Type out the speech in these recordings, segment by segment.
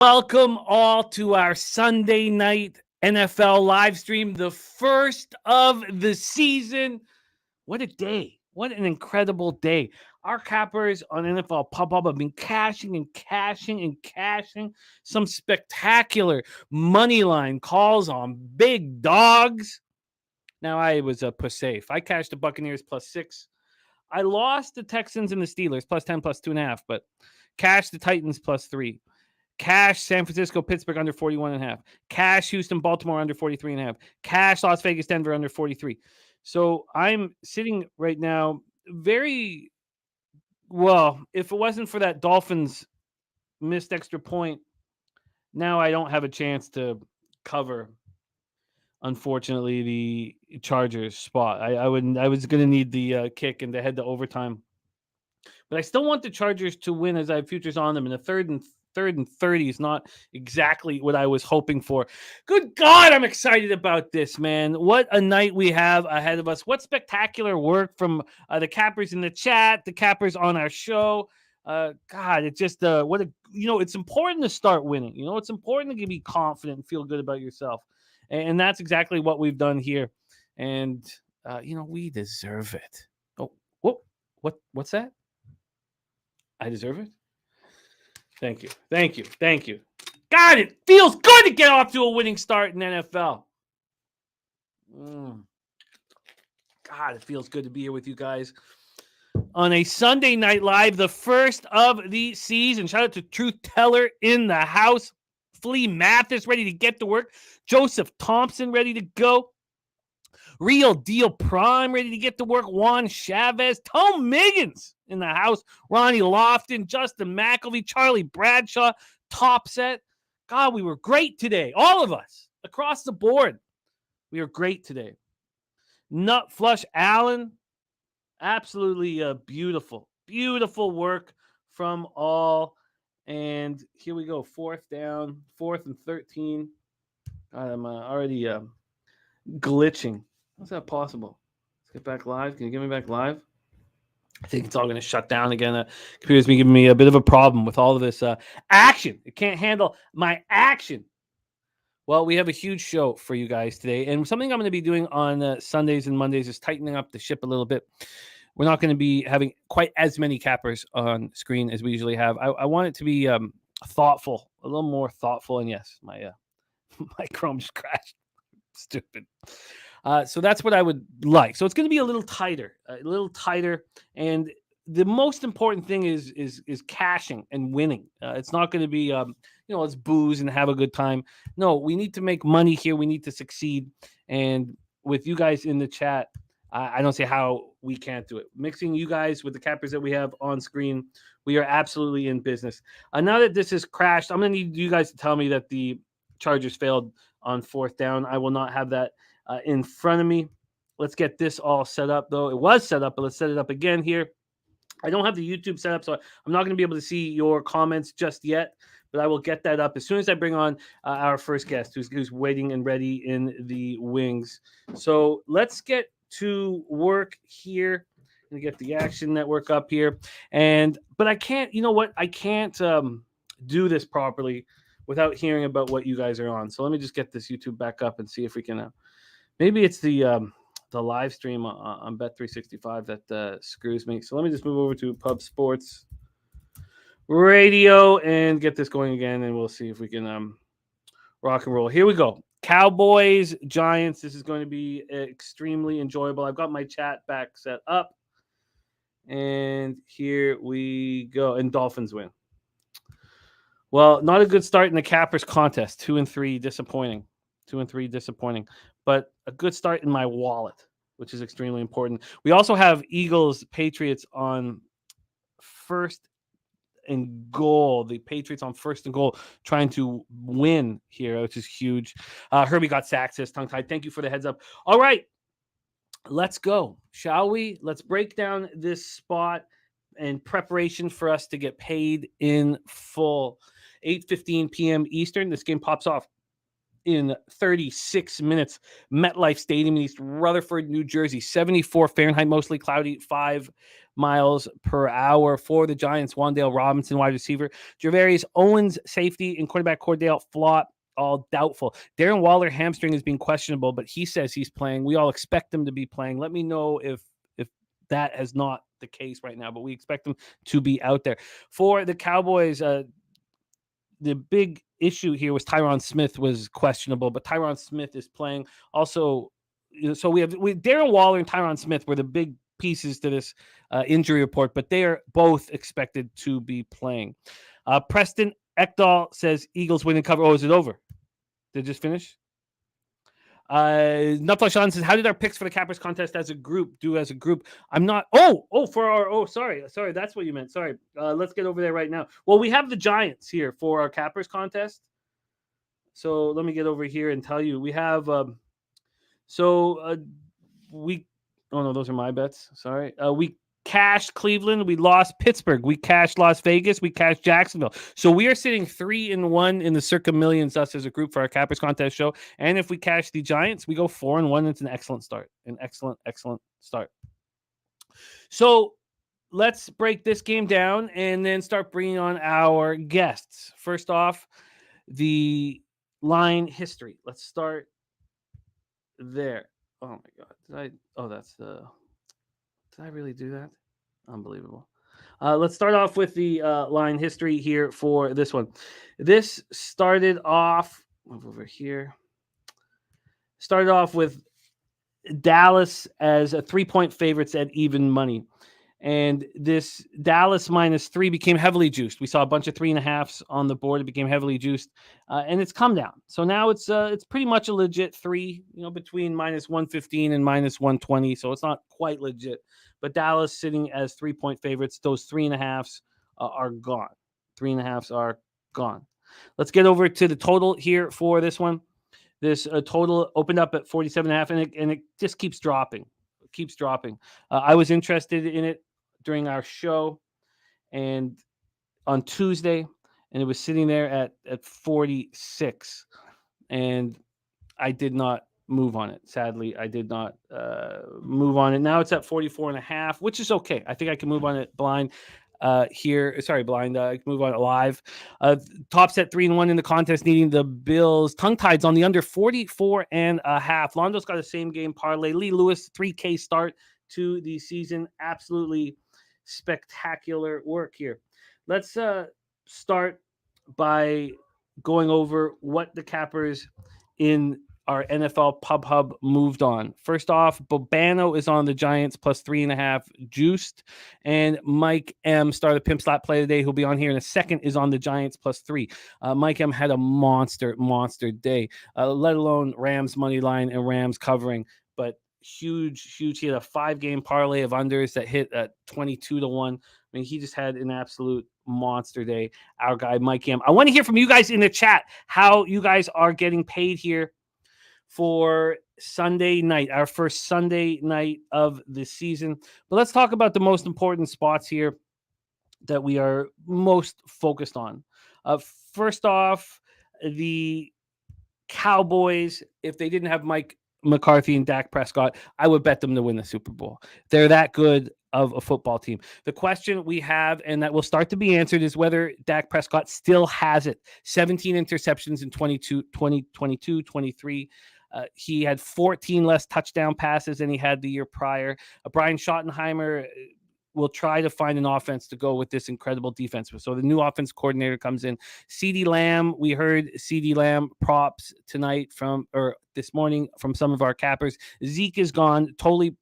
Welcome all to our Sunday night NFL live stream, the first of the season. What a day. What an incredible day. Our cappers on NFL Pop Up have been cashing and cashing and cashing some spectacular money line calls on big dogs. Now, I was a push safe. I cashed the Buccaneers +6. I lost the Texans and the Steelers +10, +2.5, but cashed the Titans +3. Cash San Francisco, Pittsburgh under 41.5. Cash Houston, Baltimore under 43.5. Cash Las Vegas, Denver under 43. So I'm sitting right now very well. If it wasn't for that Dolphins missed extra point, now I don't have a chance to cover, unfortunately, the Chargers spot. I was gonna need the kick and to head to overtime. But I still want the Chargers to win as I have futures on them. And the third and 30 is not exactly what I was hoping for. Good God, I'm excited about this, man. What a night we have ahead of us. What spectacular work from the cappers in the chat, the cappers on our show. God, it's just it's important to start winning. It's important to be confident and feel good about yourself. And that's exactly what we've done here. And we deserve it. Oh, what's that? I deserve it. Thank you. Thank you. Thank you. God, it feels good to get off to a winning start in NFL. God, it feels good to be here with you guys on a Sunday night live, the first of the season. Shout out to Truth Teller in the house. Flea Mathis ready to get to work. Joseph Thompson ready to go. Real Deal Prime ready to get to work. Juan Chavez, Tom Miggins in the house. Ronnie Lofton, Justin McElvey, Charlie Bradshaw, Top Set. God, we were great today. All of us across the board. We were great today. Nut Flush Allen. Absolutely beautiful. Beautiful work from all. And here we go. Fourth down. 4th and 13. I'm already glitching. How's that possible? Let's get back live. Can you get me back live? I think it's all going to shut down again. Computer's been giving me a bit of a problem with all of this action. It can't handle my action. Well, we have a huge show for you guys today. And something I'm going to be doing on Sundays and Mondays is tightening up the ship a little bit. We're not going to be having quite as many cappers on screen as we usually have. I want it to be thoughtful, a little more thoughtful. And yes, my my Chrome just crashed. Stupid. So that's what I would like. So it's going to be a little tighter, and the most important thing is cashing and winning. It's not going to be let's booze and have a good time. No, we need to make money here. We need to succeed. And with you guys in the chat, I don't see how we can't do it. Mixing you guys with the cappers that we have on screen, we are absolutely in business. Now that this has crashed, I'm going to need you guys to tell me that the Chargers failed on 4th down. I will not have that in front of me. Let's get this all set up, though. It was set up, but let's set it up again here. I don't have the YouTube set up, so I'm not going to be able to see your comments just yet, but I will get that up as soon as I bring on our first guest who's waiting and ready in the wings. So let's get to work here and get the Action Network up here. But I can't, I can't do this properly without hearing about what you guys are on. So let me just get this YouTube back up and see if we can. Maybe it's the live stream on Bet365 that screws me. So let me just move over to Pub Sports Radio and get this going again, and we'll see if we can rock and roll. Here we go. Cowboys, Giants. This is going to be extremely enjoyable. I've got my chat back set up. And here we go. And Dolphins win. Well, not a good start in the Cappers contest. 2-3, disappointing. 2-3, disappointing. But a good start in my wallet, which is extremely important. We also have Eagles, Patriots on 1st and goal. The Patriots on 1st and goal, trying to win here, which is huge. Herbie got sacked, says tongue tied. Thank you for the heads up. All right, let's go, shall we? Let's break down this spot in preparation for us to get paid in full. 8:15 p.m. Eastern. This game pops off in 36 minutes. MetLife Stadium in East Rutherford, New Jersey. 74 Fahrenheit, mostly cloudy, 5 miles per hour for the Giants. Wan'Dale Robinson, wide receiver. Javarius Owens, safety, and quarterback Cordell Flott, all doubtful. Darren Waller, hamstring, is being questionable, but he says he's playing. We all expect him to be playing. Let me know if that is not the case right now, but we expect him to be out there. For the Cowboys, the big issue here was Tyron Smith was questionable, but Tyron Smith is playing. Also, so we Darren Waller and Tyron Smith were the big pieces to this injury report, but they are both expected to be playing. Preston Ekdahl says Eagles win and cover. Oh, is it over? Did it just finish? Nutfly Sean says, how did our picks for the Cappers contest as a group do as a group? I'm not. Sorry. That's what you meant. Sorry. Let's get over there right now. Well, we have the Giants here for our Cappers contest. So let me get over here and tell you. We have, oh no, those are my bets. Sorry. We cashed Cleveland. We lost Pittsburgh. We cashed Las Vegas. We cashed Jacksonville. So we are sitting 3-1 in the Circa Millions, us as a group, for our Cappers contest show. And if we cash the Giants, we go 4-1. It's an excellent start. An excellent start. So let's break this game down and then start bringing on our guests. First off, the line history. Let's start there. Oh my God. Did I really do that? Unbelievable. Let's start off with the line history here for this one. This started off, move over here. Started off with Dallas as a 3-point favorites at even money. And this Dallas -3 became heavily juiced. We saw a bunch of 3.5s on the board. It became heavily juiced, and it's come down. So now it's pretty much a legit 3, between -115 and -120. So it's not quite legit. But Dallas sitting as 3-point favorites. Those 3.5s are gone. 3.5s are gone. Let's get over to the total here for this one. This total opened up at 47.5, and it just keeps dropping. I was interested in it during our show and on Tuesday, and it was sitting there at 46, and I did not move on it. Sadly, I did not move on it. Now it's at 44.5, which is okay. I think I can move on it blind here. Sorry, blind. I can move on it live. Top set 3-1 in the contest, needing the Bills. Tongue tides on the under 44.5. Londo's got a same game parlay. Lee Lewis, 3K start to the season. Absolutely spectacular work here. Let's start by going over what the Cappers in our NFL Pub Hub moved on. First off, Bobano is on the Giants plus 3.5 juiced. And Mike M, star of the Pimp Slap play today, who'll be on here in a second, is on the Giants plus 3. Mike M had a monster day, let alone Rams money line and Rams covering. But huge. He had a 5-game parlay of unders that hit at 22-1. I mean, he just had an absolute monster day. Our guy, Mike M. I want to hear from you guys in the chat how you guys are getting paid here for Sunday night, our first Sunday night of the season. But let's talk about the most important spots here that we are most focused on. First off, the Cowboys, if they didn't have Mike McCarthy and Dak Prescott, I would bet them to win the Super Bowl. They're that good of a football team. The question we have, and that will start to be answered, is whether Dak Prescott still has it. 17 interceptions in 2022, 23. He had 14 less touchdown passes than he had the year prior. Brian Schottenheimer will try to find an offense to go with this incredible defense. So the new offense coordinator comes in. CeeDee Lamb, we heard CeeDee Lamb props tonight this morning from some of our cappers. Zeke is gone. Tony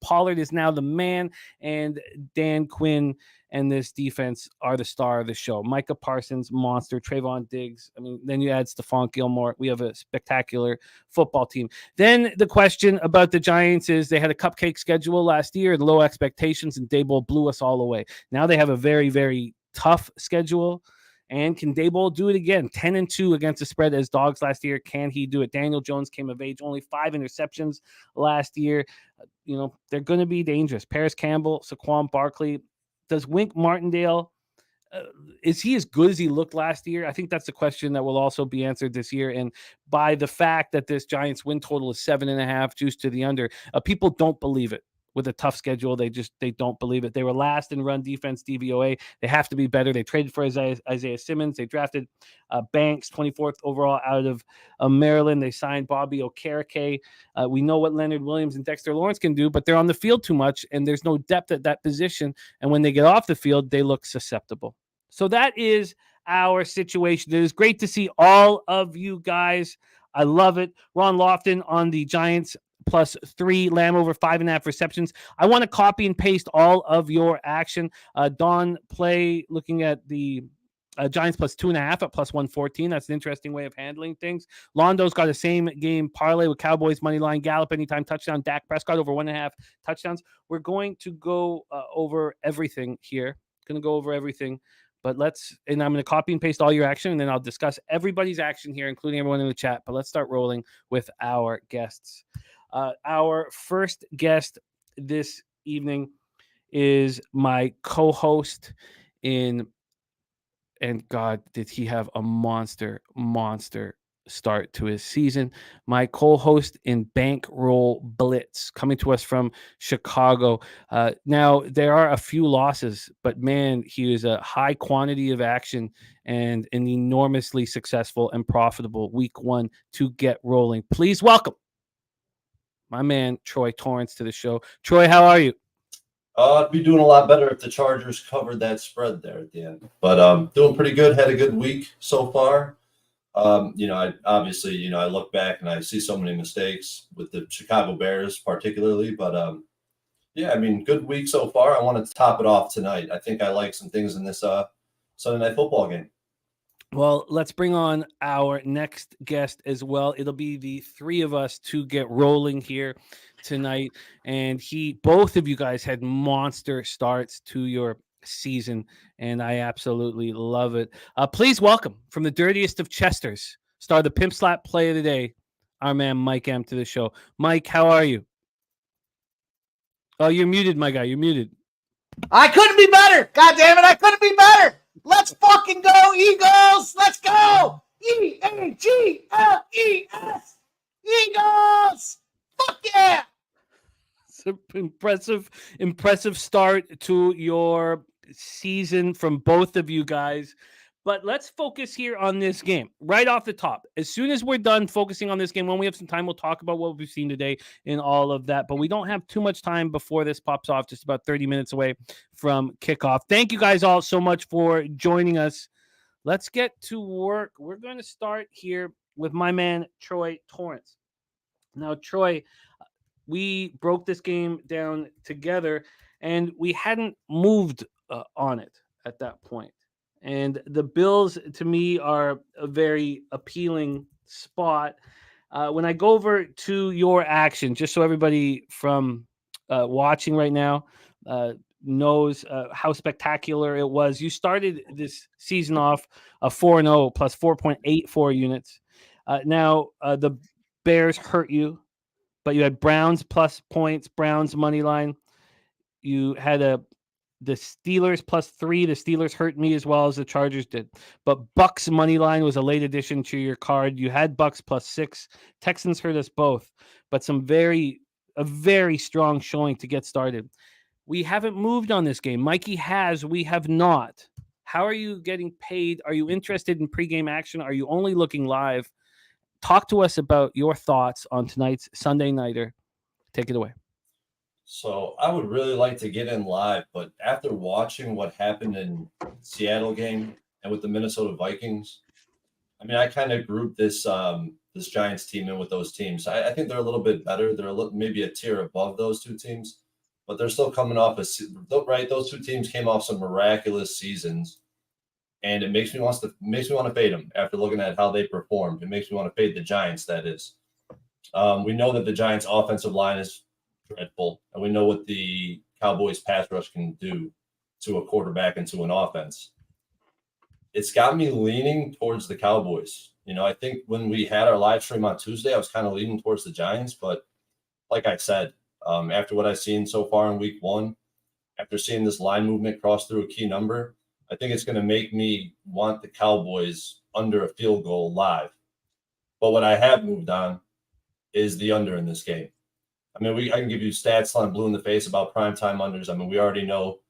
Pollard is now the man, and Dan Quinn and this defense are the star of the show. Micah Parsons, monster. Trayvon Diggs. I mean, then you add Stephon Gilmore. We have a spectacular football team. Then the question about the Giants is they had a cupcake schedule last year and low expectations, and Daboll blew us all away. Now they have a very, very tough schedule. And can Daboll do it again? 10-2 against the spread as dogs last year. Can he do it? Daniel Jones came of age, only 5 interceptions last year. They're going to be dangerous. Paris Campbell, Saquon Barkley. Does Wink Martindale is he as good as he looked last year? I think that's the question that will also be answered this year. And by the fact that this Giants win total is 7.5, juice to the under, people don't believe it. With a tough schedule, they don't believe it. They were last in run defense DVOA. They have to be better. They traded for Isaiah Simmons. They drafted Banks, 24th overall out of Maryland. They signed Bobby Okereke. We know what Leonard Williams and Dexter Lawrence can do, but they're on the field too much, and there's no depth at that position. And when they get off the field, they look susceptible. So that is our situation. It is great to see all of you guys. I love it. Ron Lofton on the Giants +3, Lamb over 5.5 receptions. I want to copy and paste all of your action. Don Play looking at the Giants +2.5 at +114. That's an interesting way of handling things. Londo's got a same game parlay with Cowboys money line, Gallup anytime touchdown, Dak Prescott over 1.5 touchdowns. We're going to go over everything here. Going to go over everything. But and I'm going to copy and paste all your action, and then I'll discuss everybody's action here, including everyone in the chat. But let's start rolling with our guests. Our first guest this evening is my co-host and God, did he have a monster start to his season. My co-host in Bankroll Blitz, coming to us from Chicago. Now, there are a few losses, but man, he is a high quantity of action and an enormously successful and profitable week one to get rolling. Please welcome my man, Troy Torrance, to the show. Troy, how are you? I'd be doing a lot better if the Chargers covered that spread there at the end. But doing pretty good. Had a good week so far. I look back and I see so many mistakes with the Chicago Bears particularly. But good week so far. I want to top it off tonight. I think I like some things in this Sunday Night Football game. Well, let's bring on our next guest as well. It'll be the three of us to get rolling here tonight. And both of you guys had monster starts to your season, and I absolutely love it. Please welcome from the dirtiest of Chesters, star the Pimp Slap Play of the Day, our man Mike M to the show. Mike, how are you? Oh, you're muted, my guy. You're muted. I couldn't be better. God damn it, I couldn't be better. Let's fucking go, Eagles. Let's go. E-A-G-L-E-S. Eagles. Fuck yeah. It's an impressive start to your season from both of you guys. But let's focus here on this game right off the top. As soon as we're done focusing on this game, when we have some time, we'll talk about what we've seen today and all of that. But we don't have too much time before this pops off, just about 30 minutes away from kickoff. Thank you guys all so much for joining us. Let's get to work. We're going to start here with my man, Troy Torrance. Now, Troy, we broke this game down together, and we hadn't moved on it at that point. And the Bills, to me, are a very appealing spot. When I go over to your action, just so everybody from watching right now knows how spectacular it was. You started this season off 4-0 plus 4.84 units. Now, the Bears hurt you, but you had Browns plus points, Browns money line. You had the Steelers +3. The Steelers hurt me as well as the Chargers did. But Bucks money line was a late addition to your card. You had Bucks +6. Texans hurt us both, but a very strong showing to get started. We haven't moved on this game. Mikey has. We have not. How are you getting paid? Are you interested in pregame action? Are you only looking live? Talk to us about your thoughts on tonight's Sunday Nighter. Take it away. So I would really like to get in live, but after watching what happened in Seattle game and with the Minnesota Vikings, I kind of grouped this Giants team in with those teams. I think they're a little bit better. They're maybe a tier above those two teams, but they're still coming off right. Those two teams came off some miraculous seasons, and it makes me want to fade them after looking at how they performed. It makes me want to fade the Giants. That is, we know that the Giants' offensive line is dreadful, and we know what the Cowboys pass rush can do to a quarterback and to an offense. It's got me leaning towards the Cowboys. I think when we had our live stream on Tuesday, I was kind of leaning towards the Giants, but like I said, after what I've seen so far in week one, after seeing this line movement cross through a key number, I think it's going to make me want the Cowboys under a field goal live. But what I have moved on is the under in this game. I mean, I can give you stats on blue in the face about primetime unders. I mean, we already know.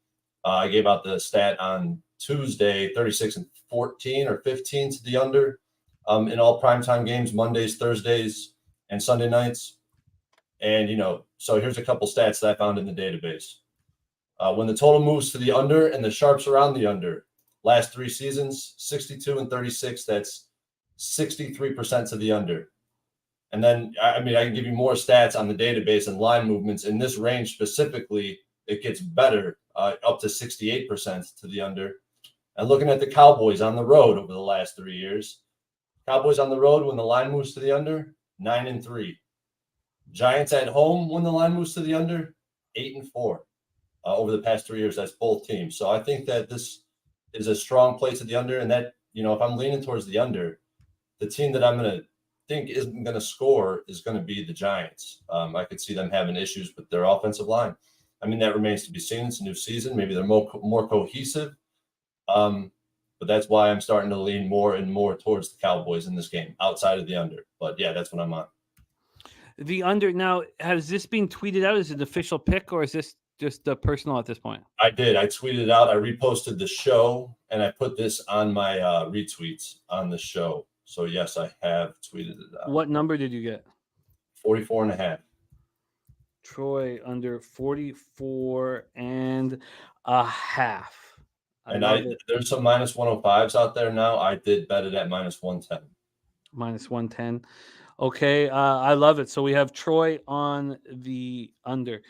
I gave out the stat on Tuesday, 36-14 or 15 to the under in all primetime games, Mondays, Thursdays, and Sunday nights. And, so here's a couple stats that I found in the database. When the total moves to the under and the sharps around the under, last 3 seasons, 62 and 36, that's 63% to the under. And then, I mean, I can give you more stats on the database and line movements. In this range specifically, it gets better, up to 68% to the under. And looking at the Cowboys on the road over the last 3 years, Cowboys on the road when the line moves to the under, 9-3. Giants at home when the line moves to the under, 8-4. Over the past 3 years, that's both teams. So I think that this is a strong play to the under, and that, if I'm leaning towards the under, the team that I'm going to think isn't going to score is going to be the Giants. I could see them having issues with their offensive line. I mean, that remains to be seen. It's a new season. Maybe they're more cohesive. But that's why I'm starting to lean more and more towards the Cowboys in this game, outside of the under. But yeah, that's what I'm on. The under. Now, has this been tweeted out as an official pick, or is this just personal at this point? I did. I tweeted it out. I reposted the show, and I put this on my retweets on the show. So, yes, I have tweeted it out. What number did you get? 44.5. Troy under 44.5. And there's some minus 105s out there now. I did bet it at minus 110. Minus 110. Okay, I love it. So we have Troy on the under.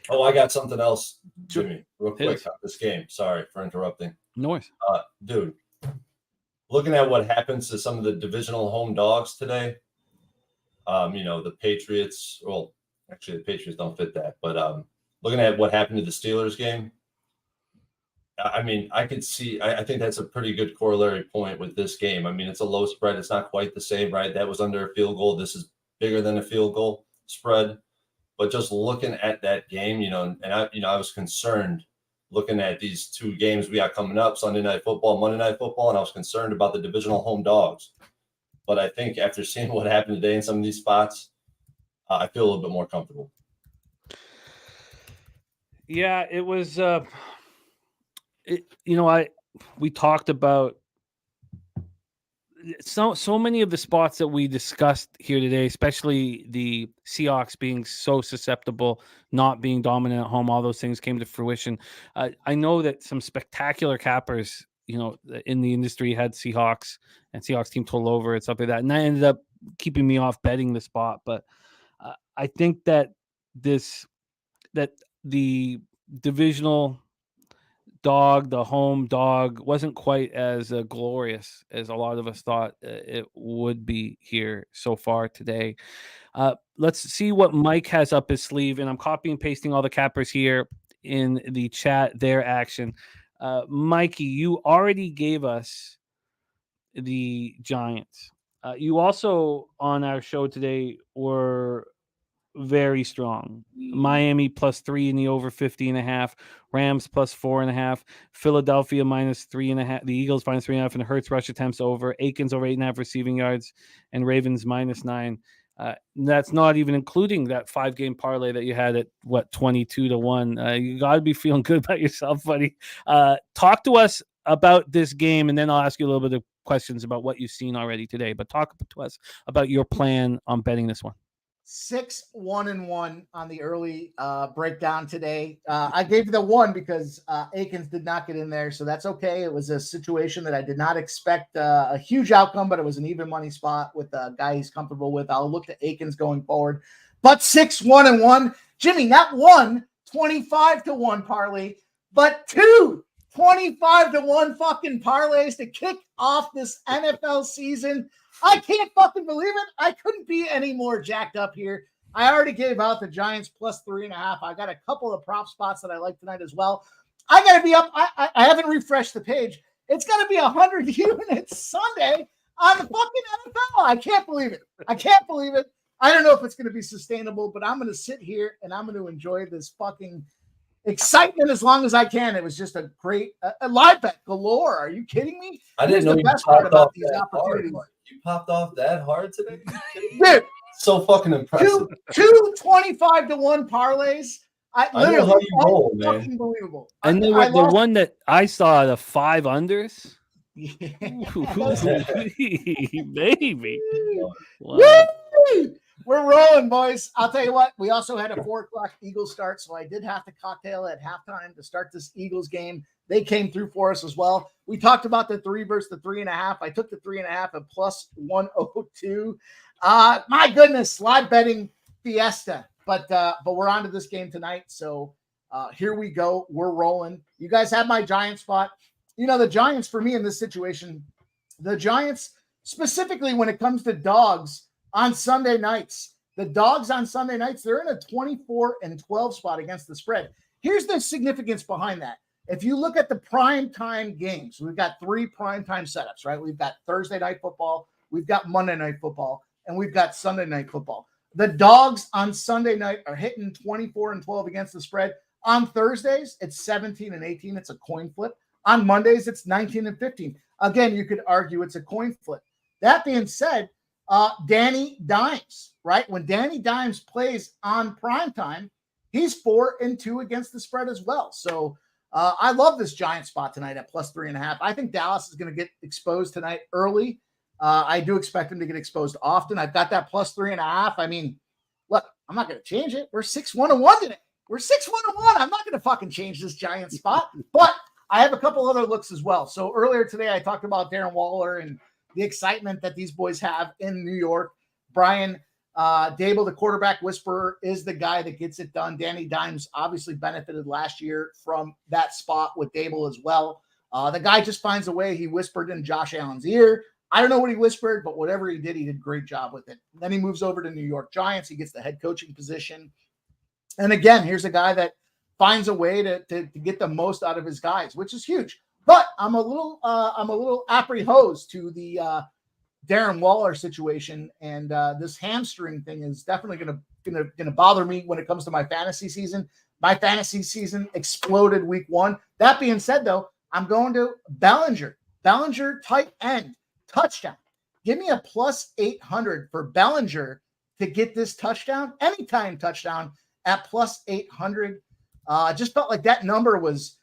Oh, I got something else, Jimmy, real quick on this game. Sorry for interrupting. No worries. Dude, looking at what happens to some of the divisional home dogs today, the Patriots, well, actually the Patriots don't fit that, but looking at what happened to the Steelers game, I mean, I could see, I think that's a pretty good corollary point with this game. I mean, it's a low spread. It's not quite the same, right? That was under a field goal. This is bigger than a field goal spread. But just looking at that game, and I was concerned looking at these 2 games we got coming up, Sunday Night Football, Monday Night Football, and I was concerned about the divisional home dogs. But I think after seeing what happened today in some of these spots, I feel a little bit more comfortable. Yeah, it was, we talked about so many of the spots that we discussed here today, especially the Seahawks being so susceptible, not being dominant at home, all those things came to fruition. I know that some spectacular cappers, in the industry had Seahawks and Seahawks team total over and stuff like that. And that ended up keeping me off betting the spot. But I think that the divisional dog, the home dog, wasn't quite as glorious as a lot of us thought it would be here so far today. Let's see what Mike has up his sleeve, and I'm copying and pasting all the cappers here in the chat, their action. Mikey, you already gave us the Giants. You also, on our show today, were very strong. Miami +3 in the over 50.5, Rams +4.5, Philadelphia -3.5, the Eagles -3.5, and Hurts rush attempts over, Akins over 8.5 receiving yards, and Ravens -9. That's not even including that 5-game parlay that you had at 22-1. You got to be feeling good about yourself, buddy. Talk to us about this game, and then I'll ask you a little bit of questions about what you've seen already today. But talk to us about your plan on betting this one. 6-1-1 on the early breakdown today. I gave the 1 because Akins did not get in there, so that's okay. It was a situation that I did not expect a huge outcome, but it was an even money spot with a guy he's comfortable with. I'll look to Akins going forward. But 6-1-1, Jimmy, not 1 25-1 parlay, but 2 25-1 fucking parlays to kick off this NFL season. I can't fucking believe it. I couldn't be any more jacked up here. I already gave out the Giants +3.5. I got a couple of prop spots that I like tonight as well. I got to be up. I haven't refreshed the page. It's got to be 100 units Sunday on the fucking NFL. I can't believe it. I can't believe it. I don't know if it's going to be sustainable, but I'm going to sit here and I'm going to enjoy this fucking excitement as long as I can. It was just a great a live bet galore. Are you kidding me? I didn't Here's know the you best part popped about off these that hard. opportunities. Mike. You popped off that hard today? Are you kidding me? Dude, So fucking impressive. two 25-1 parlays. I know Literally how you roll, man. fucking believable. And the one that I saw, the 5 unders. Yeah. Baby. Wow. Woo! We're rolling, boys. I'll tell you what, we also had a 4:00 Eagles start, so I did have to cocktail at halftime to start this Eagles game. They came through for us as well. We talked about the 3 versus the 3.5. I took the 3.5 at plus 102. My goodness, live betting fiesta. But we're on to this game tonight, so here we go. We're rolling. You guys have my Giant spot. You know, the Giants for me in this situation, the Giants specifically when it comes to dogs on Sunday nights, the dogs on Sunday nights, they're in a 24-12 spot against the spread. Here's the significance behind that. If you look at the prime time games, we've got 3 prime time setups, right? We've got Thursday night football, we've got Monday night football, and we've got Sunday night football. The dogs on Sunday night are hitting 24-12 against the spread. On Thursdays, it's 17-18. It's a coin flip. On Mondays, it's 19-15. Again, you could argue it's a coin flip. That being said, Danny Dimes, right? When Danny Dimes plays on primetime, he's 4-2 against the spread as well. So I love this Giant spot tonight at plus 3.5. I think Dallas is going to get exposed tonight early. I do expect him to get exposed often. I've got that plus 3.5. I mean, look, I'm not going to change it. We're 6-1-1 today. We're 6-1-1. I'm not going to fucking change this Giant spot, but I have a couple other looks as well. So earlier today, I talked about Darren Waller and the excitement that these boys have in New York. Brian Dable, the quarterback whisperer, is the guy that gets it done. Danny Dimes obviously benefited last year from that spot with Dable as well. The guy just finds a way. He whispered in Josh Allen's ear. I don't know what he whispered, but whatever he did a great job with it. And then he moves over to New York Giants. He gets the head coaching position. And again, here's a guy that finds a way to get the most out of his guys, which is huge. But I'm a little apprehensive to the Darren Waller situation, and this hamstring thing is definitely gonna bother me when it comes to my fantasy season. My fantasy season exploded week 1. That being said, though, I'm going to Bellinger tight end touchdown. Give me a plus 800 for Bellinger to get this touchdown, anytime touchdown at plus 800. Just felt like that number was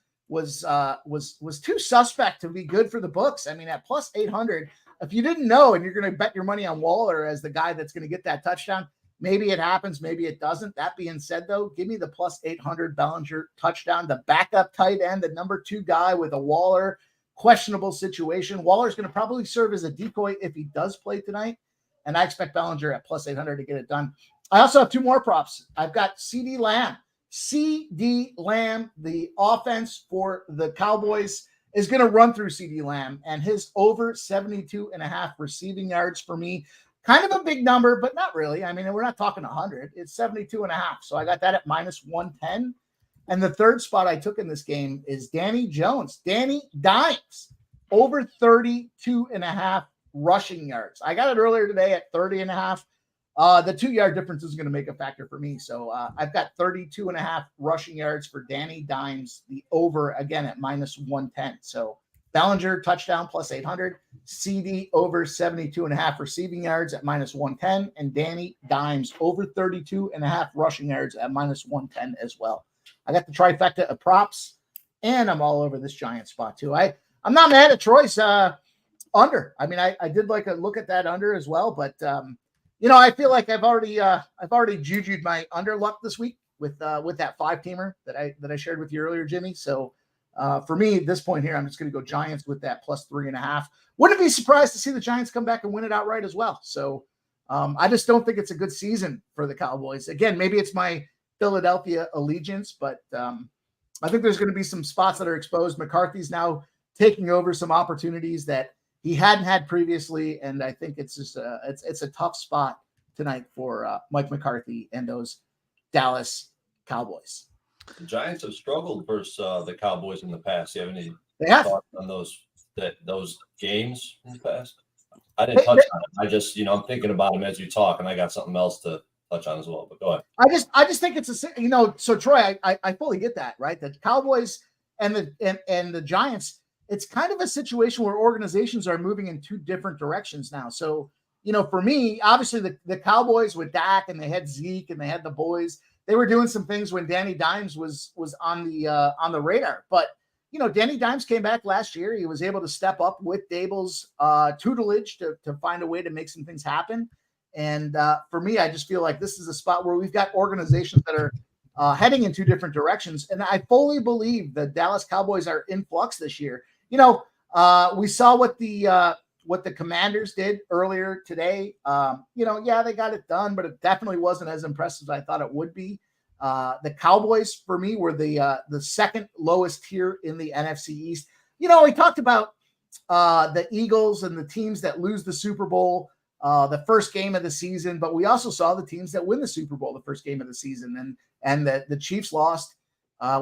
too suspect to be good for the books. I mean, at plus 800, if you didn't know and you're going to bet your money on Waller as the guy that's going to get that touchdown, maybe it happens, maybe it doesn't. That being said, though, give me the plus 800 Bellinger touchdown, the backup tight end, the number 2 guy with a Waller questionable situation. Waller's going to probably serve as a decoy if he does play tonight, and I expect Bellinger at plus 800 to get it done. I also have 2 more props. I've got CeeDee Lamb. CeeDee Lamb, the offense for the Cowboys, is going to run through CeeDee Lamb, and his over 72.5 receiving yards for me. Kind of a big number, but not really. I mean, we're not talking 100. It's 72.5. So I got that at minus 110. And the third spot I took in this game is Danny Jones. Danny Dimes, over 32.5 rushing yards. I got it earlier today at 30.5. The 2-yard difference is going to make a factor for me. So I've got 32.5 rushing yards for Danny Dimes, the over again at minus 110. So Bellinger touchdown plus 800, CD over 72.5 receiving yards at minus 110, and Danny Dimes over 32.5 rushing yards at minus 110 as well. I got the trifecta of props, and I'm all over this Giant spot too. I'm not mad at Troy's under. I mean, I did like a look at that under as well, but I feel like I've already jujued my under luck this week with that 5-teamer that I shared with you earlier, Jimmy. So for me at this point here, I'm just going to go Giants with that plus 3.5. Wouldn't be surprised to see the Giants come back and win it outright as well. So I just don't think it's a good season for the Cowboys. Again, maybe it's my Philadelphia allegiance, but I think there's going to be some spots that are exposed. McCarthy's now taking over some opportunities that he hadn't had previously, and I think it's just it's a tough spot tonight for Mike McCarthy and those Dallas Cowboys. The Giants have struggled versus the Cowboys in the past. You have any thoughts on those games in the past? I didn't touch on it. I just, I'm thinking about them as you talk, and I got something else to touch on as well. But go ahead. I just think it's so Troy, I fully get that, right? The Cowboys and the Giants, it's kind of a situation where organizations are moving in two different directions now. So, for me, obviously the Cowboys with Dak, and they had Zeke, and they had the boys, they were doing some things when Danny Dimes was on the radar. But Danny Dimes came back last year. He was able to step up with Dable's tutelage to find a way to make some things happen. And for me, I just feel like this is a spot where we've got organizations that are heading in two different directions. And I fully believe the Dallas Cowboys are in flux this year. We saw what the Commanders did earlier today. They got it done, but it definitely wasn't as impressive as I thought it would be. The Cowboys, for me, were the second lowest tier in the NFC East. We talked about the Eagles and the teams that lose the Super Bowl the first game of the season, but we also saw the teams that win the Super Bowl the first game of the season, and the Chiefs lost.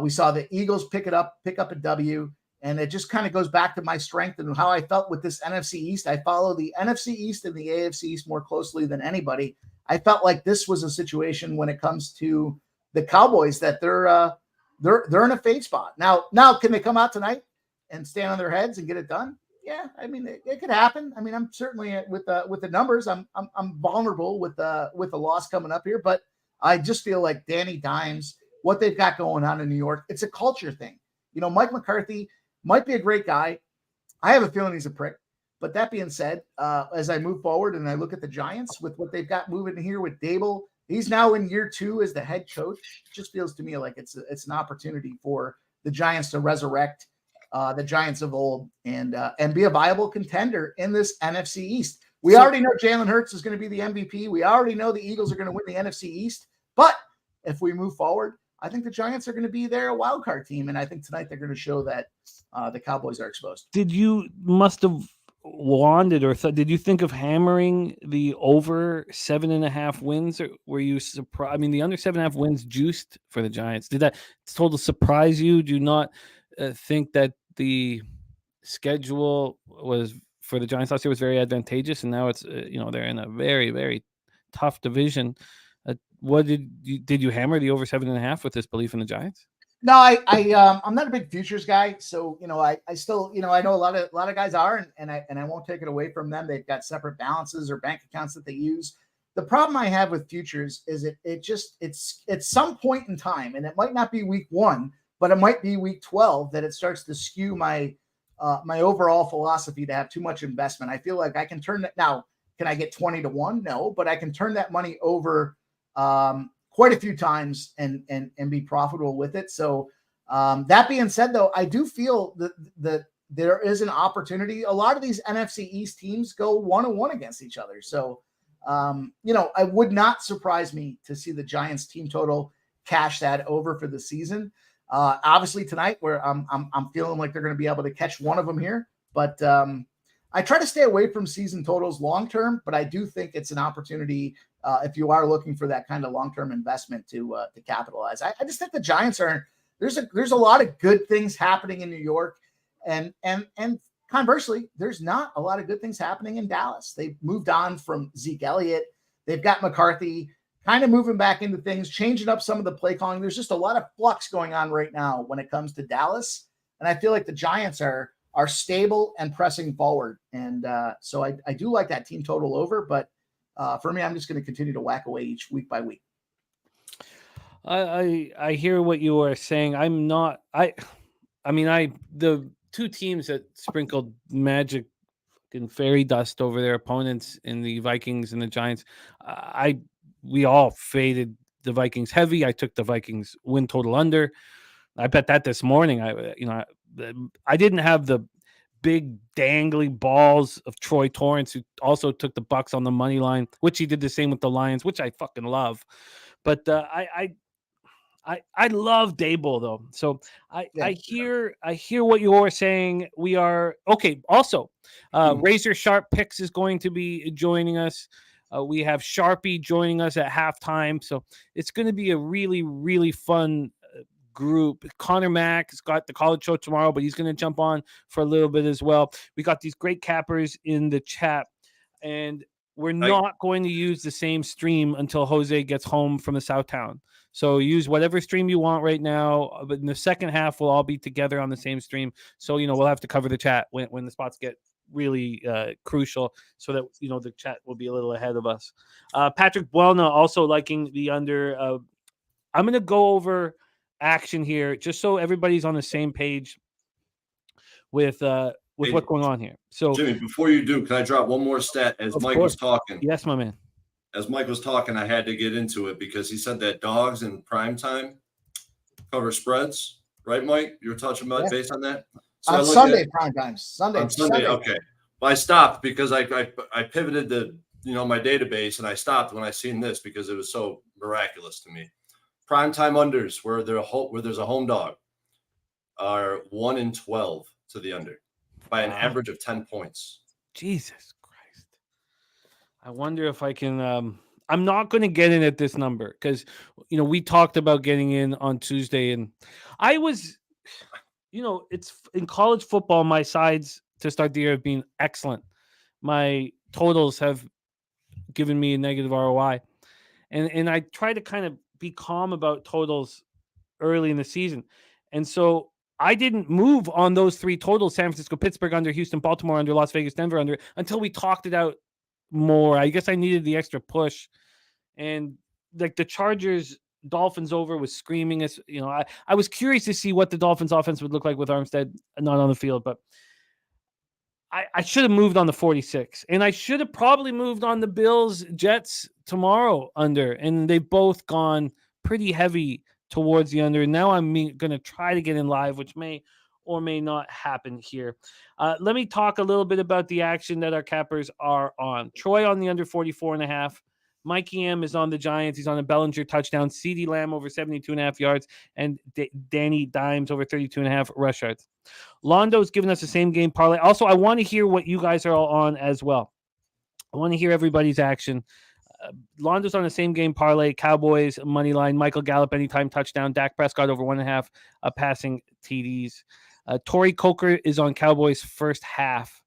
We saw the Eagles pick up a W, and it just kind of goes back to my strength and how I felt with this NFC East. I follow the NFC East and the AFC East more closely than anybody. I felt like this was a situation when it comes to the Cowboys that they're in a fade spot. Now, can they come out tonight and stand on their heads and get it done? Yeah, I mean, it could happen. I mean, I'm certainly with the numbers, I'm vulnerable with the loss coming up here, but I just feel like Danny Dimes, what they've got going on in New York, it's a culture thing. Mike McCarthy might be a great guy. I have a feeling he's a prick. But that being said, as I move forward and I look at the Giants with what they've got moving here with Dable, he's now in year 2 as the head coach. It just feels to me like it's an opportunity for the Giants to resurrect the Giants of old and be a viable contender in this NFC East. We already know Jalen Hurts is going to be the MVP. We already know the Eagles are going to win the NFC East. But if we move forward, I think the Giants are going to be their wild card team. And I think tonight they're going to show that the Cowboys are exposed. Must have wanted or did you think of hammering the over 7.5 wins, or were you surprised? I mean, the under 7.5 wins juiced for the Giants. Did that total surprise you? Do you not think that the schedule was for the Giants last year was very advantageous, and now it's they're in a very, very tough division? What did you hammer the over 7.5 with this belief in the Giants? No, I'm not a big futures guy, so I still I know a lot of guys are, and I won't take it away from them. They've got separate balances or bank accounts that they use. The problem I have with futures is it's at some point in time, and it might not be week 1, but it might be week 12 that it starts to skew my overall philosophy to have too much investment. I feel like I can turn that now. Can I get 20 to 1? No, but I can turn that money over quite a few times and be profitable with it. So that being said, though, I do feel that there is an opportunity. A lot of these NFC East teams go 1-1 against each other. So, I would not surprise me to see the Giants team total cash that over for the season. Obviously tonight where I'm feeling like they're going to be able to catch one of them here, but I try to stay away from season totals long-term, but I do think it's an opportunity if you are looking for that kind of long-term investment to capitalize. I just think the Giants there's a lot of good things happening in New York, and conversely, there's not a lot of good things happening in Dallas. They've moved on from Zeke Elliott. They've got McCarthy kind of moving back into things, changing up some of the play calling. There's just a lot of flux going on right now when it comes to Dallas. And I feel like the Giants are stable and pressing forward. And so I do like that team total over, but for me, I'm just going to continue to whack away each week by week. I hear what you are saying. I'm not, the two teams that sprinkled magic and fairy dust over their opponents in the Vikings and the Giants, we all faded the Vikings heavy. I took the Vikings win total under. I bet that this morning. I didn't have the big dangly balls of Troy Torrance, who also took the Bucks on the money line, which he did the same with the Lions, which I fucking love. But I love Dable though. So I hear what you're saying. We are okay. Also, Razor Sharp Picks is going to be joining us. We have Sharpie joining us at halftime. So it's going to be a really, really fun group. Connor Mack has got the college show tomorrow, but he's going to jump on for a little bit as well. We got these great cappers in the chat. And we're not going to use the same stream until Jose gets home from the South Town. So use whatever stream you want right now, but in the second half, we'll all be together on the same stream. So, we'll have to cover the chat when the spots get really crucial, so that, the chat will be a little ahead of us. Patrick Buelna also liking the under. I'm going to go over action here just so everybody's on the same page with what's going on here. So, Jimmy, before you do, can I drop one more stat as Mike was talking? Yes, my man. As Mike was talking, I had to get into it because he said that dogs in prime time cover spreads, right, Mike? You were touching base on that? So on Sunday prime times. Sunday. Okay. Well, I stopped because I pivoted the my database, and I stopped when I seen this because it was so miraculous to me. Primetime unders where there's a home dog are 1 in 12 to the under by an average of 10 points. Jesus Christ. I wonder if I can I'm not going to get in at this number because we talked about getting in on Tuesday, and I was it's in college football, my sides to start the year have been excellent. My totals have given me a negative ROI. And I try to kind of be calm about totals early in the season. And so I didn't move on those three totals: San Francisco, Pittsburgh under, Houston, Baltimore under, Las Vegas, Denver under, until we talked it out more. I guess I needed the extra push. And like the Chargers Dolphins over was screaming us. I was curious to see what the Dolphins offense would look like with Armstead not on the field, but I should have moved on the 46, and I should have probably moved on the Bills Jets tomorrow under, and they've both gone pretty heavy towards the under. Now I'm going to try to get in live, which may or may not happen here. Let me talk a little bit about the action that our cappers are on. Troy on the under 44.5. Mikey M is on the Giants. He's on a Bellinger touchdown. CeeDee Lamb over 72.5 yards, and Danny Dimes over 32.5 rush yards. Londo's giving us the same game parlay. Also, I want to hear what you guys are all on as well. I want to hear everybody's action. Londo's on the same game parlay. Cowboys money line. Michael Gallup anytime touchdown. Dak Prescott over 1.5 passing TDs. Torrey Coker is on Cowboys first half,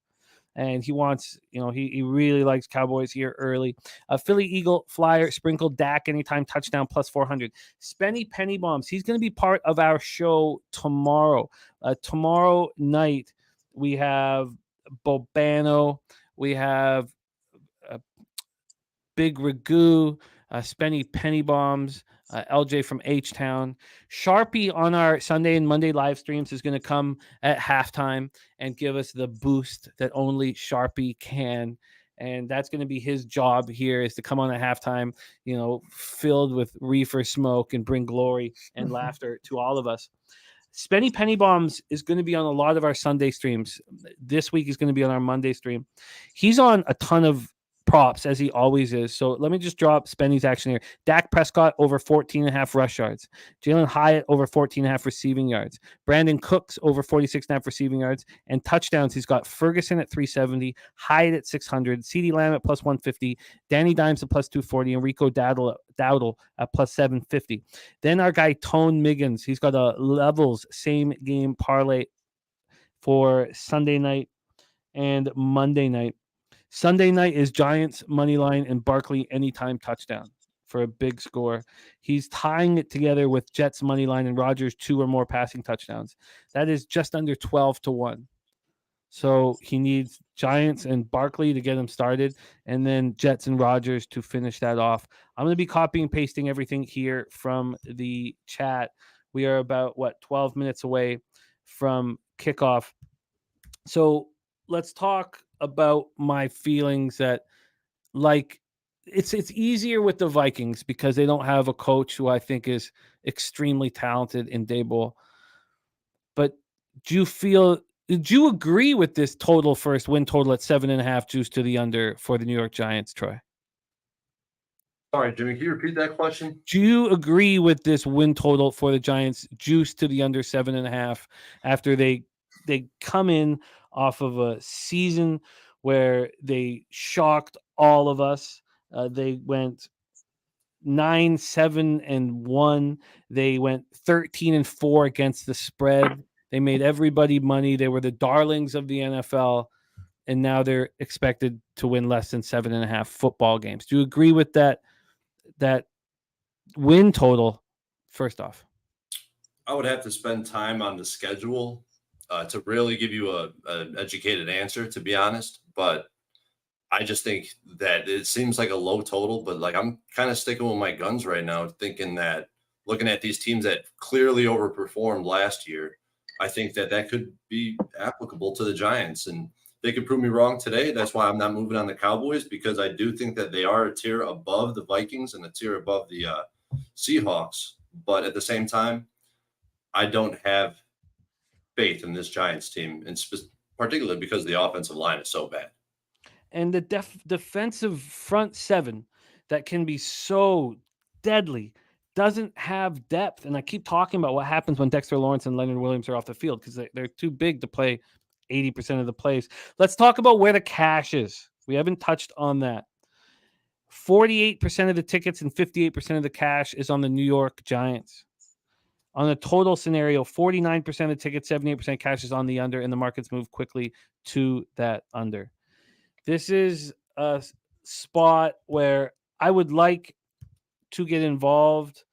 and he wants, he really likes Cowboys here early. Philly Eagle Flyer sprinkle Dak anytime touchdown plus 400. Spenny Penny Bombs. He's going to be part of our show tomorrow. Tomorrow night we have Bobano. We have Big Ragu, Spenny Penny Bombs, LJ from H-Town. Sharpie on our Sunday and Monday live streams is going to come at halftime and give us the boost that only Sharpie can. And that's going to be his job here, is to come on at halftime, filled with reefer smoke and bring glory and laughter to all of us. Spenny Penny Bombs is going to be on a lot of our Sunday streams. This week is going to be on our Monday stream. He's on a ton of props, as he always is. So let me just drop Spenny's action here. Dak Prescott over 14.5 rush yards. Jalen Hyatt over 14.5 receiving yards. Brandon Cooks over 46.5 receiving yards. And touchdowns, he's got Ferguson at 370, Hyatt at 600, CeeDee Lamb at plus 150, Danny Dimes at plus 240, and Rico Dowdle at plus 750. Then our guy Tone Miggins, he's got a levels same game parlay for Sunday night and Monday night. Sunday night is Giants money line and Barkley anytime touchdown for a big score. He's tying it together with Jets money line and Rodgers 2 or more passing touchdowns. That is just under 12-1. So he needs Giants and Barkley to get him started, and then Jets and Rodgers to finish that off. I'm going to be copying and pasting everything here from the chat. We are about 12 minutes away from kickoff. So let's talk about my feelings that, like, it's easier with the Vikings because they don't have a coach who I think is extremely talented in Daboll. But do you agree with this total first win total at 7.5 juice to the under for the New York Giants, Troy? Sorry, Jimmy, can you repeat that question? Do you agree with this win total for the Giants, juice to the under 7.5, after they come in off of a season where they shocked all of us? They went 9-7-1. They went 13-4 against the spread. They made everybody money. They were the darlings of the NFL. and now they're expected to win less than 7.5 football games. Do you agree with that win total? First off, I would have to spend time on the schedule to really give you an educated answer, to be honest. But I just think that it seems like a low total, but like I'm kind of sticking with my guns right now, thinking that looking at these teams that clearly overperformed last year, I think that could be applicable to the Giants. And they could prove me wrong today. That's why I'm not moving on the Cowboys, because I do think that they are a tier above the Vikings and a tier above the Seahawks. But at the same time, I don't have faith in this Giants team, and particularly because the offensive line is so bad. and the defensive front seven that can be so deadly doesn't have depth. And I keep talking about what happens when Dexter Lawrence and Leonard Williams are off the field because they're too big to play 80% of the plays. Let's talk about where the cash is. We haven't touched on that. 48% of the tickets and 58% of the cash is on the New York Giants. On a total scenario, 49% of tickets, 78% cash is on the under, and the markets move quickly to that under. This is a spot where I would like to get involved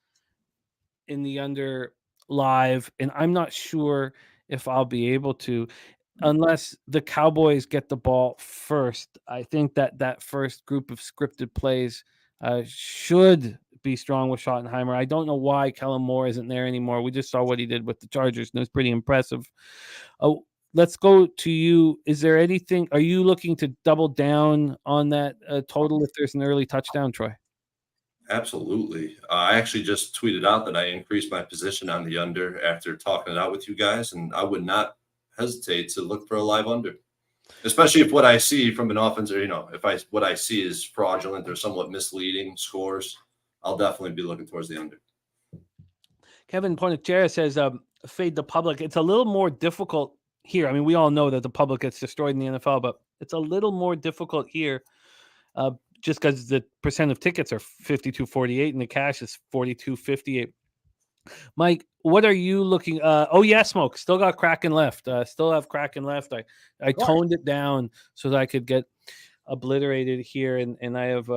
in the under live, and I'm not sure if I'll be able to unless the Cowboys get the ball first. I think that first group of scripted plays should be strong with Schottenheimer. I don't know why Kellen Moore isn't there anymore. We just saw what he did with the Chargers, and it was pretty impressive. Let's go to you. Is there anything? Are you looking to double down on that total if there's an early touchdown, Troy? Absolutely. I actually just tweeted out that I increased my position on the under after talking it out with you guys, and I would not hesitate to look for a live under, especially if what I see from an offense, or if what I see is fraudulent or somewhat misleading scores. I'll definitely be looking towards the under. Kevin Ponechera says, fade the public. It's a little more difficult here. I mean, we all know that the public gets destroyed in the NFL, but it's a little more difficult here just because the percent of tickets are 52-48 and the cash is 42-58. Mike, what are you looking? Smoke. Still got Kraken left. Still have Kraken left. I toned it down so that I could get obliterated here, and I have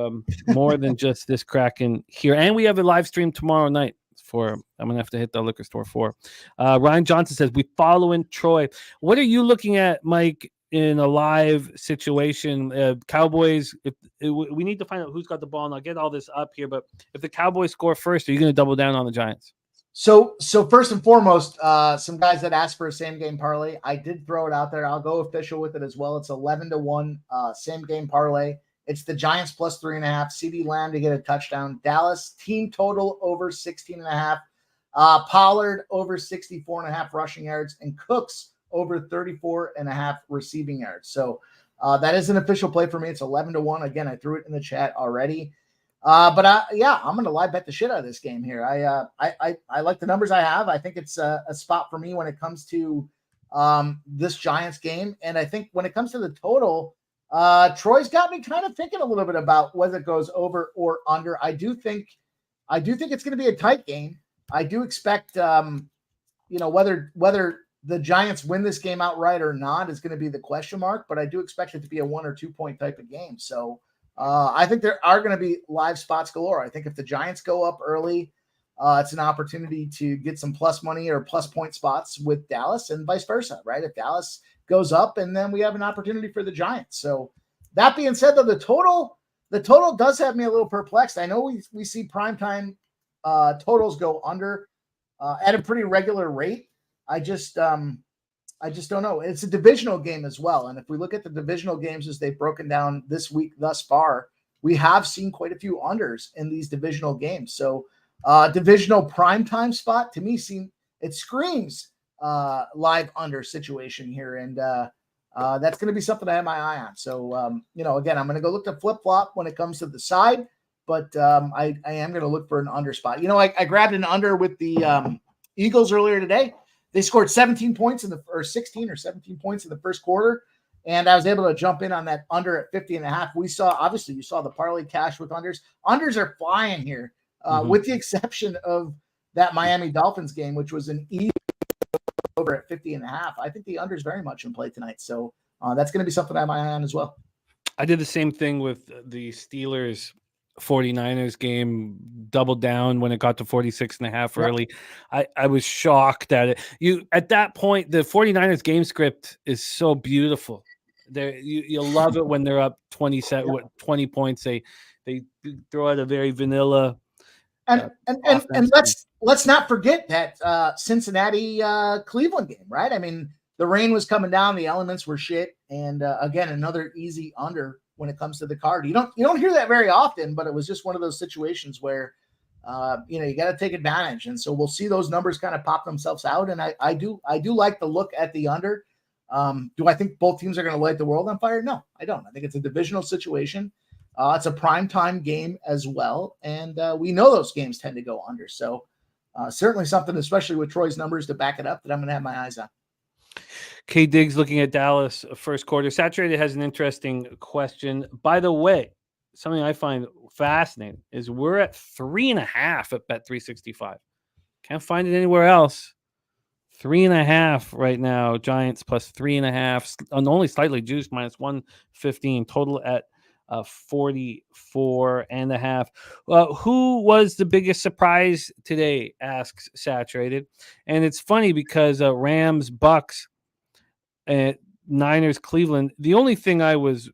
more than just this Kraken here. And we have a live stream tomorrow night. I'm gonna have to hit the liquor store for. Ryan Johnson says we following Troy. What are you looking at, Mike, in a live situation? Cowboys. We need to find out who's got the ball, and I'll get all this up here. But if the Cowboys score first, are you going to double down on the Giants? So first and foremost, some guys that asked for a same game parlay, I did throw it out there. I'll go official with it as well. It's 11-1 same game parlay. It's the Giants plus 3.5. CeeDee Lamb to get a touchdown. Dallas team total over 16.5. Pollard over 64.5 rushing yards, and Cooks over 34.5 receiving yards. So that is an official play for me. It's 11-1. Again, I threw it in the chat already. I'm going to live bet the shit out of this game here. I like the numbers I have. I think it's a spot for me when it comes to this Giants game. And I think when it comes to the total, Troy's got me kind of thinking a little bit about whether it goes over or under. I do think it's going to be a tight game. I do expect, whether the Giants win this game outright or not is going to be the question mark, but I do expect it to be a 1 or 2 point type of game. So I think there are going to be live spots galore. I think if the Giants go up early, it's an opportunity to get some plus money or plus point spots with Dallas and vice versa, right? If Dallas goes up, and then we have an opportunity for the Giants. So that being said, though, the total does have me a little perplexed. I know we see primetime totals go under at a pretty regular rate. I just don't know. It's a divisional game as well. And if we look at the divisional games as they've broken down this week thus far, we have seen quite a few unders in these divisional games. So divisional primetime spot to me screams live under situation here. And that's going to be something I have my eye on. So, again, I'm going to go look to flip flop when it comes to the side, but I am going to look for an under spot. I grabbed an under with the Eagles earlier today. They scored 17 points 16 or 17 points in the first quarter. And I was able to jump in on that under at 50.5. You saw the parlay cash with unders. Unders are flying here, with the exception of that Miami Dolphins game, which was an easy over at 50.5. I think the under is very much in play tonight. So that's going to be something I have my eye on as well. I did the same thing with the Steelers 49ers game, doubled down when it got to 46.5 early. I was shocked at it. At that point, the 49ers game script is so beautiful. You love it when they're up 20 points. They throw out a very vanilla and let's not forget that Cincinnati Cleveland game, right? I mean, the rain was coming down, the elements were shit, and again, another easy under when it comes to the card. You don't hear that very often, but it was just one of those situations where you got to take advantage, and so we'll see those numbers kind of pop themselves out. And I do like the look at the under. Do I think both teams are going to light the world on fire? No, I don't. I think it's a divisional situation. It's a primetime game as well, and we know those games tend to go under. So certainly something, especially with Troy's numbers to back it up, that I'm going to have my eyes on. K Diggs looking at Dallas first quarter. Saturated has an interesting question. By the way, something I find fascinating is we're at 3.5 at Bet365. Can't find it anywhere else. 3.5 right now. Giants plus 3.5, and only slightly juiced, minus 115. Total at 44.5. Who was the biggest surprise today? Asks Saturated. And it's funny because Rams, Bucks, and Niners, Cleveland. The only thing I was,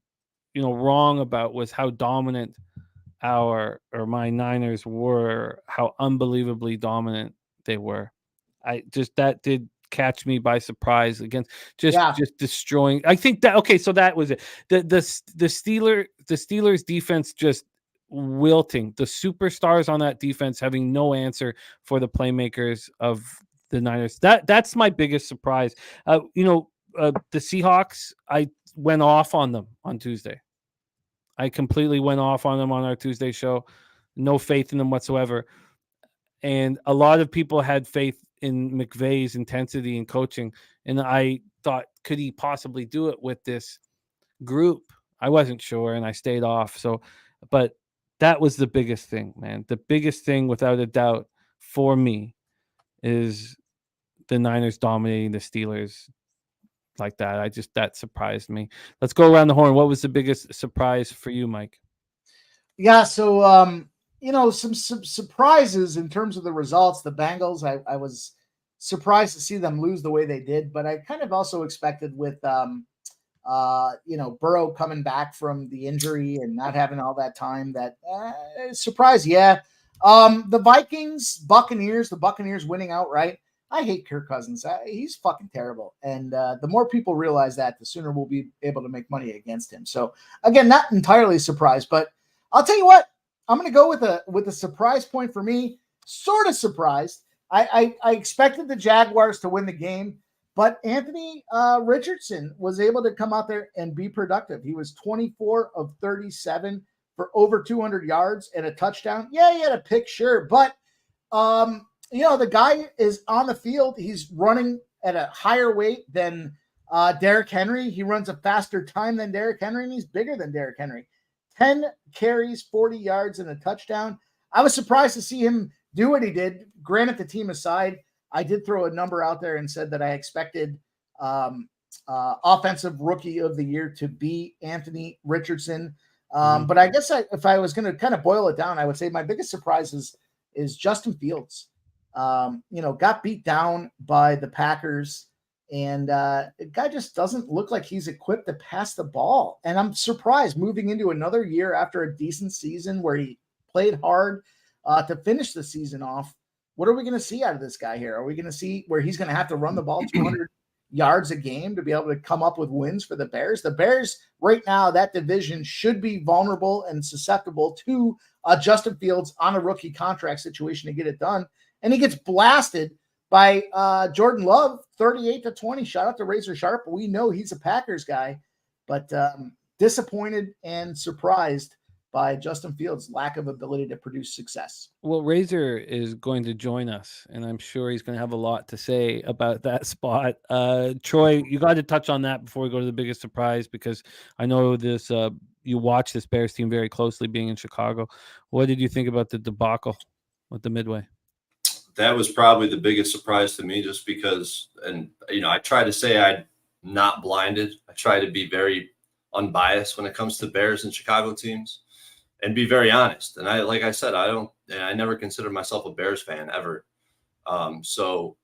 wrong about was how dominant my Niners were, how unbelievably dominant they were. That did catch me by surprise against just destroying. I think that so that was it. The Steelers defense just wilting. The superstars on that defense having no answer for the playmakers of the Niners. That's my biggest surprise. The Seahawks, I went off on them on Tuesday. I completely went off on them on our Tuesday show. No faith in them whatsoever. And a lot of people had faith in McVay's intensity and coaching. And I thought, could he possibly do it with this group? I wasn't sure, and I stayed off. But that was the biggest thing, man. The biggest thing, without a doubt, for me is the Niners dominating the Steelers like that. That surprised me. Let's go around the horn. What was the biggest surprise for you, Mike? Yeah, so some surprises in terms of the results. The Bengals, I was surprised to see them lose the way they did, but I kind of also expected with Burrow coming back from the injury and not having all that time, that surprise. Yeah. The Buccaneers winning outright. I hate Kirk Cousins. He's fucking terrible. And the more people realize that, the sooner we'll be able to make money against him. So again, not entirely surprised, but I'll tell you what, I'm going to go with a surprise point for me. Sort of surprised. I expected the Jaguars to win the game, but Anthony Richardson was able to come out there and be productive. He was 24 of 37 for over 200 yards and a touchdown. Yeah, he had a pick, sure, but the guy is on the field. He's running at a higher weight than Derrick Henry. He runs a faster time than Derrick Henry, and he's bigger than Derrick Henry. 10 carries, 40 yards, and a touchdown. I was surprised to see him do what he did. Granted, the team aside, I did throw a number out there and said that I expected offensive rookie of the year to be Anthony Richardson. But I guess if I was going to kind of boil it down, I would say my biggest surprise is Justin Fields. Got beat down by the Packers, and the guy just doesn't look like he's equipped to pass the ball. And I'm surprised moving into another year after a decent season where he played hard to finish the season off. What are we going to see out of this guy here? Are we going to see where he's going to have to run the ball 200 yards a game to be able to come up with wins for the Bears? The Bears right now, that division should be vulnerable and susceptible to Justin Fields on a rookie contract situation to get it done. And he gets blasted by Jordan Love, 38-20. Shout out to Razor Sharp. We know he's a Packers guy, but disappointed and surprised by Justin Fields' lack of ability to produce success. Well, Razor is going to join us, and I'm sure he's going to have a lot to say about that spot. Troy, you got to touch on that before we go to the biggest surprise, because I know this. You watch this Bears team very closely, being in Chicago. What did you think about the debacle with the Midway? That was probably the biggest surprise to me, just because, and I try to say I'd not blinded. I try to be very unbiased when it comes to Bears and Chicago teams and be very honest. And like I said, I never considered myself a Bears fan ever. So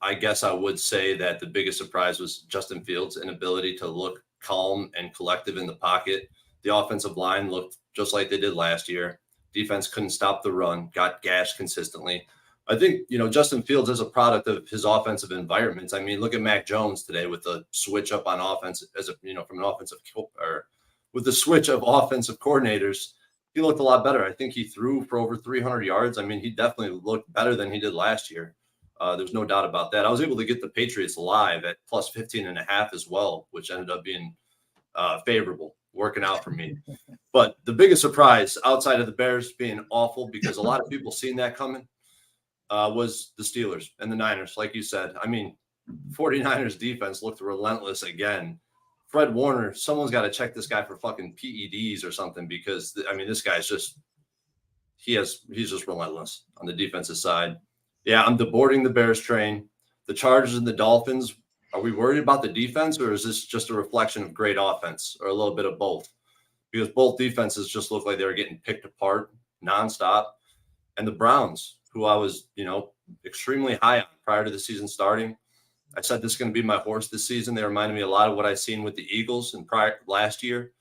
I guess I would say that the biggest surprise was Justin Fields' inability to look calm and collective in the pocket. The offensive line looked just like they did last year. Defense couldn't stop the run, got gashed consistently. I think, Justin Fields is a product of his offensive environments. I mean, look at Mac Jones today with the switch up on offense from an offensive or with the switch of offensive coordinators. He looked a lot better. I think he threw for over 300 yards. I mean, he definitely looked better than he did last year. There's no doubt about that. I was able to get the Patriots live at plus 15.5 as well, which ended up being favorable, working out for me. But the biggest surprise outside of the Bears being awful, because a lot of people seen that coming, was the Steelers and the Niners. Like you said, I mean, 49ers defense looked relentless again. Fred Warner, someone's got to check this guy for fucking PEDs or something, because this guy's just he's just relentless on the defensive side. Yeah, I'm deboarding the Bears train. The Chargers and the Dolphins, are we worried about the defense, or is this just a reflection of great offense, or a little bit of both? Because both defenses just look like they were getting picked apart nonstop. And the Browns, who I was, extremely high on prior to the season starting, I said this is going to be my horse this season. They reminded me a lot of what I've seen with the Eagles in last year.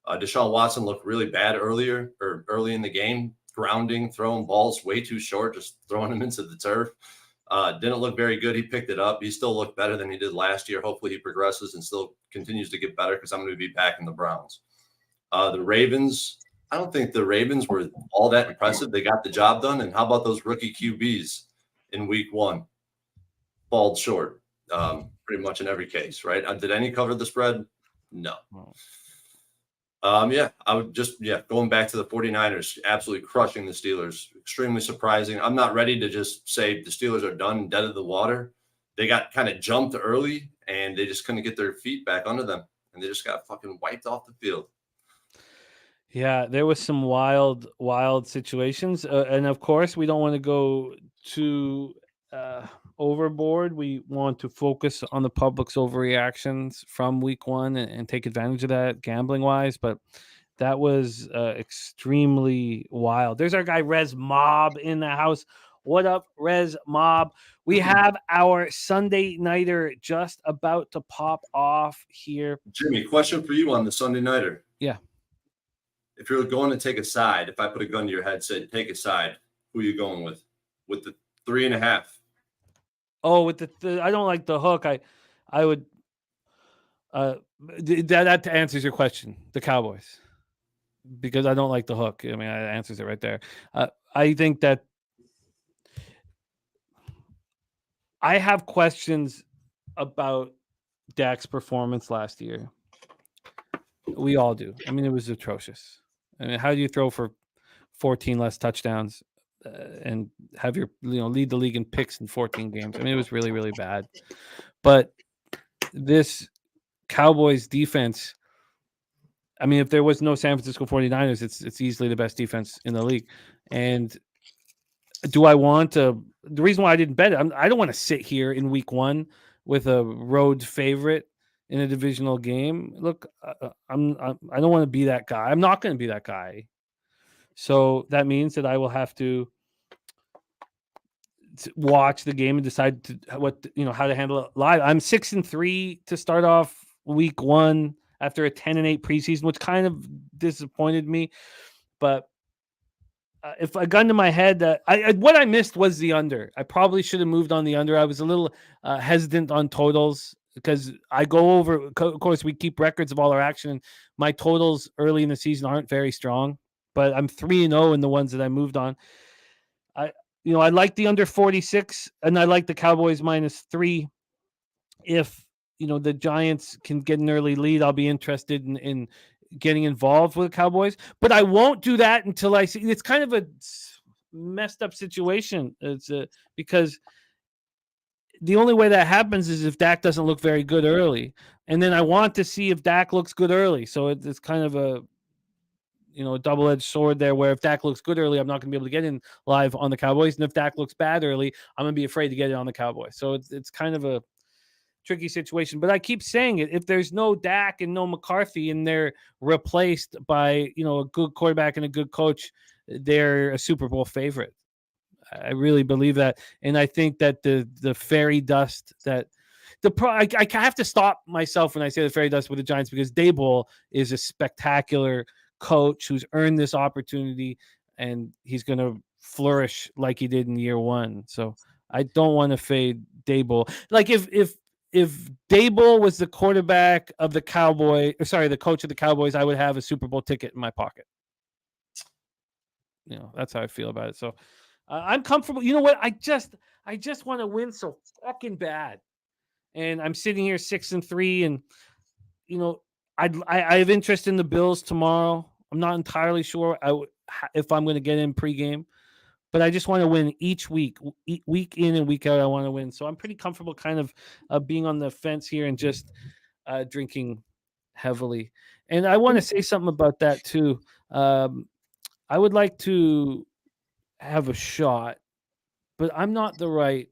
Deshaun Watson looked really bad early in the game, grounding, throwing balls way too short, just throwing them into the turf. Didn't look very good. He picked it up. He still looked better than he did last year. Hopefully he progresses and still continues to get better, because I'm going to be back in the Browns. The Ravens, I don't think the Ravens were all that impressive. They got the job done. And how about those rookie QBs in week 1? Balled short, pretty much in every case, right? Did any cover the spread? No. I would going back to the 49ers, absolutely crushing the Steelers. Extremely surprising. I'm not ready to just say the Steelers are done, dead of the water. They got kind of jumped early, and they just couldn't get their feet back under them, and they just got fucking wiped off the field. Yeah, there was some wild situations. And of course, we don't want to go too overboard. We want to focus on the public's overreactions from week 1 and take advantage of that gambling wise. But that was extremely wild. There's our guy, Rez Mob, in the house. What up, Rez Mob? We have our Sunday nighter just about to pop off here. Jimmy, question for you on the Sunday nighter. Yeah. If you're going to take a side, if I put a gun to your head, said take a side, who are you going with? With the 3.5? Oh, with the I don't like the hook. I would that answers your question. The Cowboys, because I don't like the hook. I mean, that answers it right there. I think that I have questions about Dak's performance last year. We all do. I mean, it was atrocious. I mean, how do you throw for 14 less touchdowns and have your lead the league in picks in 14 games? I mean, it was really, really bad. But this Cowboys defense, I mean, if there was no San Francisco 49ers, it's easily the best defense in the league. And do I want to? The reason why I didn't bet it, I don't want to sit here in week 1 with a road favorite in a divisional game. Look, I don't want to be that guy. I'm not going to be that guy. So that means that I will have to watch the game and decide how to handle it live. I'm 6-3 to start off week 1 after a 10-8 preseason, which kind of disappointed me. But if a gun to my head, what I missed was the under. I probably should have moved on the under. I was a little hesitant on totals, because I go over. Of course, we keep records of all our action. My totals early in the season aren't very strong, but I'm 3-0 in the ones that I moved on. I like the under 46, and I like the Cowboys -3. If the Giants can get an early lead, I'll be interested in getting involved with the Cowboys. But I won't do that until I see. It's kind of a messed up situation. It's because the only way that happens is if Dak doesn't look very good early, and then I want to see if Dak looks good early. So it's kind of a a double-edged sword there, where if Dak looks good early, I'm not going to be able to get in live on the Cowboys, and if Dak looks bad early, I'm going to be afraid to get in on the Cowboys. So it's kind of a tricky situation. But I keep saying it: if there's no Dak and no McCarthy, and they're replaced by a good quarterback and a good coach, they're a Super Bowl favorite. I really believe that, and I think that the fairy dust that I have to stop myself when I say the fairy dust with the Giants, because Daboll is a spectacular coach who's earned this opportunity, and he's going to flourish like he did in year one. So I don't want to fade Daboll. Like if Daboll was the quarterback of the the coach of the Cowboys, I would have a Super Bowl ticket in my pocket. That's how I feel about it. So I'm comfortable. You know what? I just want to win so fucking bad. And I'm sitting here 6-3, and I have interest in the Bills tomorrow. I'm not entirely sure if I'm going to get in pregame, but I just want to win each week in and week out. I want to win, so I'm pretty comfortable kind of being on the fence here and just drinking heavily. And I want to say something about that too. I would like to have a shot, but I'm not the right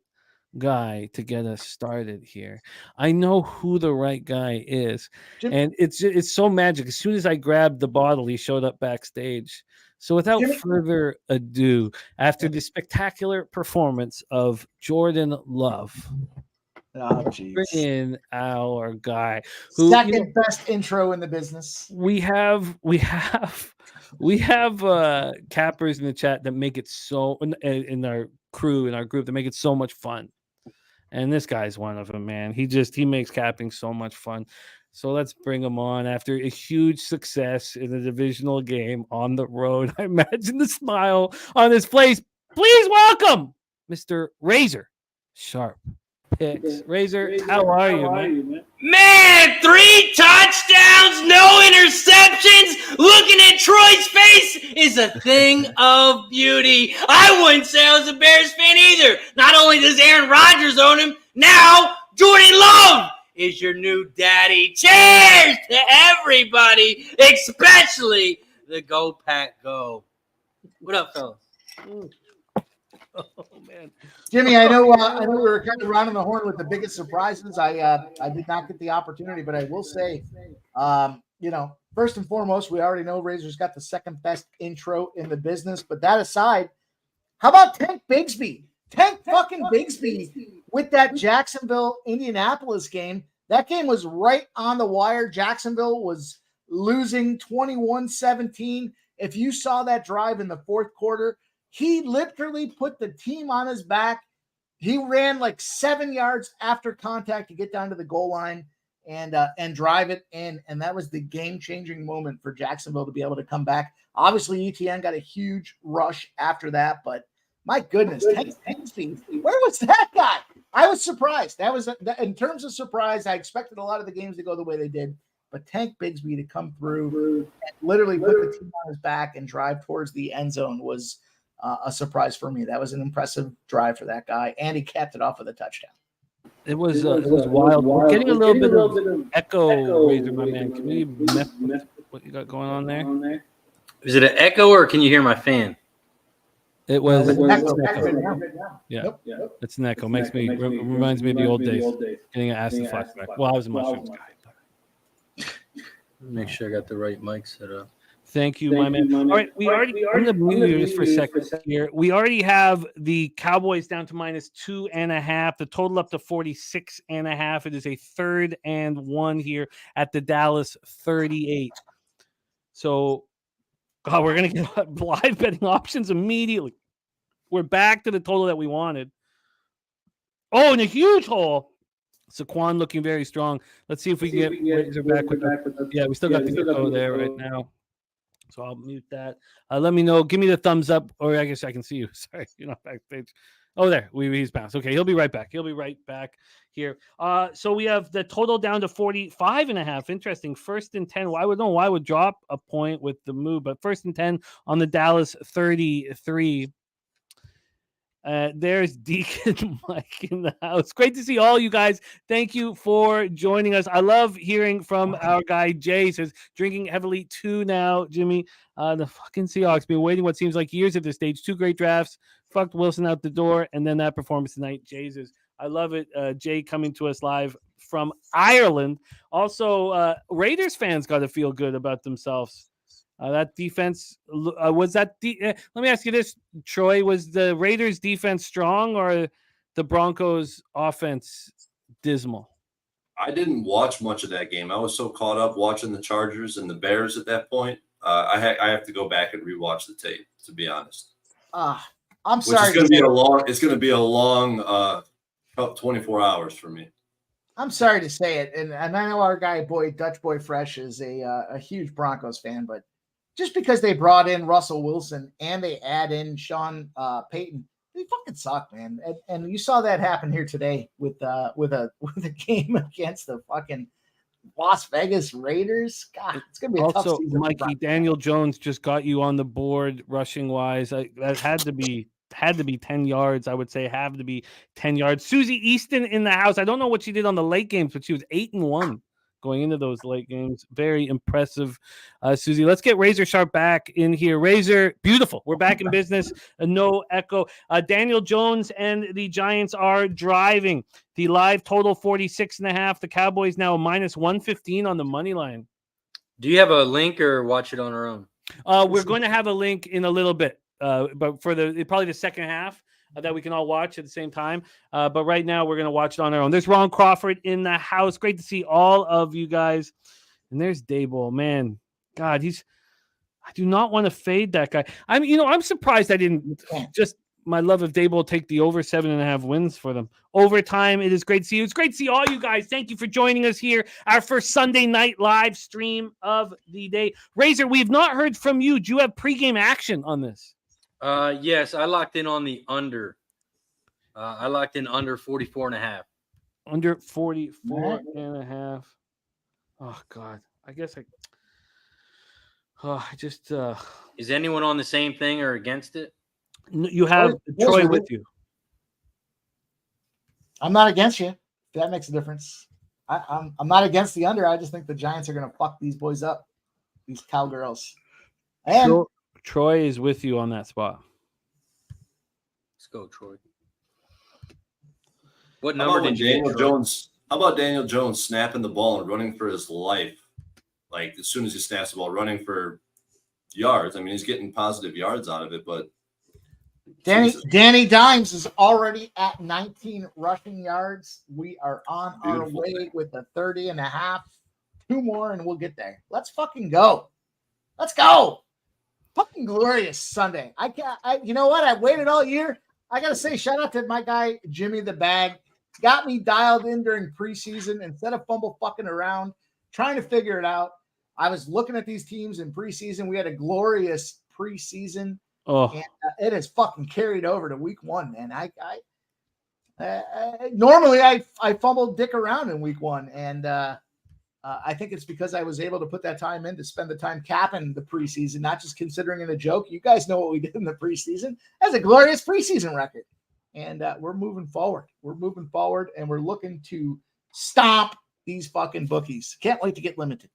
guy to get us started here. I know who the right guy is, and it's so magic. As soon as I grabbed the bottle, he showed up backstage. So without further ado, after the spectacular performance of Jordan Love, bring in our guy who second best intro in the business. We have cappers in the chat that make it so in our crew, in our group, that make it so much fun. And this guy's one of them, man. He makes capping so much fun. So let's bring him on after a huge success in a divisional game on the road. I imagine the smile on his face. Please welcome Mr. Razor Sharp Picks. Razor, how are you, man? Man, 3 touchdowns, no interceptions. Looking at Troy's face is a thing of beauty. I wouldn't say I was a Bears fan either. Not only does Aaron Rodgers own him, now Jordan Love is your new daddy. Cheers to everybody, especially the Go Pack Go. What up, fellas? Oh man, Jimmy, I know we were kind of rounding the horn with the biggest surprises. I did not get the opportunity, but I will say, first and foremost, we already know Razor's got the second best intro in the business. But that aside, how about Tank Bigsby? Tank fucking Bigsby with that Jacksonville Indianapolis game. That game was right on the wire. Jacksonville was losing 21-17. If you saw that drive in the fourth quarter, he literally put the team on his back. He ran like 7 yards after contact to get down to the goal line and drive it in. And that was the game-changing moment for Jacksonville to be able to come back. Obviously, ETN got a huge rush after that, but my goodness, Tank Bigsby, where was that guy? I was surprised. That was in terms of surprise. I expected a lot of the games to go the way they did, but Tank Bigsby to come through and literally put the team on his back and drive towards the end zone was a surprise for me. That was an impressive drive for that guy, and he capped it off with a touchdown. It was wild. We're getting a little bit of echo, Razor, my man. Can we mess with what you got going on there? Is it an echo, or can you hear my fan? It was Echo. Yeah, Yep. it's an echo. Reminds me of the old days. Getting an acid flashback. Well, I was a mushrooms guy. Make sure I got the right mic set up. Thank you, my man. All right, I'm going to mute you just for a second here. We already have the Cowboys down to -2.5. The total up to 46.5. It is a 3rd and 1 here at the Dallas 38. So, God, we're going to get live betting options immediately. We're back to the total that we wanted. Oh, and a huge hole. Saquon looking very strong. Let's see if we can get Razor back with the. Yeah, we still got the echo there right now. So I'll mute that. Let me know. Give me the thumbs up, or I guess I can see you. Sorry, you're not backstage. Oh, there. He's bounced. Okay, he'll be right back. Here. So we have the total down to 45.5. Interesting. 1st and 10. Why would drop a point with the move? But 1st and 10 on the Dallas 33. There's Deacon Mike in the house. Great to see all you guys. Thank you for joining us. I love hearing from our guy Jay. He says drinking heavily too now, Jimmy. The fucking Seahawks been waiting what seems like years at this stage. 2 great drafts. Fucked Wilson out the door, and then that performance tonight. Jay says, I love it. Jay coming to us live from Ireland. Also, Raiders fans got to feel good about themselves. That defense was that. Let me ask you this, Troy: was the Raiders' defense strong or the Broncos' offense dismal? I didn't watch much of that game. I was so caught up watching the Chargers and the Bears at that point. I have to go back and rewatch the tape, to be honest. I'm sorry. It's going to be a long 24 hours for me. I'm sorry to say it, and I know our guy Dutch Boy Fresh is a huge Broncos fan, but just because they brought in Russell Wilson and they add in Sean Payton, they fucking suck, man. And you saw that happen here today with a game against the fucking Las Vegas Raiders. God, it's gonna be a tough season. Mikey, Daniel Jones just got you on the board rushing wise. That had to be 10 yards. I would say have to be 10 yards. Susie Easton in the house. I don't know what she did on the late games, but she was 8-1 going into those late games. Very impressive, Susie. Let's get Razor Sharp back in here. Razor, beautiful. We're back in business. No echo. Daniel Jones and the Giants are driving. The live total 46.5. The Cowboys now minus 115 on the money line. Do you have a link or watch it on our own? We're going to have a link in a little bit, but for probably the second half that we can all watch at the same time. But right now we're going to watch it on our own. There's Ron Crawford in the house. Great to see all of you guys. And there's Dayball, man. God, I do not want to fade that guy. I'm surprised I didn't just my love of Dayball take the over 7.5 wins for them. Overtime, it is great to see you. It's great to see all you guys. Thank you for joining us here. Our first Sunday night live stream of the day. Razor, we've not heard from you. Do you have pregame action on this? Yes, I locked in on the under. I locked in under 44.5. Under 44.5. Oh, God. I guess I just... Is anyone on the same thing or against it? You have Troy with you. I'm not against you. That makes a difference. I'm not against the under. I just think the Giants are going to fuck these boys up, these cowgirls. And Troy is with you on that spot. Let's go, Troy. What number did you get, Jones? How about Daniel Jones snapping the ball and running for his life? Like as soon as he snaps the ball, running for yards. I mean, he's getting positive yards out of it, but Danny Dimes is already at 19 rushing yards. We are on our way with the 30.5. 2 more and we'll get there. Let's fucking go. Let's go. Fucking glorious Sunday. You know what? I waited all year. I got to say, shout out to my guy, Jimmy the Bag. Got me dialed in during preseason instead of fumble fucking around, trying to figure it out. I was looking at these teams in preseason. We had a glorious preseason. Oh, and it has fucking carried over to week 1, man. Normally I fumbled dick around in week 1, and I think it's because I was able to put that time in to spend the time capping the preseason, not just considering it a joke. You guys know what we did in the preseason. That's a glorious preseason record, and we're moving forward. We're moving forward, and we're looking to stomp these fucking bookies. Can't wait to get limited.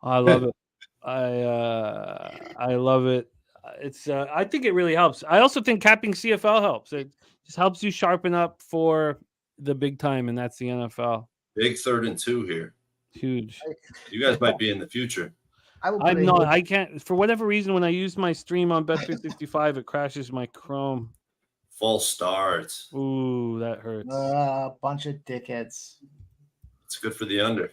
I love it. I love it. It's I think it really helps. I also think capping CFL helps. It just helps you sharpen up for the big time, and that's the NFL. Big 3rd and 2 here. Huge. You guys might be in the future. I'm not. I can't. For whatever reason, when I use my stream on Bet365, it crashes my Chrome. False starts. Ooh, that hurts. Bunch of dickheads. It's good for the under.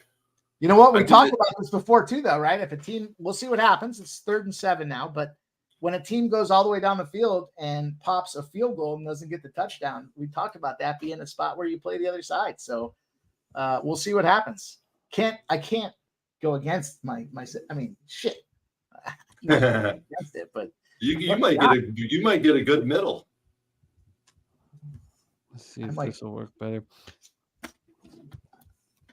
You know what? We talked about this before too, though, right? If a team, we'll see what happens. It's 3rd and 7 now, but when a team goes all the way down the field and pops a field goal and doesn't get the touchdown, we talked about that being a spot where you play the other side. So we'll see what happens. I can't go against my I mean, shit. Against it, but you might get a good middle. Let's see if this will work better.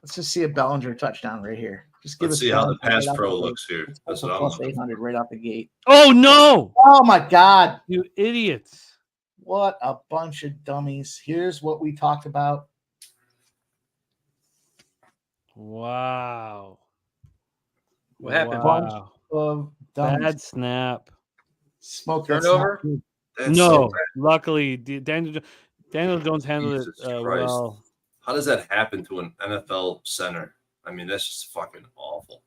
Let's just see a Bellinger touchdown right here. Let's see how the pass pro looks here. That's what plus 800 right off the gate. Oh no! Oh my God! You idiots! What a bunch of dummies! Here's what we talked about. Wow! What happened? Bunch of dummies. Bad snap. Smoke turnover. No, luckily Daniel Jones handled it well. How does that happen to an NFL center? I mean, that's just fucking awful.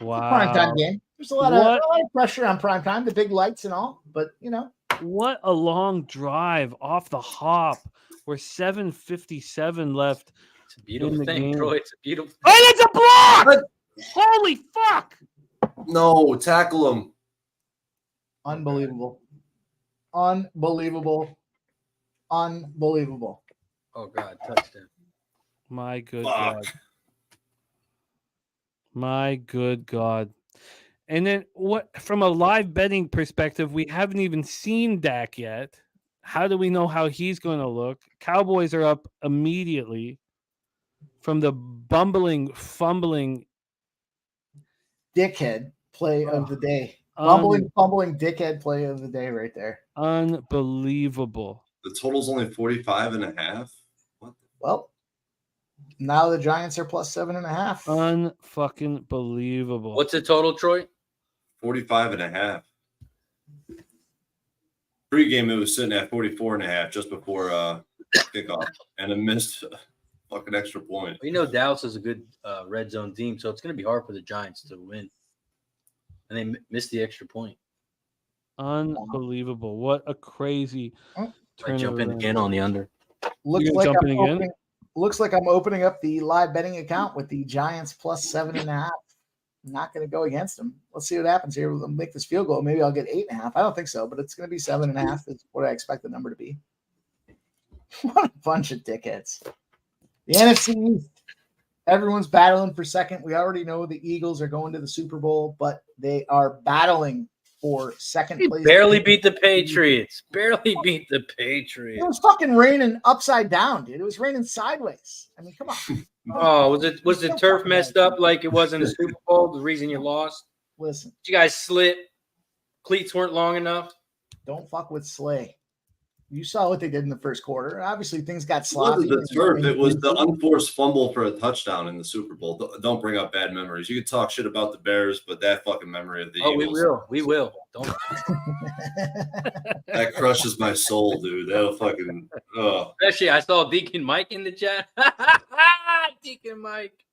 Wow. Primetime game. There's a lot of pressure on primetime, the big lights and all, but What a long drive off the hop. We're 7:57 left. It's a beautiful in the thing, game. Troy. It's a beautiful thing. And it's a block! What? Holy fuck! No, tackle him. unbelievable. Oh God, touchdown. My good Fuck. God. My good God. And then what from a live betting perspective, we haven't even seen Dak yet. How do we know how he's going to look? Cowboys are up immediately from the fumbling dickhead play of the day. Fumbling dickhead play of the day right there. Unbelievable. The total's only 45.5. What? Well, now the Giants are plus 7.5. Unfucking believable. What's the total, Troy? 45.5. Pre-game, it was sitting at 44.5 just before kickoff, and it missed a fucking extra point. You know Dallas is a good red zone team, so it's going to be hard for the Giants to win. And they missed the extra point. Unbelievable. What a crazy I jump in again on the under. Looks gonna like jump I'm in again? opening, looks like I'm opening up the live betting account with the Giants plus 7.5. Not going to go against them. Let's see what happens here. We'll make this field goal. Maybe I'll get 8.5. I don't think so, but it's going to be 7.5 is what I expect the number to be. What a bunch of dickheads. The NFC East. Everyone's battling for second. We already know the Eagles are going to the Super Bowl, but they are battling for second He place. barely beat the Patriots. Barely beat the Patriots. It was fucking raining upside down, dude. It was raining sideways. I mean, come on. Oh, was the turf messed up like it was in the Super Bowl? The reason you lost? Listen, Did you guys slip? Cleats weren't long enough. don't fuck with Slay. You saw what they did in the first quarter. Obviously, things got It sloppy. wasn't the turf. It was the unforced fumble for a touchdown in the Super Bowl. Don't bring up bad memories. You can talk shit about the Bears, but that fucking memory of the Eagles. We will. Don't. That crushes my soul, dude. That'll fucking. Especially, I saw Deacon Mike in the chat. Deacon Mike.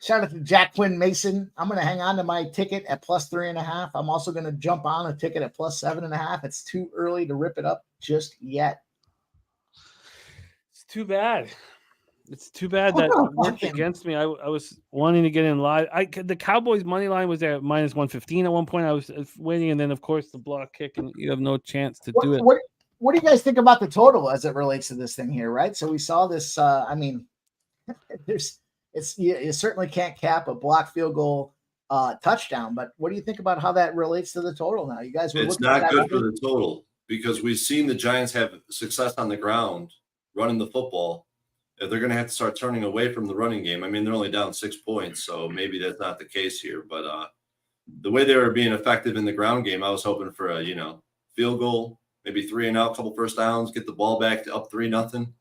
Shout out to Jack Quinn Mason. I'm going to hang on to my ticket at plus 3.5. I'm also going to jump on a ticket at plus 7.5. It's too early to rip it up just yet. It's too bad. It's too bad that it worked against me. I was wanting to get in live. The Cowboys money line was at minus 115 at one point. I was waiting, and then of course the block kick, and you have no chance to do it. What do you guys think about the total as it relates to this thing here? Right. So we saw this. I mean, you certainly can't cap a block field goal touchdown. But what do you think about how that relates to the total now? You guys were It's looking at not that good for the total because we've seen the Giants have success on the ground running the football. If they're going to have to start turning away from the running game, I mean, they're only down 6 points, so maybe that's not the case here. But the way they were being effective in the ground game, I was hoping for a field goal, maybe 3 and out, couple first downs, get the ball back to up 3-0.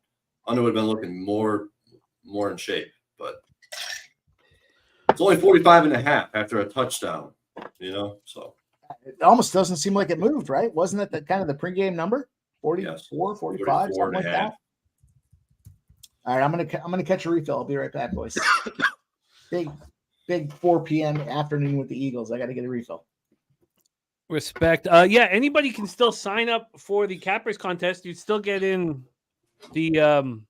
Under would have been looking more in shape, but it's only 45.5 after a touchdown, so. It almost doesn't seem like it moved, right? Wasn't it the kind of the pregame number? 44, Yes. 45, something like that. All right, I'm gonna catch a refill. I'll be right back, boys. Big 4 p.m. afternoon with the Eagles. I got to get a refill. Respect. Yeah, anybody can still sign up for the Cappers contest. You still get in the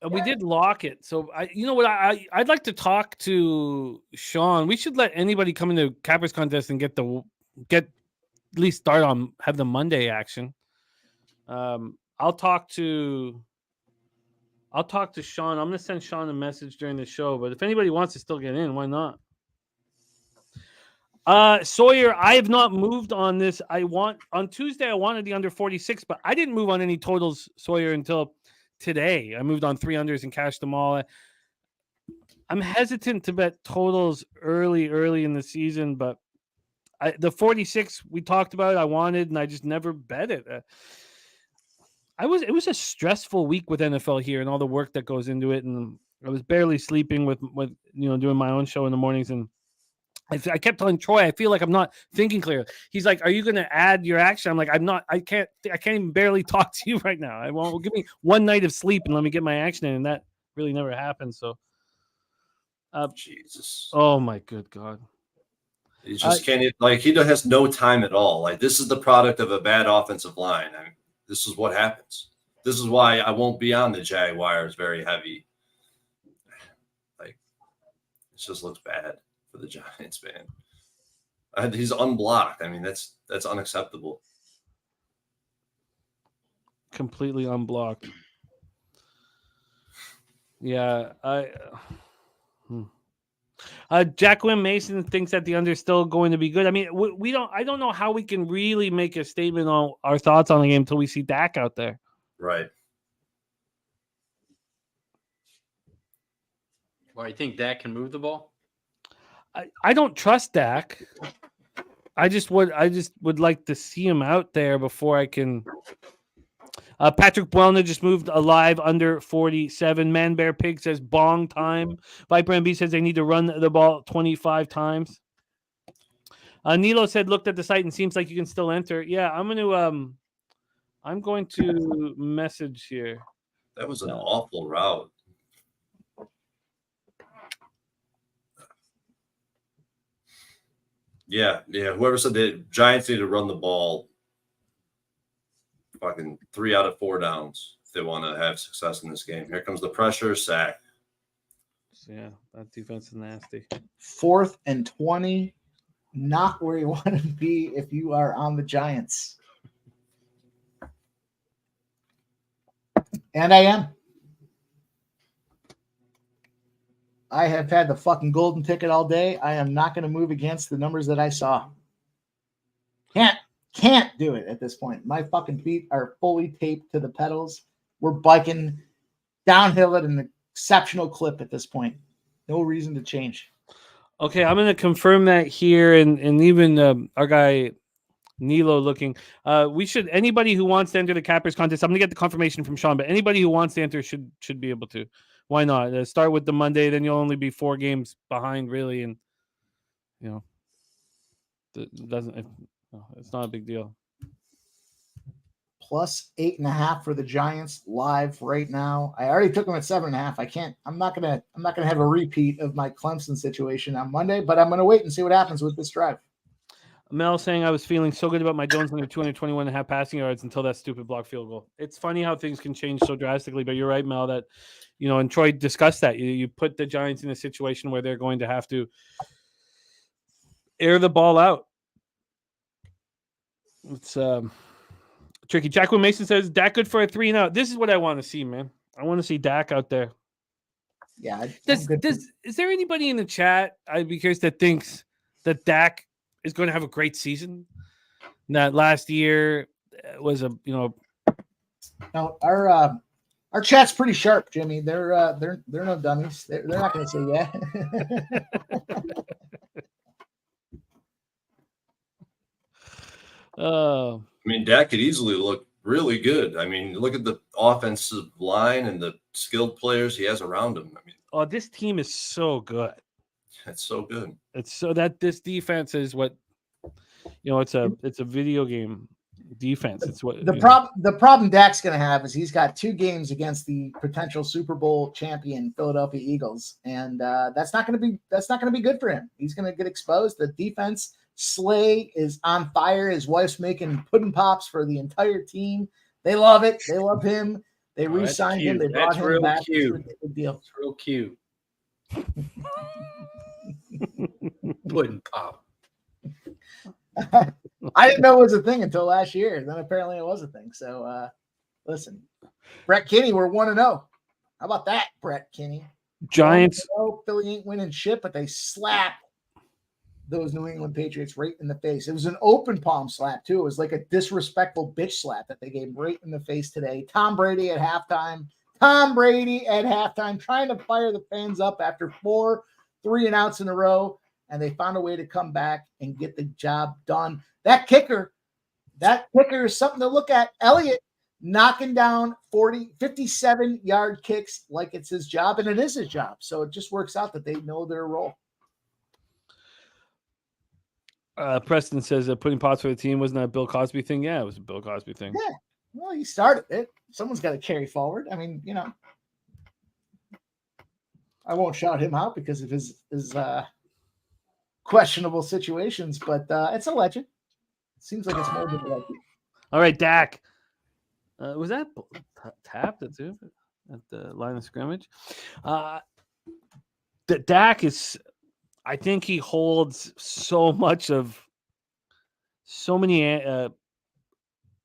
we did lock it. So I'd like to talk to Sean. We should let anybody come into Cappers contest and get at least start on have the Monday action. I'll talk to Sean. I'm gonna send Sean a message during the show, but if anybody wants to still get in, why not? Sawyer, I have not moved on this. On Tuesday I wanted the under 46, but I didn't move on any totals, Sawyer, until today. I moved on 3 unders and cashed them all. I'm hesitant to bet totals early in the season, but the 46 we talked about, I wanted, and I just never bet it. It was a stressful week with NFL here and all the work that goes into it, and I was barely sleeping with doing my own show in the mornings, and I kept telling Troy, I feel like I'm not thinking clear. He's like, "Are you going to add your action?" I'm like, "I'm not. I can't even barely talk to you right now. I won't give me one night of sleep and let me get my action in." And that really never happened. So, Jesus. oh my good God. He just can't, like, he has no time at all. Like, this is the product of a bad offensive line. I mean, this is what happens. This is why I won't be on the Jaguars very heavy. Like, it just looks bad for the Giants, man. He's unblocked. I mean, that's unacceptable. Completely unblocked. Yeah, Jacqueline Mason thinks that the under is still going to be good. I mean, we don't. I don't know how we can really make a statement on our thoughts on the game until we see Dak out there. Right. Why, you think Dak can move the ball? I don't trust Dak. I just would like to see him out there before I can. Patrick Buelna just moved alive under 47. Man Bear Pig says bong time. Viper MB says they need to run the ball 25 times. Nilo said looked at the site and seems like you can still enter. Yeah, I'm going to message here. That was an awful route. Yeah. Whoever said that Giants need to run the ball fucking 3 out of 4 downs if they want to have success in this game. Here comes the pressure, sack. Yeah, that defense is nasty. 4th and 20, not where you want to be if you are on the Giants. And I am. I have had the fucking golden ticket all day. I am not going to move against the numbers that I saw. Can't do it at this point. My fucking feet are fully taped to the pedals. We're biking downhill at an exceptional clip at this point. No reason to change. Okay, I'm going to confirm that here, and even our guy Nilo looking. We should, anybody who wants to enter the Cappers contest, I'm going to get the confirmation from Sean, but anybody who wants to enter should be able to. Why not? Start with the Monday, then you'll only be 4 games behind, really, and it's not a big deal. Plus 8.5 for the Giants live right now. I already took them at 7.5. I'm not gonna have a repeat of my Clemson situation on Monday, but I'm gonna wait and see what happens with this drive. Mel saying I was feeling so good about my Jones under 221.5 passing yards until that stupid block field goal. It's funny how things can change so drastically, but you're right, Mel, that and Troy discussed that. You put the Giants in a situation where they're going to have to air the ball out. It's tricky. Jacqueline Mason says Dak good for a 3-and-out. This is what I want to see, man. I want to see Dak out there. Yeah. Is there anybody in the chat, I'd be curious, that thinks that Dak is going to have a great season? That last year was No, our chat's pretty sharp, Jimmy. They're no dummies. They're not going to say yeah. Oh. I mean, Dak could easily look really good. I mean, look at the offensive line and the skilled players he has around him. I mean, this team is so good. It's so good. It's so that this defense is what it's a video game defense. It's what the problem Dak's going to have is he's got 2 games against the potential Super Bowl champion Philadelphia Eagles, and that's not going to be good for him. He's going to get exposed. The defense Slay is on fire. His wife's making pudding pops for the entire team. They love it. They love him. They re-signed him. They brought him back. Cute. It's a big deal. It's real cute. Pudding pop. I didn't know it was a thing until last year. Then apparently it was a thing. So listen, Brett Kinney, we're 1-0. How about that, Brett Kinney? Giants. Philly ain't winning shit, but they slapped those New England Patriots right in the face. It was an open palm slap too. It was like a disrespectful bitch slap that they gave right in the face today. Tom Brady at halftime trying to fire the fans up after 4 3-and-outs in a row, and they found a way to come back and get the job done. That kicker is something to look at. Elliott knocking down 57-yard kicks like it's his job, and it is his job. So it just works out that they know their role. Preston says that putting pots for the team wasn't that a Bill Cosby thing. Yeah, it was a Bill Cosby thing. Yeah. Well, he started it. Someone's got to carry forward. I mean, I won't shout him out because of his questionable situations, but it's a legend. It seems like it's more than a legend. All right, Dak. Was that tapped at the line of scrimmage? Dak is. I think he holds so many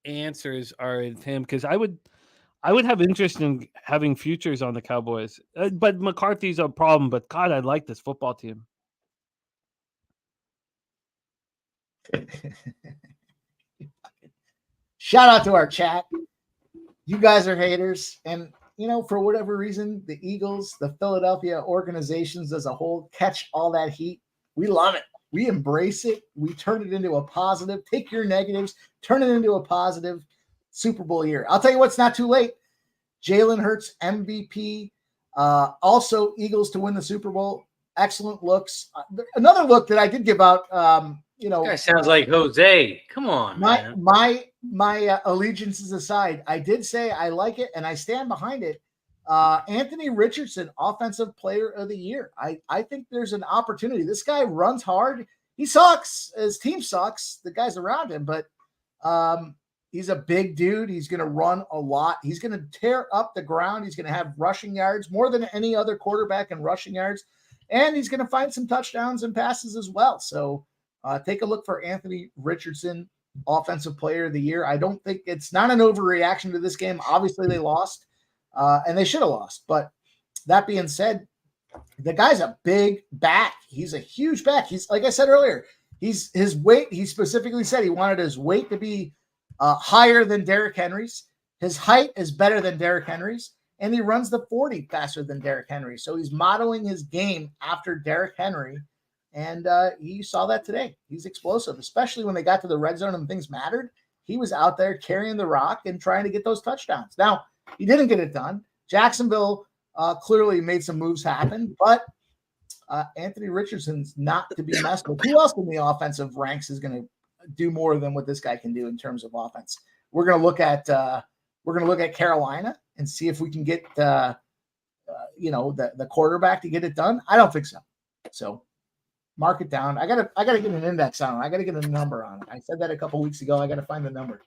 answers are in him because I would have interest in having futures on the Cowboys, but McCarthy's a problem. But God, I like this football team. Shout out to our chat. You guys are haters, and for whatever reason, the Eagles, the Philadelphia organizations as a whole catch all that heat. We love it. We embrace it. We turn it into a positive. Take your negatives, turn it into a positive Super Bowl year. I'll tell you what's not too late. Jalen Hurts, MVP. Also, Eagles to win the Super Bowl. Excellent looks. Another look that I did give out, Guy sounds like Jose. Come on, man. My allegiances aside, I did say I like it and I stand behind it. Anthony Richardson, Offensive Player of the Year. I think there's an opportunity. This guy runs hard. He sucks. His team sucks. The guys around him, but he's a big dude. He's going to run a lot. He's going to tear up the ground. He's going to have rushing yards more than any other quarterback in rushing yards, and he's going to find some touchdowns and passes as well. So take a look for Anthony Richardson, Offensive Player of the Year. I don't think it's not an overreaction to this game. Obviously, they lost. And they should have lost. But that being said, the guy's a big back. He's a huge back. He's, like I said earlier, his weight, he specifically said he wanted his weight to be higher than Derrick Henry's. His height is better than Derrick Henry's. And he runs the 40 faster than Derrick Henry. So he's modeling his game after Derrick Henry. And you saw that today. He's explosive, especially when they got to the red zone and things mattered. He was out there carrying the rock and trying to get those touchdowns. Now, he didn't get it done. Jacksonville clearly made some moves happen, but Anthony Richardson's not to be messed with. Who else in the offensive ranks is going to do more than what this guy can do in terms of offense? We're going to look at Carolina and see if we can get the quarterback to get it done. I don't think so. So mark it down. I gotta get an index on it. I gotta get a number on it. I said that a couple weeks ago. I gotta find the number,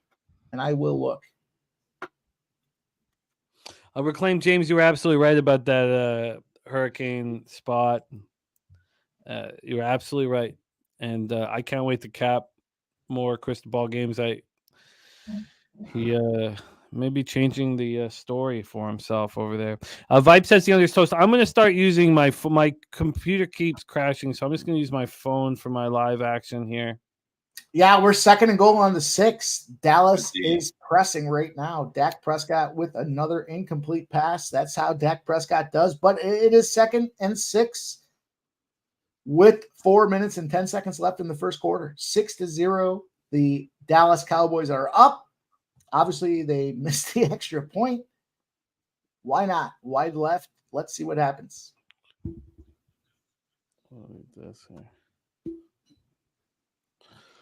and I will look. Reclaim James, you were absolutely right about that hurricane spot. You were absolutely right, and I can't wait to cap more crystal ball games. He may be changing the story for himself over there. Vibe says the other toast. I'm going to start using my computer keeps crashing, so I'm just going to use my phone for my live action here. Yeah, we're 2nd and goal on the 6. Dallas is pressing right now. Dak Prescott with another incomplete pass. That's how Dak Prescott does. But it is 2nd and 6 with 4 minutes and 10 seconds left in the first quarter. 6-0. The Dallas Cowboys are up. Obviously, they missed the extra point. Why not? Wide left. Let's see what happens.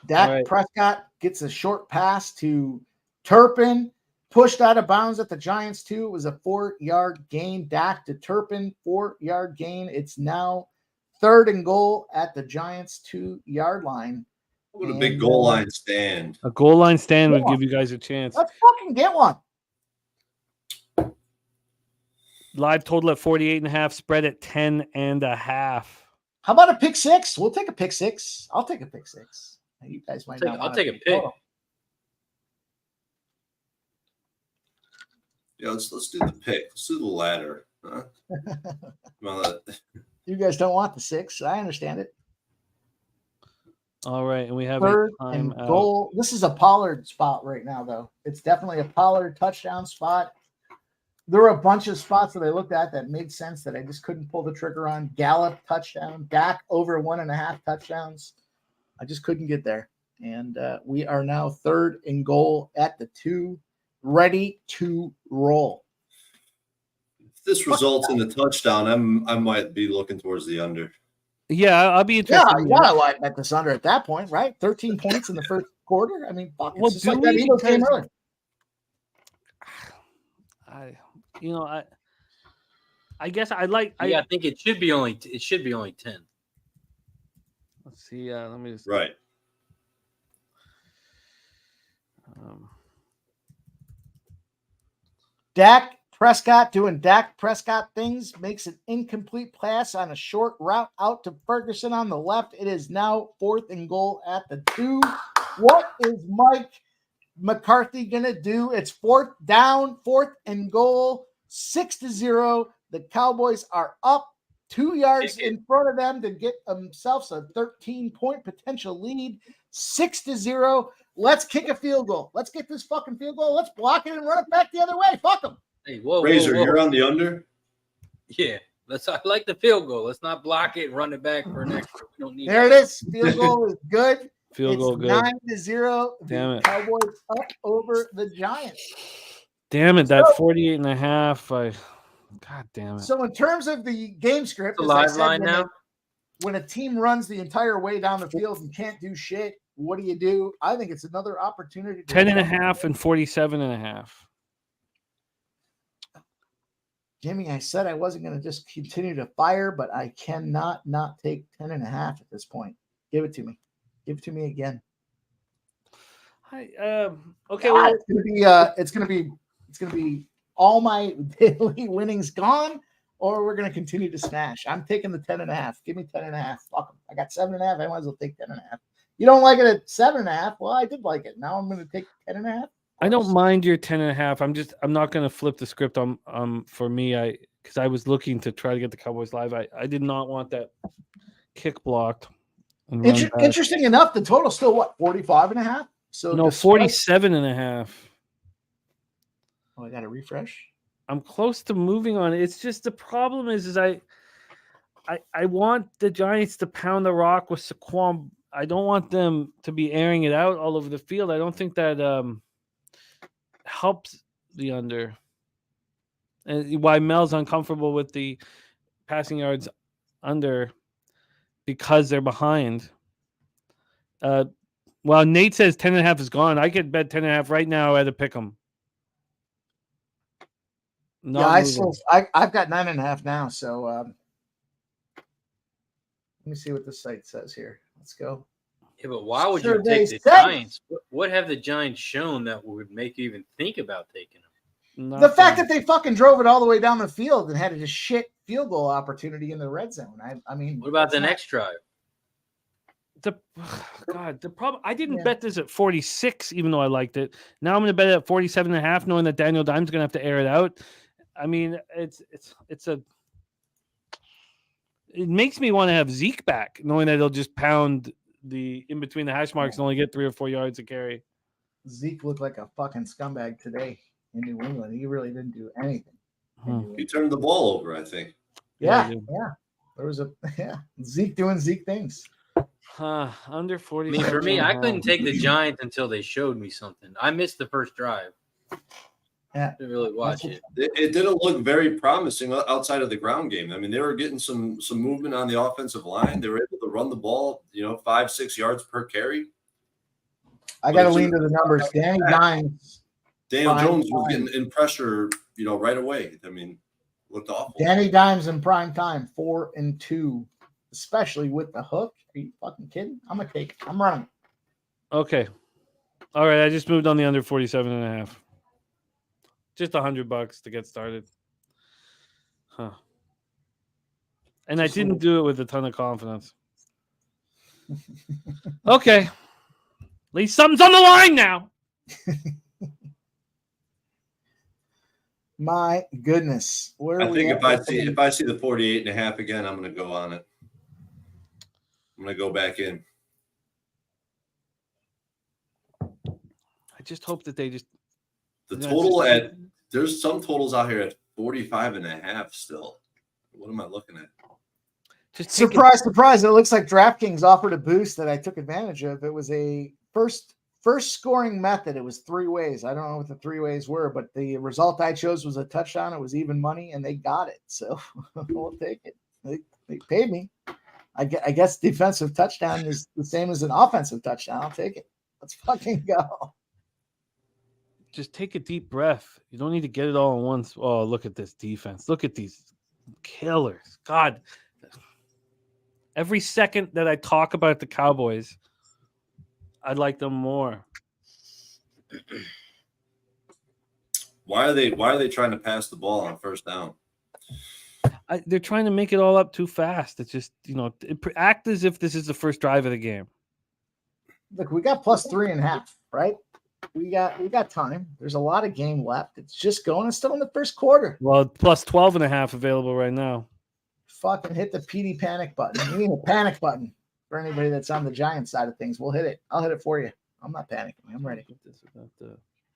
Dak Prescott gets a short pass to Turpin, pushed out of bounds at the Giants, too. It was a 4-yard gain. Dak to Turpin, 4-yard gain. It's now 3rd and goal at the Giants' 2-yard line. What a big goal line stand. A goal line stand would give you guys a chance. Let's fucking get one. Live total at 48.5, spread at 10.5. How about a pick 6? We'll take a pick 6. I'll take a pick 6. You guys might not. I'll take a pick. Yeah, let's do the pick. Let's do the ladder. Huh? You guys don't want the 6. I understand it. All right, and we have 3rd a and timeout. goal. This is a Pollard spot right now, though. It's definitely a Pollard touchdown spot. There were a bunch of spots that I looked at that made sense that I just couldn't pull the trigger on. Gallup touchdown, Dak over 1.5 touchdowns. I just couldn't get there. And we are now 3rd and goal at the 2, ready to roll. If this results in a touchdown, I might be looking towards the under. Yeah, I'll be Yeah, interested. you gotta like bet this under at that point, right? 13 points in the first quarter. I mean, fuck, it's Well, just do like that we? Eagles game Because earlier. I guess I like. Yeah, I think it should be only 10. Let's see. Let me just. Right. Dak Prescott doing Dak Prescott things makes an incomplete pass on a short route out to Ferguson on the left. It is now 4th and goal at the 2. What is Mike McCarthy gonna do? It's 4th down, 4th and goal, 6-0. The Cowboys are up 2 yards in front of them to get themselves a 13-point potential lead. 6-0. Let's kick a field goal. Let's get this fucking field goal. Let's block it and run it back the other way. Fuck them. Hey, whoa, Razor, whoa. you're on the under. Yeah, I like the field goal. Let's not block it and run it back for an extra. We don't need There it is. Field goal is good. Field goal good. 9-0. Damn The it. Cowboys up over the Giants. Damn it! That 48.5. God damn it. So in terms of the game script, It's a as I live said, line now. when a team runs the entire way down the field and can't do shit, what do? I think it's another opportunity. 10.5 and 47.5. Jimmy, I said I wasn't going to just continue to fire, but I cannot not take 10.5 at this point. Give it to me. Give it to me again. Okay. God, Well, it's gonna be all my daily winnings gone, or we're gonna continue to smash. I'm taking the 10.5. Give me 10.5. Fuck 'em. I got 7.5. I might as well take 10.5. You don't like it at 7.5? Well, I did like it. Now I'm gonna take 10.5. I don't mind your 10.5. I'm not going to flip the script on for me. Because I was looking to try to get the Cowboys live. I did not want that kick blocked. And run back. Interesting enough, the total still what 45.5. So No, 47.5. Oh, I got to refresh. I'm close to moving on. It's just the problem is I want the Giants to pound the rock with Saquon. I don't want them to be airing it out all over the field. I don't think that helps the under. And why Mel's uncomfortable with the passing yards under because they're behind. Well, Nate says 10.5 is gone. I could bet 10.5 right now at a pick 'em. I've got 9.5 now. So let me see what the site says here. Let's go. Yeah, but why would Sure, you take they the said- Giants? What have the Giants shown that would make you even think about taking them? The fact that they fucking drove it all the way down the field and had a shit field goal opportunity in the red zone. I mean, What about the next drive? the problem, I didn't bet this at 46, even though I liked it. Now I'm going to bet it at 47.5, knowing that Daniel Dimes going to have to air it out. I mean, it makes me want to have Zeke back, knowing that he'll just pound the in between the hash marks and only get 3 or 4 yards a carry. Zeke looked like a fucking scumbag today in New England. He really didn't do anything. He turned the ball over, I think. Yeah. There was Zeke doing Zeke things. Under 40. I mean, for me, I couldn't take the Giants until they showed me something. I missed the first drive. Yeah, didn't really watch it. It didn't look very promising outside of the ground game. I mean, they were getting some movement on the offensive line. They were able to run the ball, 5-6 yards per carry. I got to lean to the numbers. Danny Dimes. Daniel Jones was getting in pressure, right away. I mean, looked awful. Danny Dimes in prime time, 4 and 2, especially with the hook. Are you fucking kidding? I'm gonna take it. I'm running. Okay. All right. I just moved on the under 47.5. Just $100 to get started. Huh. And I didn't do it with a ton of confidence. Okay. At least something's on the line now. My goodness. I think if I see the 48.5 again, I'm going to go on it. I'm going to go back in. I just hope that they just the total there's some totals out here at 45.5 still. What am I looking at? just Surprise. It looks like DraftKings offered a boost that I took advantage of. It was a first scoring method. It was 3 ways. I don't know what the 3 ways were, but the result I chose was a touchdown. It was even money, and they got it. So we'll take it. They paid me. I guess defensive touchdown is the same as an offensive touchdown. I'll take it. Let's fucking go. Just take a deep breath. You don't need to get it all at once. Oh, look at this defense. Look at these killers. God. Every second that I talk about the Cowboys, I like them more. Why are they trying to pass the ball on first down? They're trying to make it all up too fast. It's just, act as if this is the first drive of the game. Look, we got plus 3.5, right? We got time. There's a lot of game left. It's just going. It's still in the first quarter. Well, plus 12.5 available right now. Fucking hit the PD panic button. We need a panic button for anybody that's on the Giants side of things. We'll hit it. I'll hit it for you. I'm not panicking. I'm ready.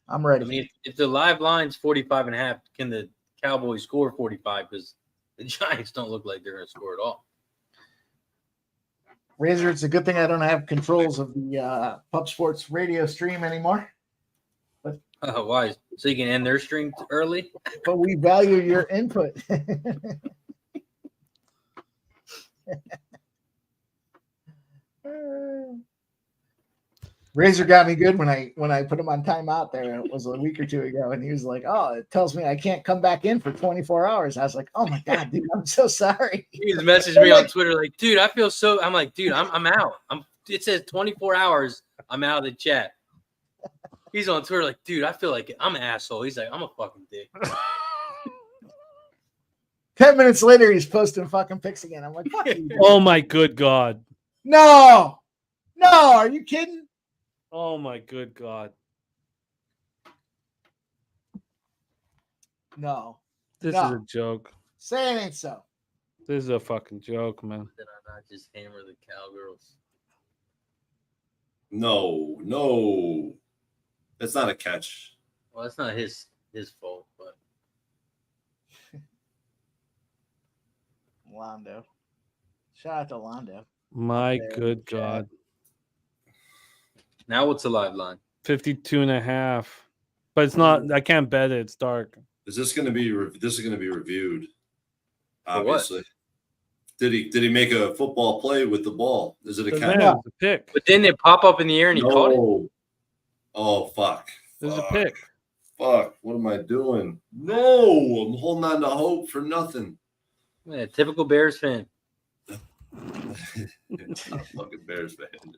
I'm ready. I mean, if the live line's 45.5, can the Cowboys score 45? Because the Giants don't look like they're going to score at all. Razor, it's a good thing I don't have controls of the Pub Sports radio stream anymore. Why? So you can end their stream early? But we value your input. Razor got me good when I put him on timeout there. It was a week or two ago, and he was like, "Oh, it tells me I can't come back in for 24 hours." I was like, "Oh my god, dude, I'm so sorry." He just messaged me on Twitter like, "Dude, I feel so." I'm like, "Dude, I'm out. It says 24 hours. I'm out of the chat." He's on Twitter like, "Dude, I feel like I'm an asshole." He's like, "I'm a fucking dick." 10 minutes later, he's posting fucking pics again. I'm like, "Fuck you." Oh my good God. No, are you kidding? Oh my good God. No. This No. is a joke. Say it ain't so. This is a fucking joke, man. Did I not just hammer the Cowgirls? No. That's not a catch. Well, that's not his fault, but Londo. Shout out to Londo. My There, good chat. God. now what's the live line? 52.5. But it's not, I can't bet it. It's dark. Is this going to be reviewed? For what? Obviously. Did he make a football play with the ball? Is it a Doesn't catch? matter. It's a pick. But didn't it pop up in the air and he caught it? No. Oh fuck. There's a Fuck. pick. Fuck. What am I doing? No, I'm holding on to hope for nothing. Yeah, typical Bears fan. I'm a fucking Bears fan.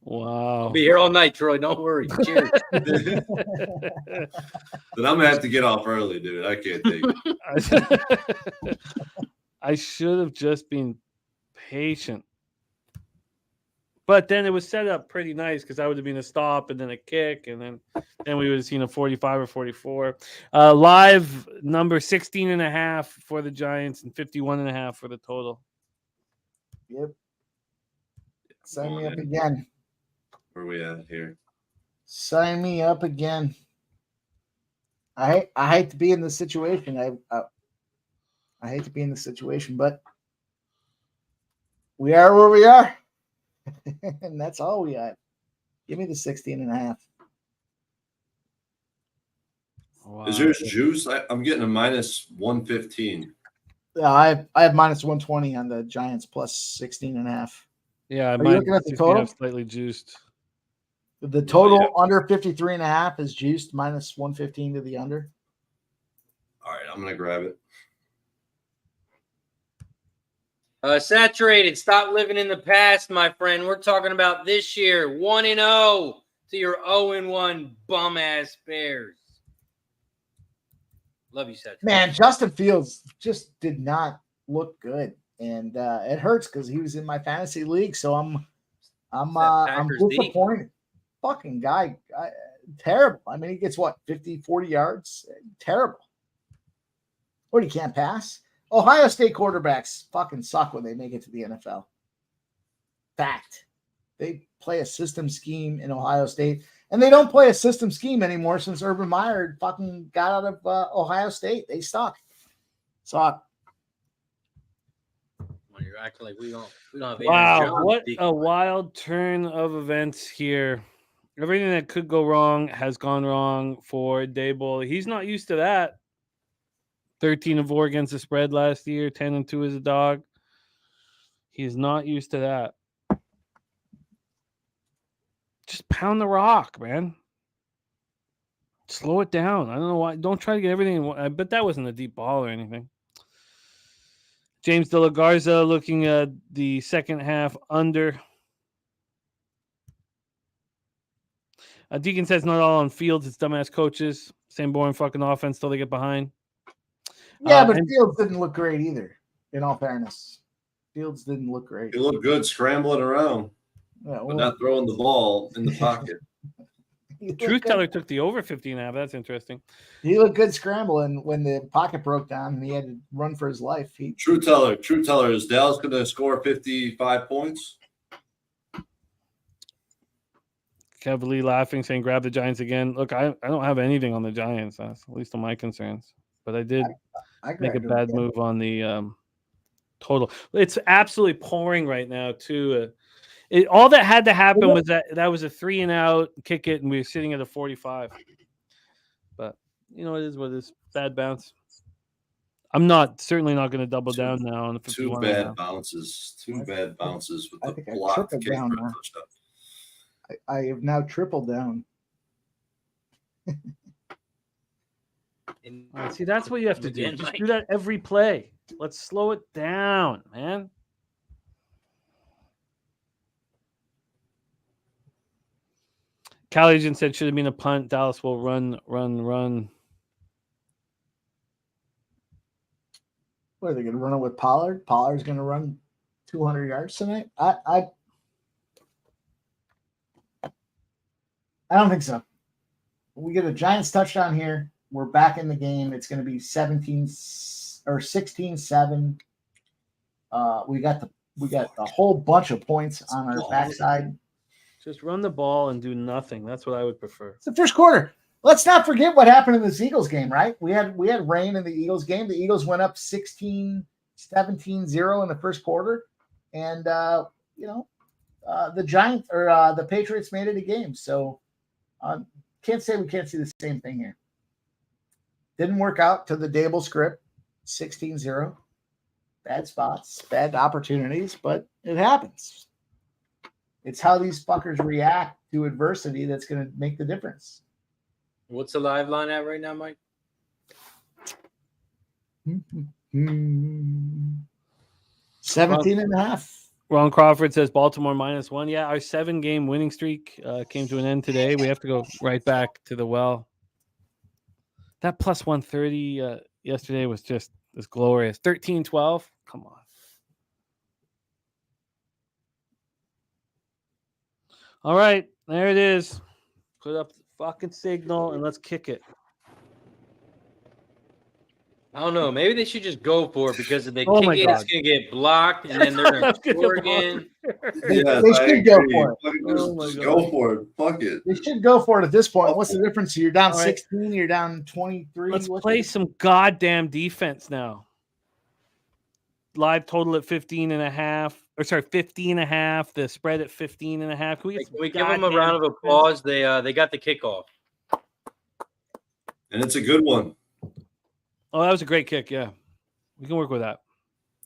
Wow. I'll be here all night, Troy. Don't worry. Cheers. Then I'm gonna have to get off early, dude. I can't take it. I should have just been patient. But then it was set up pretty nice because that would have been a stop and then a kick, and then we would have seen a 45 or 44. Live number 16.5 for the Giants and 51.5 for the total. Yep. Sign me up again. Where are we at here? Sign me up again. I hate to be in this situation. I hate to be in this situation, but we are where we are. And that's all we got. Give me the 16.5. Wow. Is yours juice? I'm getting a minus 115. I have minus 120 on the Giants plus 16.5. Yeah, you looking at the total? Slightly juiced. The total under 53.5 is juiced minus 115 to the under. All right, I'm gonna grab it. Saturated. Stop living in the past, my friend. We're talking about this year. 1-0 to your 0-1 bum ass Bears. Love you, Saturated. Man, Justin Fields just did not look good, and it hurts because he was in my fantasy league. So I'm disappointed. Fucking guy, terrible. I mean, he gets what 50, 40 yards. Terrible. What, he can't pass? Ohio State quarterbacks fucking suck when they make it to the NFL. Fact. They play a system scheme in Ohio State, and they don't play a system scheme anymore since Urban Meyer fucking got out of Ohio State. They suck. Suck. Well, you're acting like we don't have Wow, Aaron Jones. what a wild turn of events here. Everything that could go wrong has gone wrong for Daboll. He's not used to that. 13-4 against the spread last year. 10-2 as a dog. He's not used to that. Just pound the rock, man. Slow it down. I don't know why. Don't try to get everything. I bet that wasn't a deep ball or anything. James De La Garza looking at the second half under. Deacon says not all on Fields. It's dumbass coaches. Same boring fucking offense till they get behind. Yeah, but Fields didn't look great either, in all fairness. Fields didn't look great. He looked good scrambling around, Yeah, but not throwing the ball in the pocket. Truth Teller took the over 50.5. That's interesting. He looked good scrambling when the pocket broke down and he had to run for his life. Truth Teller, is Dallas going to score 55 points? Kev Lee laughing, saying, grab the Giants again. Look, I don't have anything on the Giants, at least on my concerns. But I did make a bad move on the total. It's absolutely pouring right now, too. All that had to happen was that was a 3-and-out, kick it, and we were sitting at a 45. But, it is what it is. Bad bounce. I'm certainly not going to double down now on the 51. Two bad bounces with the block kick for a touchdown. I have now tripled down. See, that's what you have to do. Just do that every play. Let's slow it down, man. Cal Agent said should have been a punt. Dallas will run. What are they going to run it with Pollard? Pollard's going to run 200 yards tonight? I don't think so. We get a Giants touchdown here. We're back in the game. It's going to be 16-7. We got a whole bunch of points on our backside. Just run the ball and do nothing. That's what I would prefer. It's the first quarter. Let's not forget what happened in this Eagles game, right? We had rain in the Eagles game. The Eagles went up 17-0 in the first quarter. And, the Giants or the Patriots made it a game. So can't say we can't see the same thing here. Didn't work out to the Dable script, 16-0. Bad spots, bad opportunities, but it happens. It's how these fuckers react to adversity that's going to make the difference. What's the live line at right now, Mike? 17.5. Ron Crawford says Baltimore -1. Yeah, our 7-game winning streak came to an end today. We have to go right back to the well. That plus 130 yesterday was glorious. 13-12. Come on. All right, there it is. Put up the fucking signal and let's kick it. I don't know. Maybe they should just go for it because if they Oh kick my it, God. it's going to get blocked, and then they're going to score again. Yeah, They should go for it. Just go for it. Fuck it. They should go for it at this point. What's the difference? You're down 16. You're down 23. Let's play some goddamn defense now. Live total at 15.5. Or sorry, 50.5. The spread at 15.5. Can we give them a round of applause? They got the kickoff. And it's a good one. Oh, that was a great kick. Yeah. We can work with that.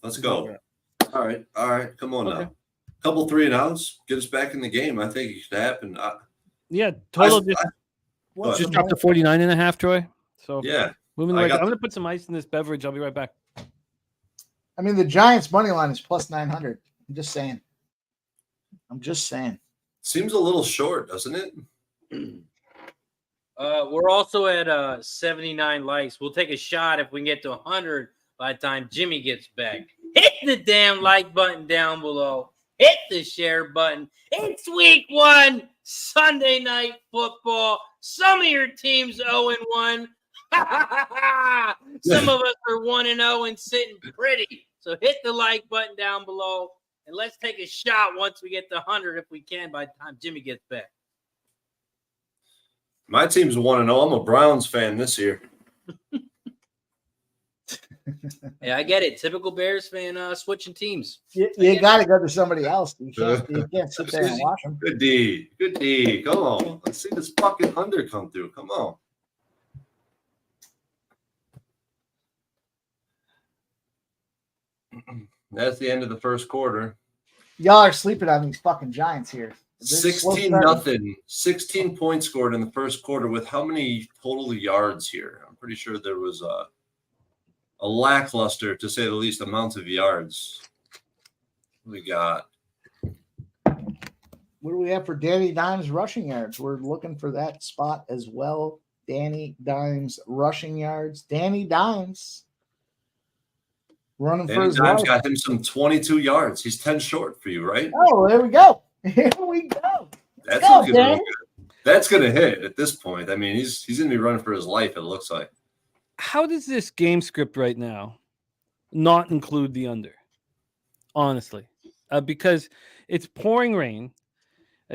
Let's go. All right. Come on now. Couple 3-and-outs. Get us back in the game. I think it should happen. Yeah. Total just dropped to 49.5, Troy. So yeah. Moving I'm going to put some ice in this beverage. I'll be right back. I mean, the Giants money line is plus 900. I'm just saying. Seems a little short, doesn't it? We're also at 79 likes. We'll take a shot if we can get to 100 by the time Jimmy gets back. Hit the damn like button down below. Hit the share button. It's week 1, Sunday night football. Some of your teams 0-1. Some of us are 1-0 and sitting pretty. So hit the like button down below, and let's take a shot once we get to 100 if we can by the time Jimmy gets back. My team's 1-0. I'm a Browns fan this year. Yeah, I get it. Typical Bears fan switching teams. You got to go to somebody else. You can't sit there and watch them. Good D. Come on. Let's see this fucking under come through. Come on. That's the end of the first quarter. Y'all are sleeping on these fucking Giants here. 16-0. 16 points scored in the first quarter with how many total yards here? I'm pretty sure there was a lackluster, to say the least, amount of yards. We got. What do we have for Danny Dimes rushing yards? We're looking for that spot as well. Danny Dimes rushing yards. Danny Dimes running for Danny his Dimes life. got him some 22 yards. He's 10 short for you, right? Oh, there we go. Here we go. That's go, looking real Danny. good. That's going to hit at this point. I mean, he's going to be running for his life, it looks like. How does this game script right now not include the under? Honestly, because it's pouring rain.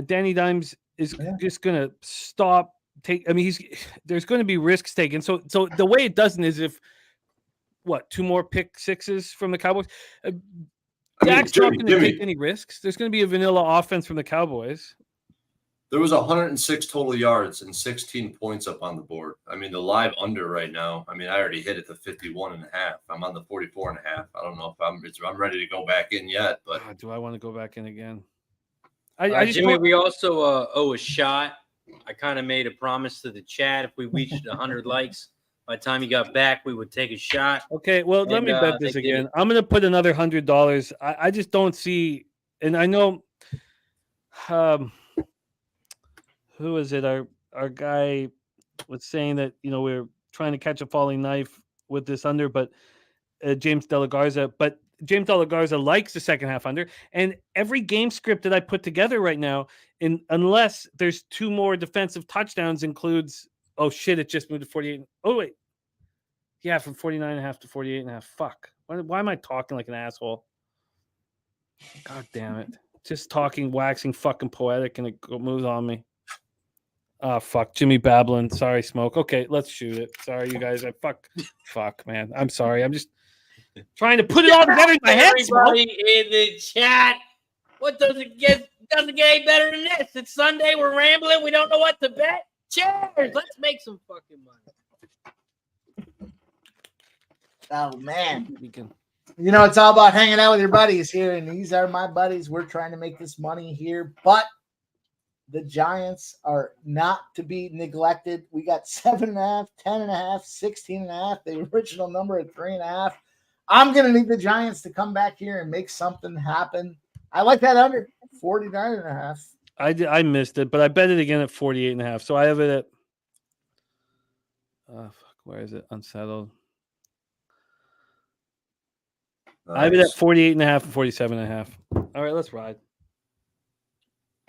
Danny Dimes is just going to stop. There's going to be risks taken. So the way it doesn't is if two more pick sixes from the Cowboys. Dak's not going to take any risks. There's going to be a vanilla offense from the Cowboys. There was 106 total yards and 16 points up on the board. I mean, the live under right now. I mean, I already hit it to 51.5. I'm on the 44.5. I don't know if I'm ready to go back in yet, but do I want to go back in again? Jimmy, we also owe a shot. I kind of made a promise to the chat. If we reached 100 likes, by the time you got back, we would take a shot. Okay, well, let me bet this again. I'm going to put another $100. I just don't see, and I know, who is it? Our guy was saying that, we're trying to catch a falling knife with this under, but James De La Garza. But James De La Garza likes the second half under. And every game script that I put together right now, unless there's 2 more defensive touchdowns, includes, oh shit, it just moved to 48. Oh, wait. Yeah, from 49.5 to 48.5. Fuck. Why am I talking like an asshole? God damn it. Just talking, waxing fucking poetic, and it moves on me. Oh, fuck. Jimmy babbling. Sorry, Smoke. Okay, let's shoot it. Sorry, you guys. Fuck, man. I'm sorry. I'm just trying to put it all together in my head. Everybody in the chat. What doesn't get any better than this? It's Sunday. We're rambling. We don't know what to bet. Cheers. Let's make some fucking money. Oh, man. It's all about hanging out with your buddies here, and these are my buddies. We're trying to make this money here, but the Giants are not to be neglected. We got 7.5, 10.5, 16.5, the original number at 3.5. I'm going to need the Giants to come back here and make something happen. I like that under 49.5. I missed it, but I bet it again at 48.5. So I have it at where is it? Unsettled. Nice. I have it at 48.5 and 47.5. All right, let's ride.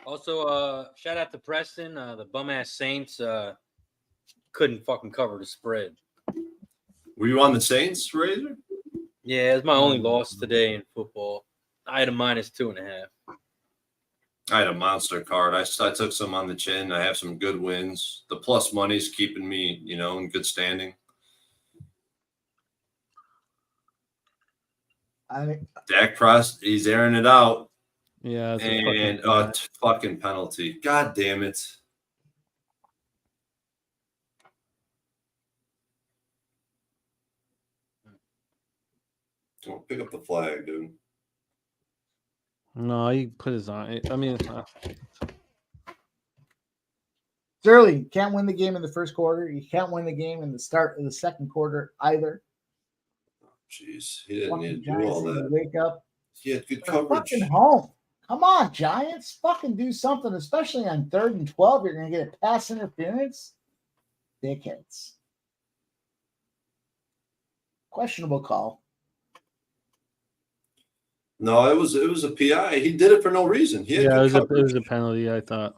Also, shout out to Preston. The bum-ass Saints couldn't fucking cover the spread. Were you on the Saints, Razor? Yeah, it's my only loss today in football. I had a -2.5. I had a monster card. I took some on the chin. I have some good wins. The plus money's keeping me, in good standing. Dak Prescott, he's airing it out. Yeah, and fucking penalty. God damn it. Don't pick up the flag, dude. No, he put his on. I mean, it's early. You can't win the game in the first quarter. You can't win the game in the start of the second quarter either. Jeez, he didn't need to do all that. Wake up. He had good coverage. Fucking home. Come on, Giants. Fucking do something, especially on 3rd and 12. You're going to get a pass interference. Dickheads. Questionable call. No, it was a PI. He did it for no reason. It was a penalty, I thought.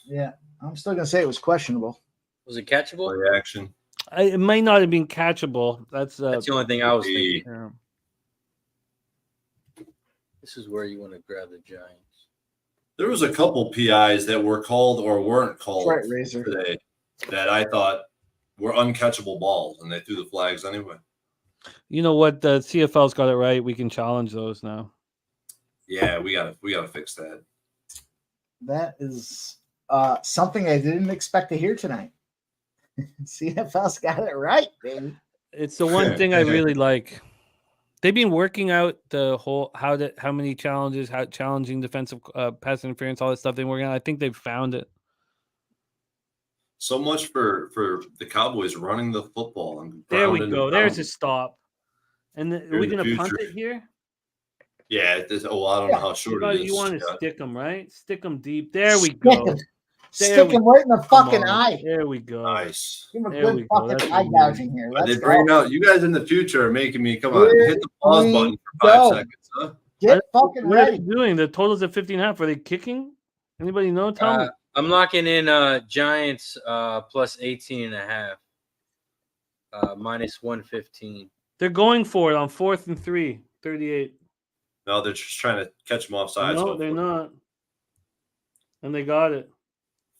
Yeah, I'm still going to say it was questionable. Was it catchable? Reaction. It might not have been catchable. That's the only thing I was thinking. Yeah. This is where you want to grab the Giants. There was a couple PIs that were called or weren't called today that I thought were uncatchable balls, and they threw the flags anyway. You know what? The CFL's got it right. We can challenge those now. Yeah, we gotta fix that. That is something I didn't expect to hear tonight. CFL's got it right, baby. It's the one thing I really like. They've been working out the whole how many challenges, how challenging defensive pass interference, all that stuff they're working on. I think they've found it. So much for the Cowboys running the football and There we ground and go. There's a pound. stop. And are Here's we the going to punt future. it here? Yeah, I don't know how short it is. You want to Yeah. stick them, right? Stick them deep. There we Stick go. him. Stick him right in the Come fucking on. eye. There we go. Nice. Give him a There we good go. fucking That's eye what we gouging here. Are Let's they bringing go. out? You guys in the future are making me come on. Here Hit the pause we button for 5 go. seconds, huh? Get fucking What are they ready. doing? The total's at 15.5. Are they kicking? Anybody know? Tell me. I'm locking in Giants plus 18.5. Minus 115. They're going for it on 4th and 3. 38. No, they're just trying to catch them off sides. No, they're not. And they got it.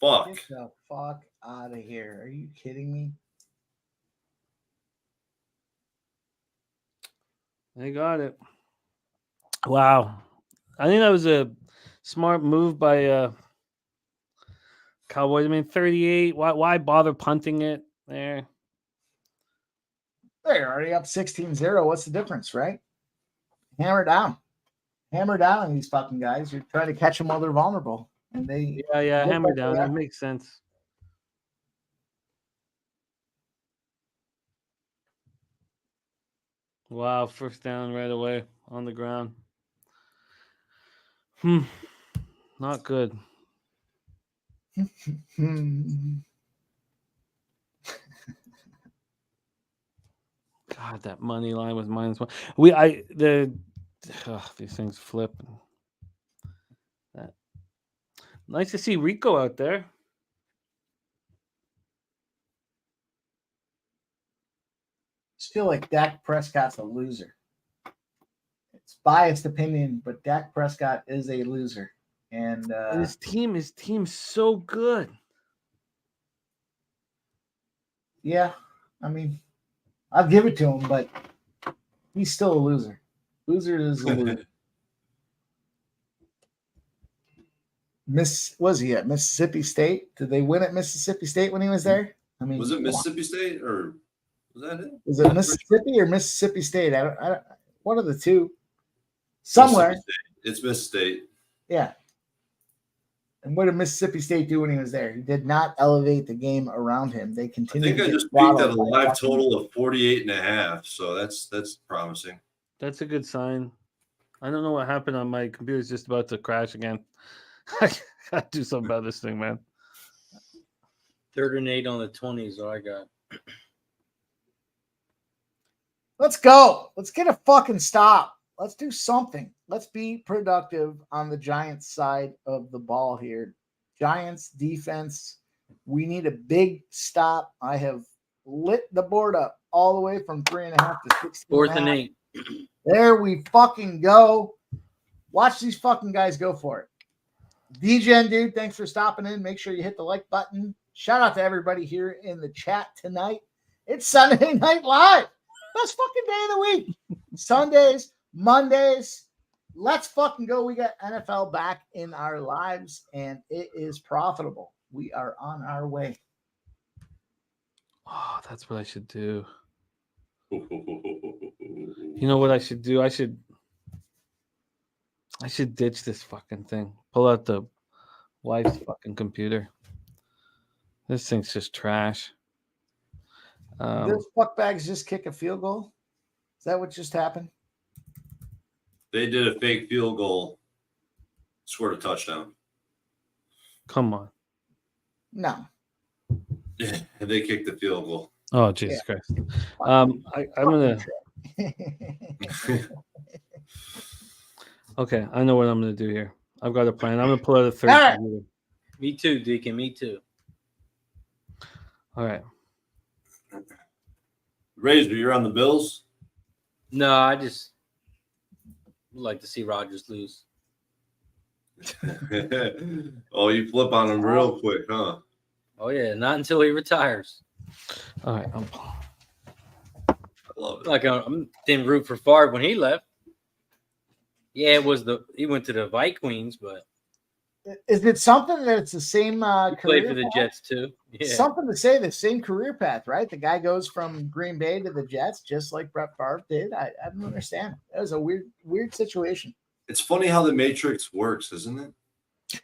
Fuck. Get the fuck out of here. Are you kidding me? They got it. Wow. I think that was a smart move by Cowboys. I mean, 38. Why bother punting it there? They're already up 16-0. What's the difference, right? Hammer down. Hammer down on these fucking guys. You're trying to catch them while they're vulnerable. And they Yeah, look hammer like down. they That are. makes sense. Wow, first down right away on the ground. Not good. God, that money line was -1. These things flip. That nice to see Rico out there. Just feel like Dak Prescott's a loser. It's biased opinion, but Dak Prescott is a loser. And His team's so good. yeah, I mean, I'll give it to him, but he's still a loser. Loser is a loser. Was he at Mississippi State? Did they win at Mississippi State when he was there? I mean, Was it Mississippi State or was that it? Was it Mississippi or Mississippi State? I don't, one of the two. Somewhere. It's Miss State. Yeah. And what did Mississippi State do when he was there? He did not elevate the game around him. They I continued. think I just peaked at a live total of 48.5. So that's promising. That's a good sign. I don't know what happened on my computer. It's just about to crash again. I gotta do something about this thing, man. 3rd and 8 on the 20 is what I got. Let's go. Let's get a fucking stop. Let's do something. Let's be productive on the Giants side of the ball here. Giants defense. We need a big stop. I have lit the board up all the way from 3.5 to 16. 4th and 8. There we fucking go. Watch these fucking guys go for it. DGen, dude, thanks for stopping in. Make sure you hit the like button. Shout out to everybody here in the chat tonight. It's Sunday Night Live. Best fucking day of the week. Sundays, Mondays. Let's fucking go. We got NFL back in our lives, and it is profitable. We are on our way. Oh, that's what I should do. You know what I should do? I should ditch this fucking thing. Pull out the wife's fucking computer. This thing's just trash. Those fuckbags just kick a field goal? Is that what just happened? They did a fake field goal, scored a touchdown. Come on. No. Yeah, they kicked the field goal. Oh, Jesus Christ. I'm gonna. Okay, I know what I'm gonna do here. I've got a plan. I'm gonna pull out a third. All right. computer. Me too, Deacon. Me too. All right. Razor, you're on the Bills? No, I just would like to see Rodgers lose. Oh, you flip on him real quick, huh? Oh yeah, not until he retires. All right. I love it. Like I didn't root for Favre when he left. Yeah, he went to the Vikings, but Is it something that it's the same He played career for the path? Jets too. Yeah. Something to say the same career path, right? The guy goes from Green Bay to the Jets, just like Brett Favre did. I don't understand. That was a weird situation. It's funny how the Matrix works, isn't it?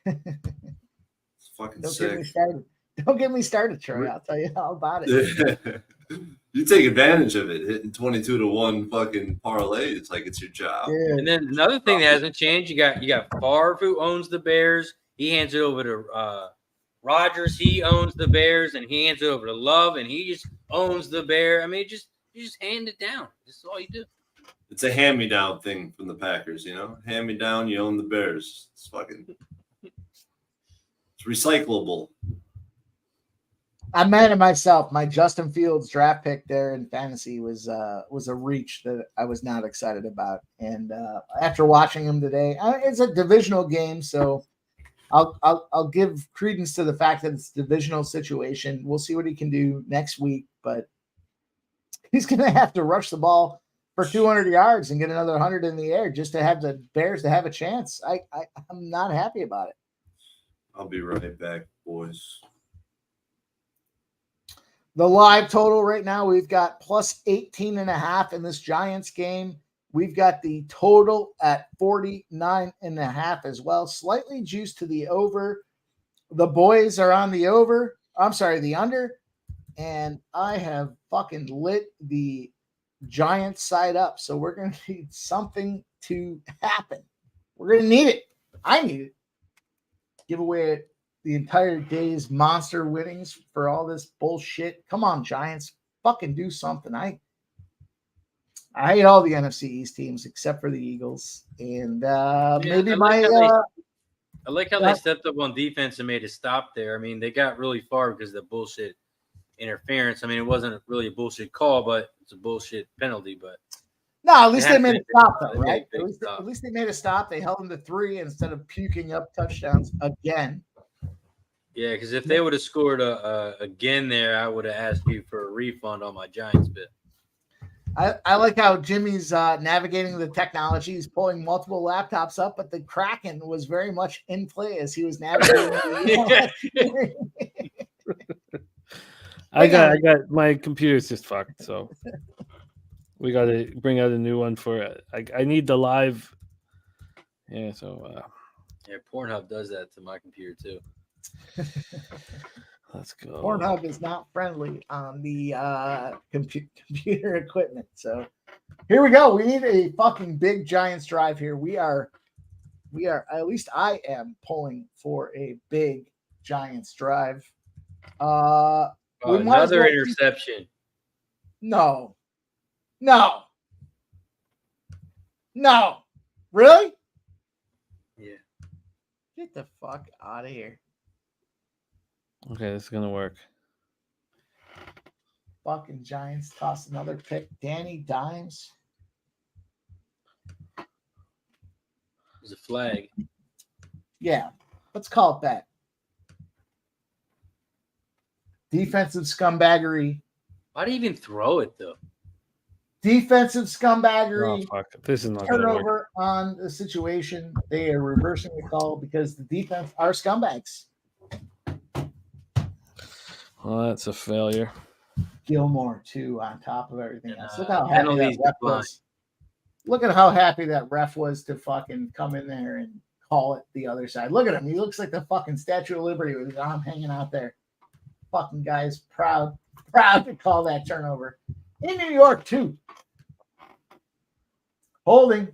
It's fucking Don't sick. get me started. Don't get me started, Troy. I'll tell you all about it. You take advantage of it, hitting 22-1 fucking parlays like it's your job. Dude. And then another thing that hasn't changed, you got Favre who owns the Bears. He hands it over to Rodgers. He owns the Bears, and he hands it over to Love, and he just owns the Bear. I mean, you just hand it down. This is all you do. It's a hand-me-down thing from the Packers, Hand-me-down, you own the Bears. It's recyclable. I'm mad at myself. My Justin Fields draft pick there in fantasy was a reach that I was not excited about. And after watching him today, it's a divisional game, so I'll give credence to the fact that it's a divisional situation. We'll see what he can do next week, but he's going to have to rush the ball for 200 yards and get another 100 in the air just to have the Bears to have a chance. I'm not happy about it. I'll be right back, boys. The live total right now, we've got plus 18.5 in this Giants game. We've got the total at 49.5 as well. Slightly juiced to the over. The boys are on the over. I'm sorry, the under. And I have fucking lit the Giants side up. So we're going to need something to happen. We're going to need it. I need it. Give away the entire day's monster winnings for all this bullshit. Come on, Giants. Fucking do something. I hate all the NFC East teams except for the Eagles. And I like how they stepped up on defense and made a stop there. I mean, they got really far because of the bullshit interference. I mean, it wasn't really a bullshit call, but it's a bullshit penalty. But no, at least they made a stop, though, right? At least they made a stop. They held them to 3 instead of puking up touchdowns again. Yeah, because if they would have scored again there, I would have asked you for a refund on my Giants bit. I like how Jimmy's navigating the technology. He's pulling multiple laptops up, but the Kraken was very much in play as he was navigating. I got my computer's just fucked, so we got to bring out a new one for it. I need the live. Yeah, so yeah, Pornhub does that to my computer too. Let's go. Pornhub is not friendly on the computer equipment. So here we go. We need a fucking big Giants drive here. We are at least I am pulling for a big Giants drive. Another interception. No. Really? Yeah. Get the fuck out of here. Okay, this is gonna work. Fucking Giants toss another pick. Danny Dimes. There's a flag. Yeah, let's call it that. Defensive scumbaggery. Why do you even throw it though? Defensive scumbaggery. Oh fuck! This is not gonna work. Turnover on the situation. They are reversing the call because the defense are scumbags. Well, that's a failure. Gilmore too, on top of everything else. Look how happy penalties that ref was. Look at how happy that ref was to fucking come in there and call it the other side. Look at him. He looks like the fucking Statue of Liberty with his arm hanging out there. Fucking guy's proud to call that turnover. In New York, too. Holding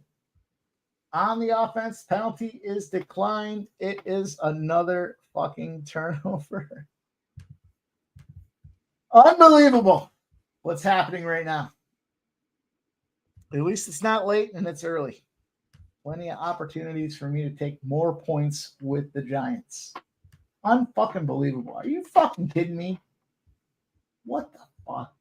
on the offense. Penalty is declined. It is another fucking turnover. Unbelievable what's happening right now. At least it's not late and it's early. Plenty of opportunities for me to take more points with the Giants. Unfucking believable. Are you fucking kidding me? What the fuck?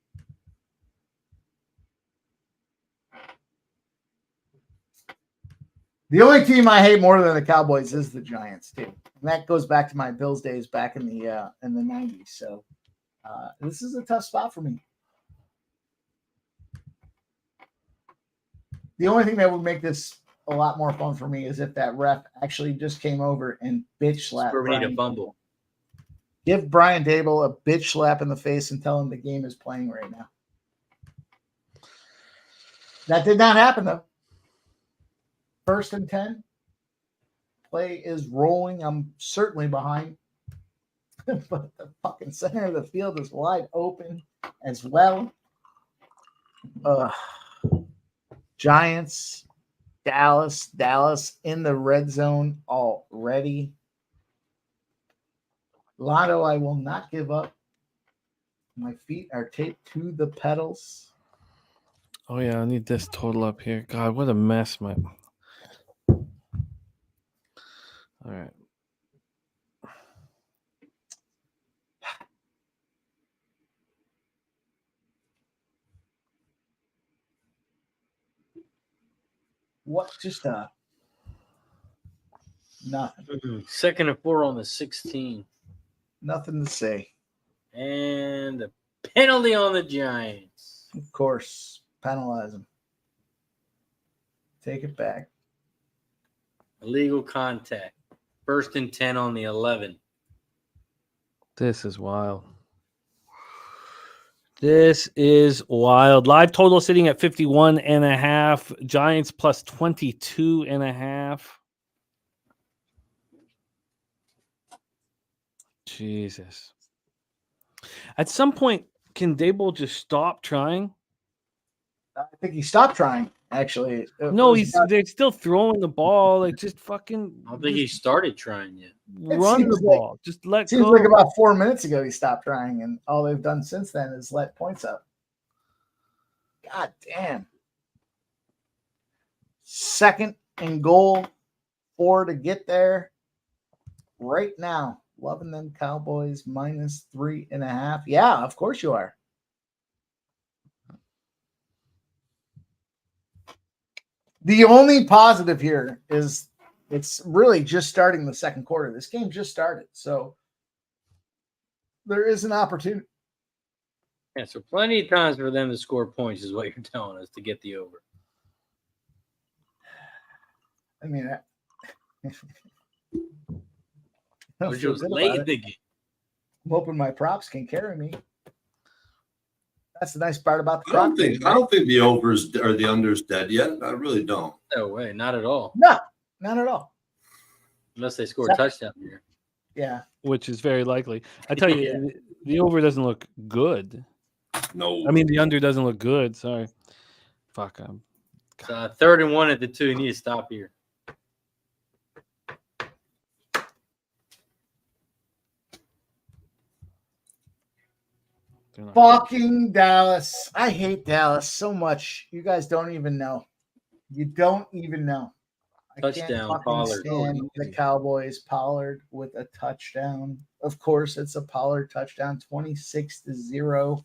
The only team I hate more than the Cowboys is the Giants, too. And that goes back to my Bills days back in the 90s. So this is a tough spot for me. The only thing that would make this a lot more fun for me is if that ref actually just came over and bitch slapped. Where we need a Brian fumble. Give Brian Dable a bitch slap in the face and tell him the game is playing right now. That did not happen, though. 1st and 10. Play is rolling. I'm certainly behind. But the fucking center of the field is wide open as well. Giants, Dallas in the red zone already. Lotto, I will not give up. My feet are taped to the pedals. Oh yeah, I need this total up here. God, what a mess, man. All right. What? Just nothing. 2nd and 4 on the 16. Nothing to say. And the penalty on the Giants. Of course, penalize them. Take it back. Illegal contact. 1st and 10 on the 11. This is wild. This is wild. Live total sitting at 51.5. Giants plus 22.5. Jesus. At some point, can Dable just stop trying? I think he stopped trying, actually. No, they're still throwing the ball. Like, just fucking I don't think he started trying yet. run the seems like- ball. Just let Seems go. like about 4 minutes ago he stopped trying, and all they've done since then is let points up. God damn. 2nd and goal, 4 to get there. Right now, loving them Cowboys minus 3.5. Yeah, of course you are. The only positive here is it's really just starting the second quarter. This game just started, so there is an opportunity. Yeah, so plenty of times for them to score points is what you're telling us to get the over. I mean, I Or don't feel just good late about in it. the game. I'm hoping my props can carry me. That's the nice part about the I don't prop think game, I right? don't think the overs or the unders dead yet. I really don't. No way, not at all. No, not at all. Unless they score a touchdown here. Yeah. Which is very likely. I tell you, Yeah. the over doesn't look good. No. I mean, the under doesn't look good. Sorry. Fuck. So 3rd and 1 at the 2. You need to stop here. Fucking Dallas. I hate Dallas so much. You guys don't even know. You don't even know. I Touchdown, can't fucking Pollard. stand the Cowboys. Pollard with a touchdown. Of course, it's a Pollard touchdown, 26-0.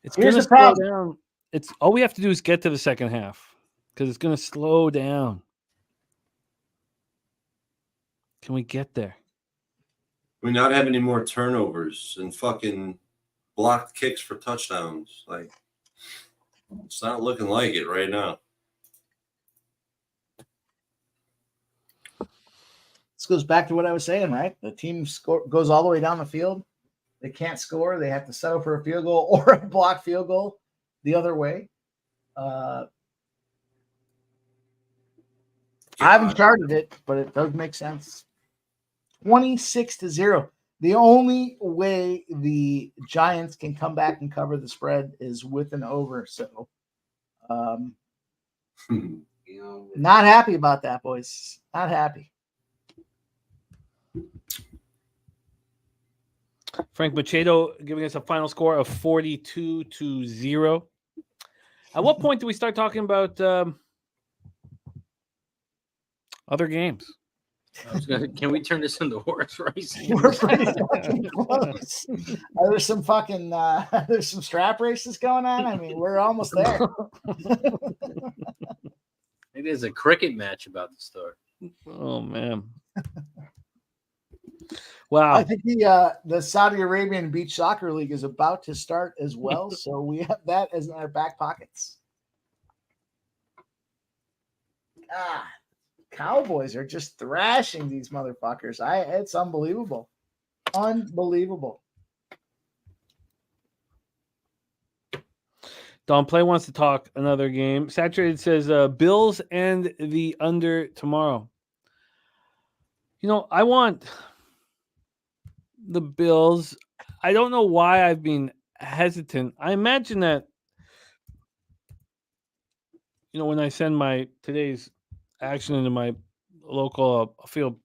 It's Here's going to the slow problem. down. It's all we have to do is get to the second half because it's going to slow down. Can we get there? We not have any more turnovers and fucking blocked kicks for touchdowns. Like, it's not looking like it right now. This goes back to what I was saying, right? The team goes all the way down the field. They can't score. They have to settle for a field goal or a blocked field goal the other way. I haven't charted it, but it does make sense. 26-0. The only way the Giants can come back and cover the spread is with an over. So, not happy about that, boys. Not happy. Frank Machado giving us a final score of 42-0. At what point do we start talking about other games? Can we turn this into horse racing? We're pretty fucking close. There's some fucking there's some strap races going on. I mean, we're almost there. Maybe there's a cricket match about to start. Oh man. Wow. I think the Saudi Arabian Beach Soccer League is about to start as well, so we have that as in our back pockets. Cowboys are just thrashing these motherfuckers. It's unbelievable. Unbelievable. Don Play wants to talk another game. Saturated says Bills and the under tomorrow. I want the Bills. I don't know why I've been hesitant. I imagine that, when I send my today's action into my local, I feel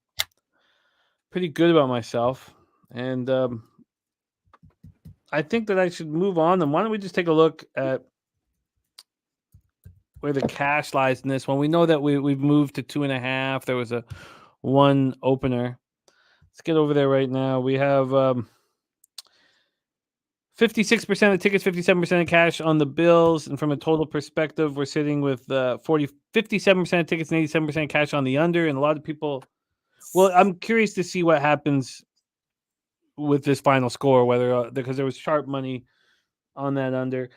pretty good about myself. And I think that I should move on. And why don't we just take a look at where the cash lies in this one? We know that we've moved to 2.5. There was a 1 opener. Let's get over there right now. We have 56% of tickets, 57% of cash on the Bills. And from a total perspective, we're sitting with 57% of tickets and 87% cash on the under. And a lot of people, well, I'm curious to see what happens with this final score, whether because there was sharp money on that under.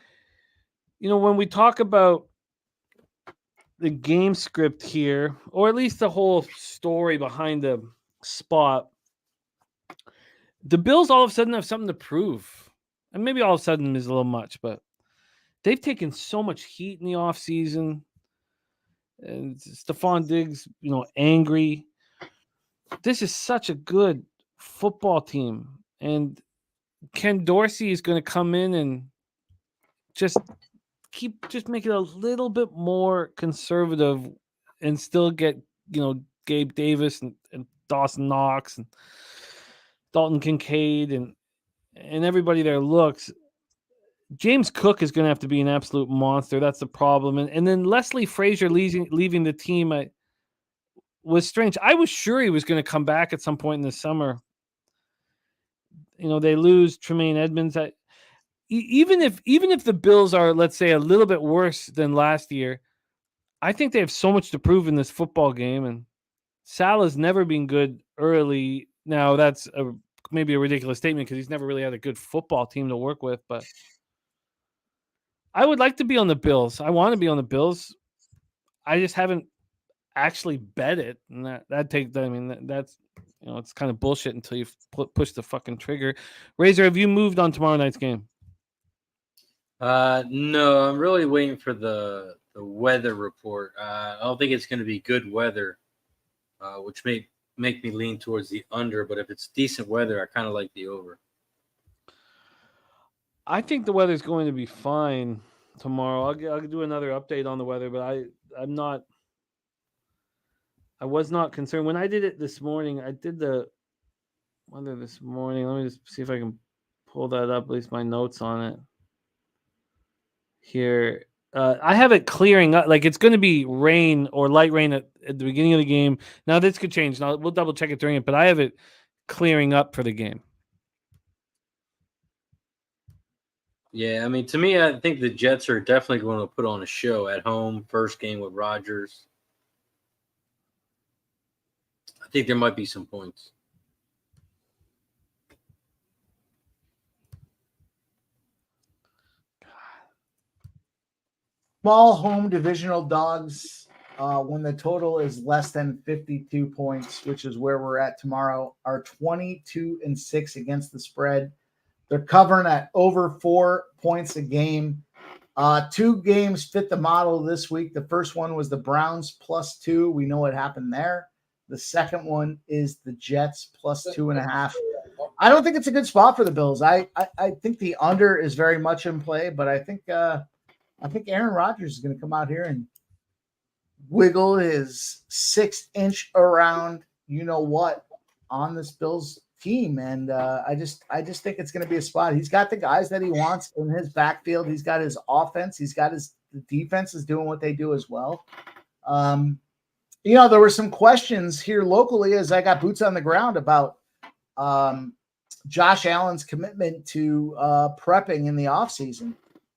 When we talk about the game script here, or at least the whole story behind the spot, the Bills all of a sudden have something to prove. And maybe all of a sudden is a little much, but they've taken so much heat in the offseason. And Stephon Diggs, angry. This is such a good football team. And Ken Dorsey is going to come in and just make it a little bit more conservative and still get, Gabe Davis and Dawson Knox and Dalton Kincaid and everybody there looks. James Cook is going to have to be an absolute monster. That's the problem. And then Leslie Frazier leaving the team was strange. I was sure he was going to come back at some point in the summer. They lose Tremaine Edmonds. Even if the Bills are, let's say, a little bit worse than last year, I think they have so much to prove in this football game. And Salah's never been good early. Now, that's maybe a ridiculous statement because he's never really had a good football team to work with. But I would like to be on the Bills. I want to be on the Bills. I just haven't actually bet it. And that's, it's kind of bullshit until you push the fucking trigger. Razor, have you moved on tomorrow night's game? No, I'm really waiting for the weather report. I don't think it's going to be good weather, which may make me lean towards the under. But if it's decent weather, I kind of like the over. I think the weather's going to be fine tomorrow. I'll do another update on the weather, but I was not concerned. When I did it this morning, I did the weather this morning. Let me just see if I can pull that up, at least my notes on it. Here. I have it clearing up. Like it's going to be rain or light rain at the beginning of the game. Now this could change. Now we'll double check it during it, but I have it clearing up for the game. Yeah, to me, I think the Jets are definitely going to put on a show at home. First game with Rodgers. I think there might be some points. Small home divisional dogs, when the total is less than 52 points, which is where we're at tomorrow, are 22-6 against the spread. They're covering at over 4 points a game. 2 games fit the model this week. The first one was the Browns +2. We know what happened there. The second one is the Jets +2.5. I don't think it's a good spot for the Bills. I think the under is very much in play, but I think Aaron Rodgers is going to come out here and wiggle his 6-inch around, what, on this Bills team. And I just think it's going to be a spot. He's got the guys that he wants in his backfield. He's got his offense. He's got the defense is doing what they do as well. There were some questions here locally as I got boots on the ground about Josh Allen's commitment to prepping in the offseason.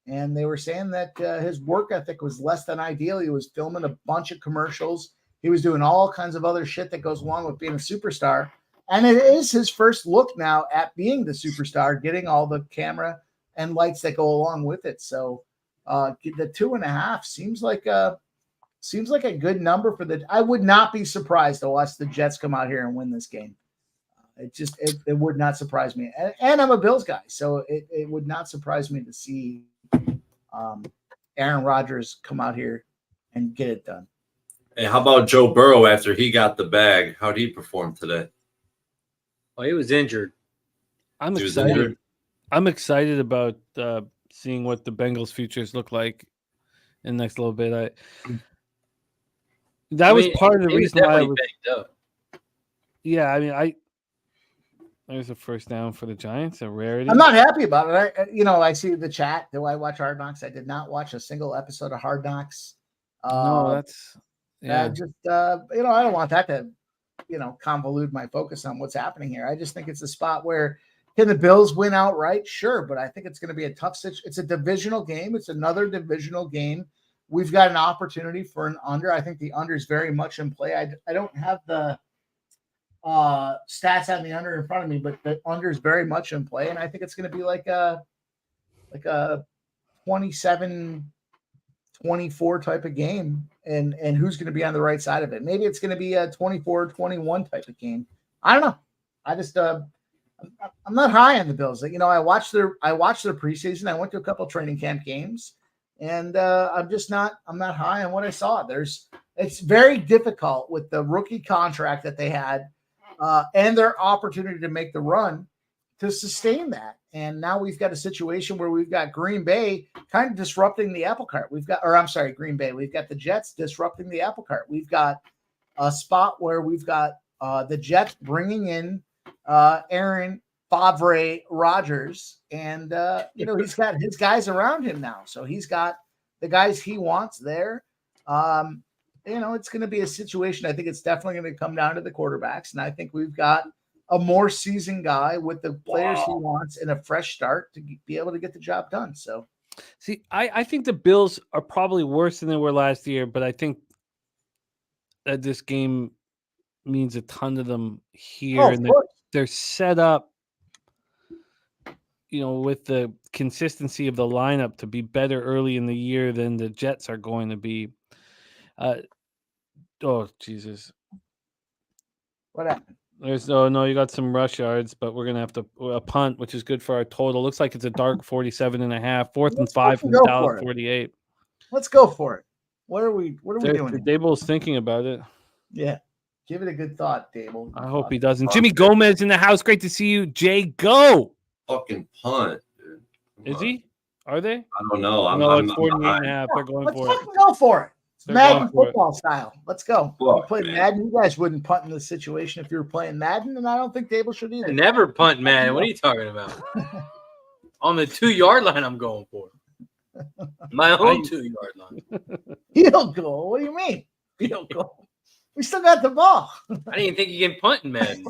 And they were saying that his work ethic was less than ideal. He was filming a bunch of commercials. He was doing all kinds of other shit that goes along with being a superstar. And it is his first look now at being the superstar, getting all the camera and lights that go along with it. So the 2.5 seems like a seems like a good number for the. I would not be surprised to watch the Jets come out here and win this game. It would not surprise me, and I'm a Bills guy, so it would not surprise me to see Aaron Rodgers come out here and get it done. Hey, how about Joe Burrow after he got the bag? How'd he perform today? Well, he was injured. I'm He was excited. injured. I'm excited about seeing what the Bengals' futures look like in the next little bit. That was part of the he was reason why I definitely was. banged up. Yeah, I mean, there's a first down for the Giants, a rarity. I'm not happy about it. I see the chat. Do I watch Hard Knocks? I did not watch a single episode of Hard Knocks. No, that's I don't want that to, convolute my focus on what's happening here. I just think it's a spot where can the Bills win outright? Sure, but I think it's going to be a tough situation. It's a divisional game. It's another divisional game. We've got an opportunity for an under. I think the under is very much in play. I don't have the stats on the under in front of me, but the under is very much in play, and I think it's going to be like a 27-24 type of game, and who's going to be on the right side of it. Maybe it's going to be a 24-21 type of game. I don't know. I just I'm not high on the Bills. I watched their preseason. I went to a couple training camp games, and I'm not high on what I saw. It's very difficult with the rookie contract that they had and their opportunity to make the run to sustain that. And now we've got a situation where we've got Green Bay kind of disrupting the apple cart. Green Bay. We've got the Jets disrupting the apple cart. We've got a spot where we've got the Jets bringing in Aaron Favre Rodgers, and he's got his guys around him now. So he's got the guys he wants there. It's going to be a situation. I think it's definitely going to come down to the quarterbacks, and I think we've got a more seasoned guy with the players he wants and a fresh start to be able to get the job done. So, see, I think the Bills are probably worse than they were last year, but I think that this game means a ton to them here, and they're set up, with the consistency of the lineup to be better early in the year than the Jets are going to be. Oh, Jesus. What happened? You got some rush yards, but we're going to have to a punt, which is good for our total. Looks like it's a dark 47.5, 4th and 5 from Dallas 48. Let's go for it. What are we doing? Dable's thinking about it. Yeah. Give it a good thought, Dable. I hope he doesn't. Jimmy Gomez in the house. Great to see you. Jay, go. Fucking punt, dude. Is he? Are they? I don't know. It's 48.5. They're going Let's for it. fucking go for it. It's Madden football style. Let's go. Fuck, play man. Madden. You guys wouldn't punt in this situation if you were playing Madden, and I don't think Dable should either. Never punt, man. What are you talking about? On the 2-yard line, I'm going for it. My own 2-yard line. Field goal. What do you mean? Field goal. We still got the ball. I didn't even think you can punt in Madden.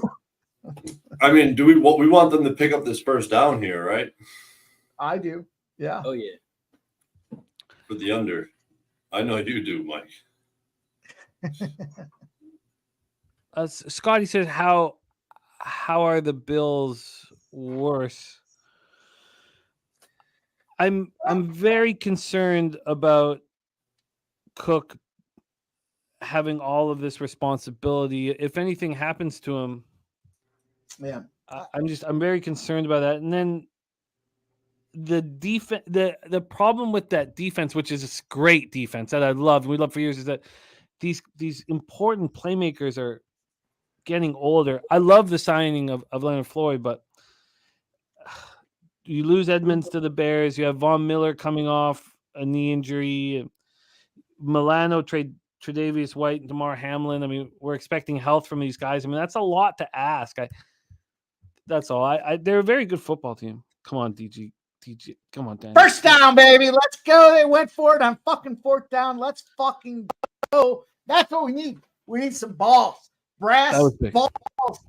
I mean, we want them to pick up this first down here, right? I do. Yeah. Oh, yeah. For the under. I know you do, Mike. Scotty says, how are the Bills worse? I'm very concerned about Cook having all of this responsibility. If anything happens to him, yeah, I'm very concerned about that. And then the defense, the problem with that defense, which is a great defense that we loved for years, is that these important playmakers are getting older. I love the signing of Leonard Floyd, but you lose Edmonds to the Bears. You have Von Miller coming off a knee injury. Milano trade Tre'Davious White and DeMar Hamlin. I mean, we're expecting health from these guys. I mean, that's a lot to ask. That's all. They're a very good football team. Come on, DG. Come on, Dan. First down, baby. Let's go. They went for it on fucking 4th down. Let's fucking go. That's what we need. We need some balls. Brass balls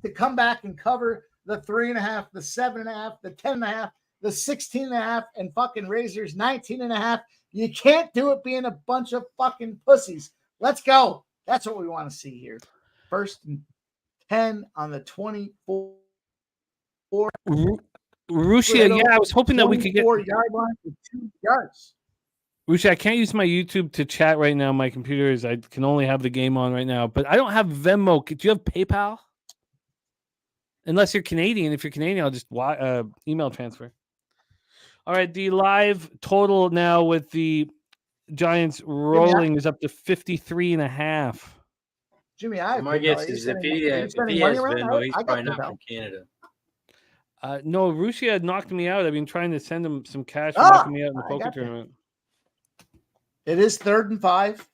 to come back and cover the 3.5, the 7.5, the 10.5, the 16.5, and fucking Razors 19.5. You can't do it being a bunch of fucking pussies. Let's go. That's what we want to see here. 1st and 10 on the 24. Russia, yeah, I was hoping that we could get 4-yard line for 2 yards. Rushi, I can't use my YouTube to chat right now. My computer is. I can only have the game on right now, but I don't have Venmo. Do you have PayPal? Unless you're Canadian. If you're Canadian, I'll just email transfer. All right, the live total now with the Giants rolling is up to 53.5. Jimmy, I have My PayPal. guess Are you is if sending- he are you if sending he money has around? Venmo, he's I got probably not PayPal. from Canada. No, Rushi had knocked me out. I've been trying to send him some cash for Ah, knocking me out in the I poker got that. tournament. It is 3rd and 5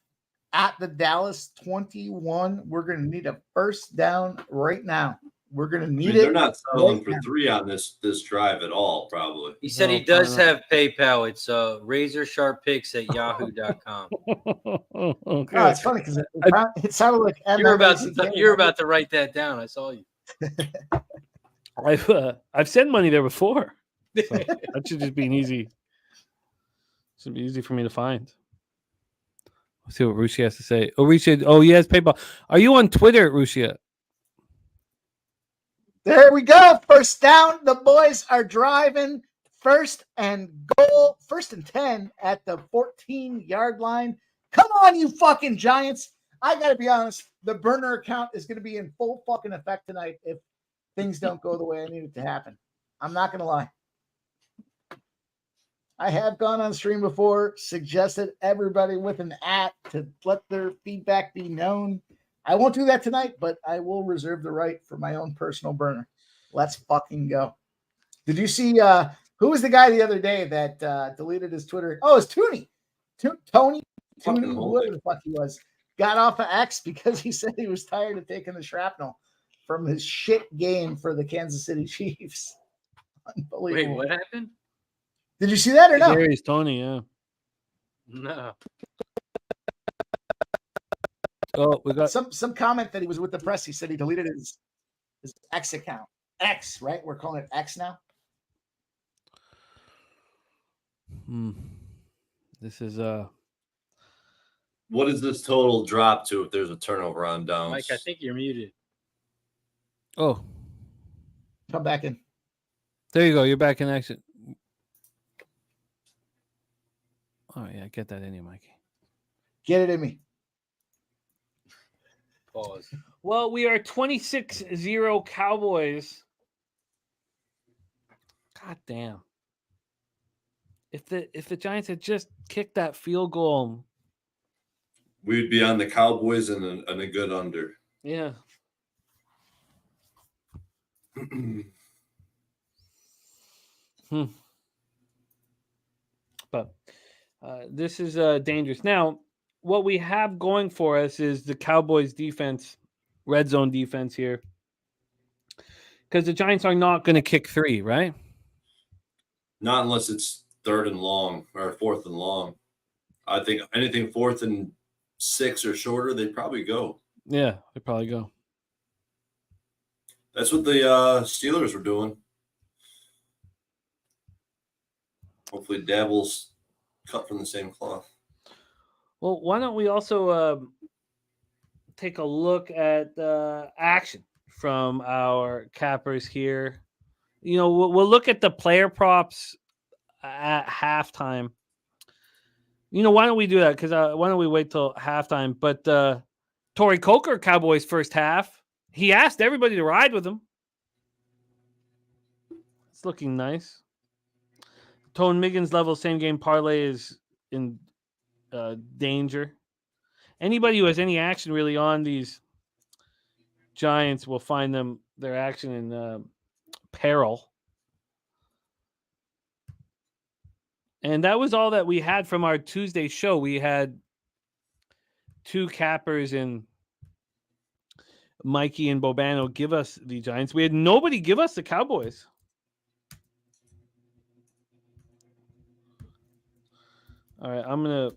at the Dallas 21. We're going to need a first down right now. We're going to I need mean, it. they're not settling right for now. 3 on this drive at all, probably. He said No, he does probably have PayPal. It's razorsharppicks@yahoo.com. Okay. Oh, it's funny because it sounded like You're MMACK. about to write that down. I saw you. I've sent money there before. So that should just be an easy. Should be easy for me to find. Let's see what Rushi has to say. Oh, Rushi. Oh, yes, PayPal. Are you on Twitter, Rushi? There we go. First down. The boys are driving. First and goal. 1st and 10 at the 14-yard line. Come on, you fucking Giants. I got to be honest. The burner account is going to be in full fucking effect tonight if things don't go the way I need it to happen. I'm not going to lie. I have gone on stream before, suggested everybody with an @ to let their feedback be known. I won't do that tonight, but I will reserve the right for my own personal burner. Let's fucking go. Did you see who was the guy the other day that deleted his Twitter? Oh, it's Tooney. Tony, whoever the fuck he was, got off of X because he said he was tired of taking the shrapnel from his shit game for the Kansas City Chiefs. Unbelievable. Wait, what happened? Did you see that or no? Gary's Tony, yeah. No. Oh, we got Some comment that he was with the press. He said he deleted his X account. X, right? We're calling it X now. This is What does this total drop to if there's a turnover on downs? Mike, I think you're muted. Oh, Come back in. there you go. You're back in action. Oh yeah, get that in you, Mikey. Get it in me. Pause. Well, we are 26-0 Cowboys. God damn. If the Giants had just kicked that field goal. We'd be on the Cowboys and a good under. Yeah. But this is dangerous. Now, what we have going for us is the Cowboys defense, red zone defense here. Because the Giants are not going to kick 3, right? Not unless it's 3rd and long or 4th and long. I think anything 4th and 6 or shorter, they'd probably go. Yeah, they probably go. That's what the Steelers were doing. Hopefully Dabble's cut from the same cloth. Well, why don't we also take a look at action from our cappers here? You know, we'll look at the player props at halftime. You know, why don't we do that? Because why don't we wait till halftime? But Torrey Coker, Cowboys first half, he asked everybody to ride with him. It's looking nice. Tone Miggins level same game parlay is in danger. Anybody who has any action really on these Giants will find their action in peril. And that was all that we had from our Tuesday show. We had 2 cappers in Mikey and Bobano give us the Giants. We had nobody give us the Cowboys. All right, I'm gonna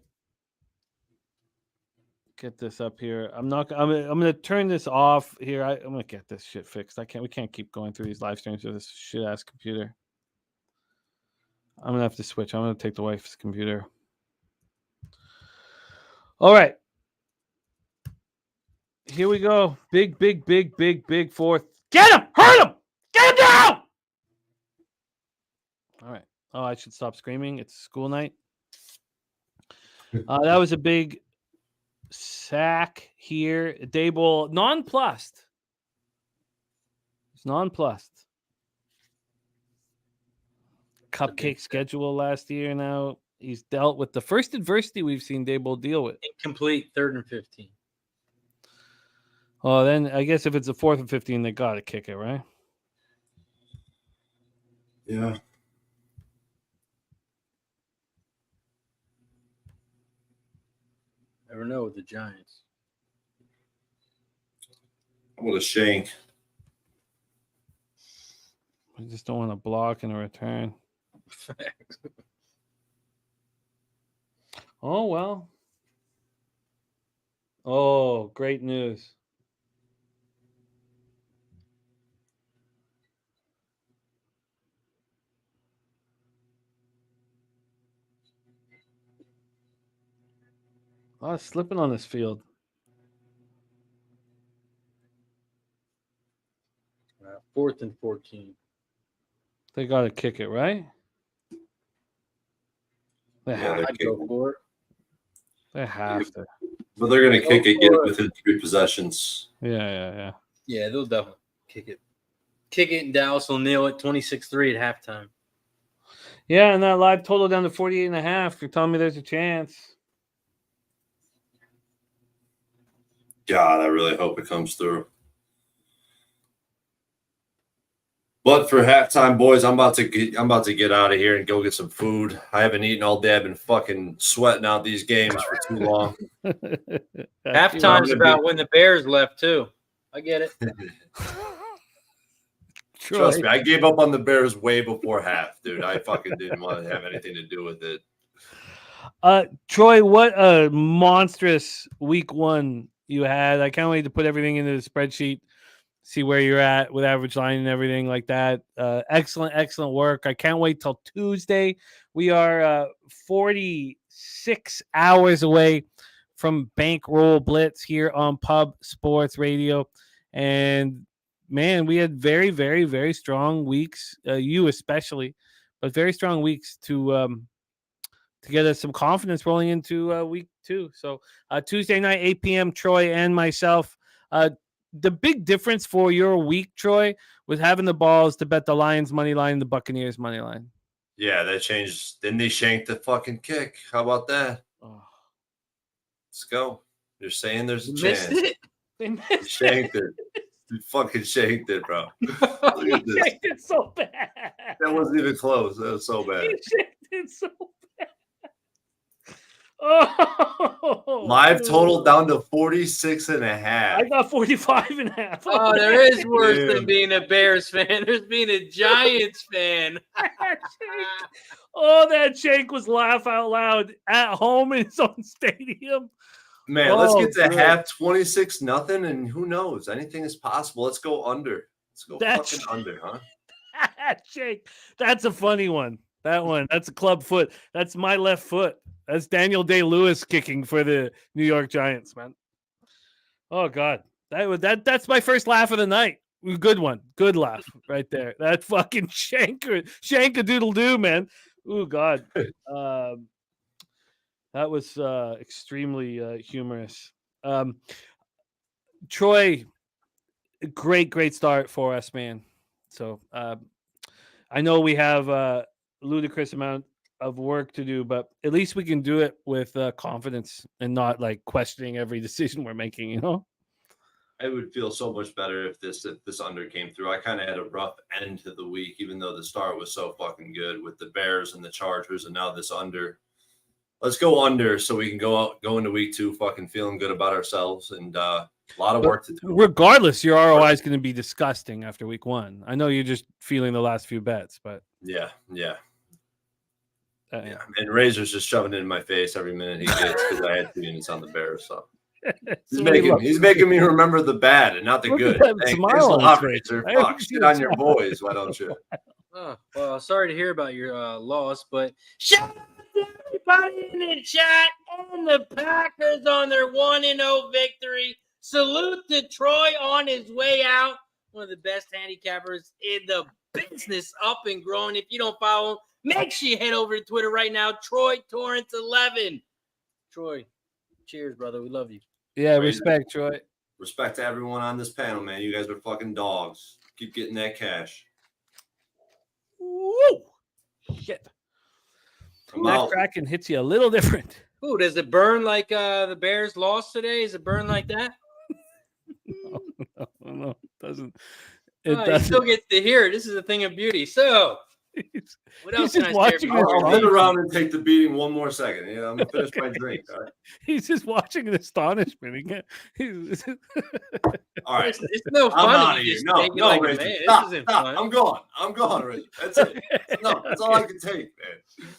get this up here. I'm gonna turn this off here. I'm gonna get this shit fixed. We can't keep going through these live streams with this shit ass computer. I'm gonna have to switch. I'm gonna take the wife's computer. All right. Here we go. Big 4th. Get him! Hurt him! Get him down! All right. Oh, I should stop screaming. It's school night. That was a big sack here. Dable nonplussed. He's nonplussed. Cupcake schedule last year. Now he's dealt with the first adversity we've seen Dable deal with. Incomplete 3rd and 15. Oh, then I guess if it's a 4th and 15, they got to kick it, right? Yeah. Never know with the Giants. What a shank. We just don't want to block and a return. Oh, well. Oh, great news. A lot of slipping on this field. 4th and 14. They got to kick it, right? They Yeah, have, they're I'd go for it. they have to. But they're going to kick it, get it within 3 possessions. Yeah. Yeah, they'll definitely kick it. Kick it, and Dallas will nail it 26-3 at halftime. Yeah, and that live total down to 48.5. You're telling me there's a chance. God, I really hope it comes through. But for halftime, boys, I'm about to get out of here and go get some food. I haven't eaten all day. I've been fucking sweating out these games for too long. Halftime's about when the Bears left, too. I get it. Trust me, I gave up on the Bears way before half, dude. I fucking didn't want to have anything to do with it. Troy, what a monstrous week 1 you had. I can't wait to put everything into the spreadsheet, see where you're at with average line and everything like that. Excellent work. I can't wait till Tuesday. We are 46 hours away from Bankroll Blitz here on Pub Sports Radio. And man, we had very, very, very strong weeks, you especially, but very strong weeks to get us some confidence rolling into week 2. So Tuesday night, 8 p.m., Troy and myself. The big difference for your week, Troy, was having the balls to bet the Lions money line and the Buccaneers money line. Yeah, that changed. Then they shanked the fucking kick. How about that? Oh. Let's go. You're saying there's a Missed chance. it? They You missed shanked it. You fucking shanked it, bro. Look at this. shanked it so bad. That wasn't even close. That was so bad. He shanked it so bad. Oh, Live total down to 46.5. I got 45.5. Oh, there is worse Dude. than being a Bears fan. There's being a Giants fan. That shank was laugh out loud at home in his own stadium. Man, let's get to good. half 26-0, and who knows? Anything is possible. Let's go under. Let's go That's- fucking under, huh? Shake. That's a funny one. That's a club foot. That's my left foot. That's Daniel Day-Lewis kicking for the New York Giants, man. Oh God, that's my first laugh of the night. Good one, good laugh right there. That fucking shank-a-doodle-doo, man. Oh God, that was extremely humorous. Troy, great start for us, man. So I know we have a ludicrous amount of work to do, but at least we can do it with confidence and not like questioning every decision we're making, you know? I would feel so much better if this under came through. I kind of had a rough end to the week, even though the start was so fucking good with the Bears and the Chargers, and now this under. Let's go under so we can go into week 2 fucking feeling good about ourselves, and a lot of work to do. Regardless, your ROI is going to be disgusting after week 1. I know you're just feeling the last few bets, but Yeah. And Razor's just shoving it in my face every minute he gets because I had 2 units on the Bears. So he's making me remember the bad and not the Look at good. that Thanks smile a on lot, his face. Razor. I Fuck, haven't shit on your seen boys. Why don't you? Oh, well, sorry to hear about your loss, but shout out to everybody in the chat and the Packers on their 1-0 victory. Salute to Troy on his way out. One of the best handicappers in the business, up and growing. If you don't follow him, make sure you head over to Twitter right now. Troy Torrance 11. Troy, cheers, brother. We love you. Yeah, Crazy. respect, Troy. Respect to everyone on this panel, man. You guys are fucking dogs. Keep getting that cash. Woo! Shit. I'm That out. Kraken hits you a little different. Ooh, does it burn like the Bears lost today? Does it burn like that? No, it doesn't. Oh, It you doesn't. still get to hear it. This is a thing of beauty. So, He's- what He's else can just I say? watching about this I'll your sit live. around and take the beating one more second. You know, I'm gonna finish my drink. All right. He's just watching in astonishment. He can't, he's, All right. It's no I'm fun. out if of you here. just No, take it no, like a Reggie. man. Stop, This isn't stop. fun. I'm gone. I'm gone, Reggie. That's it. No, that's all I can take,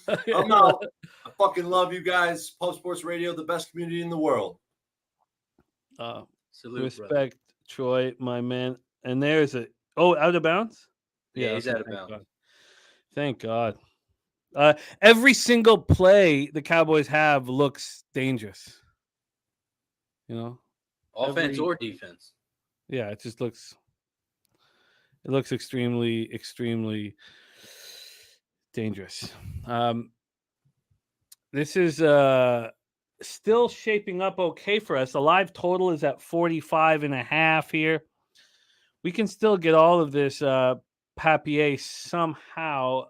man. I'm out. I fucking love you guys. Post Sports Radio, the best community in the world. Salute, brother. respect, Troy, my man. And there's out of bounds? Yeah, he's out of thank bounds. God. Thank God. Every single play the Cowboys have looks dangerous. You know? Offense every- or defense. Yeah, it just looks extremely, extremely dangerous. This is still shaping up okay for us. The live total is at 45.5 here. We can still get all of this papier somehow,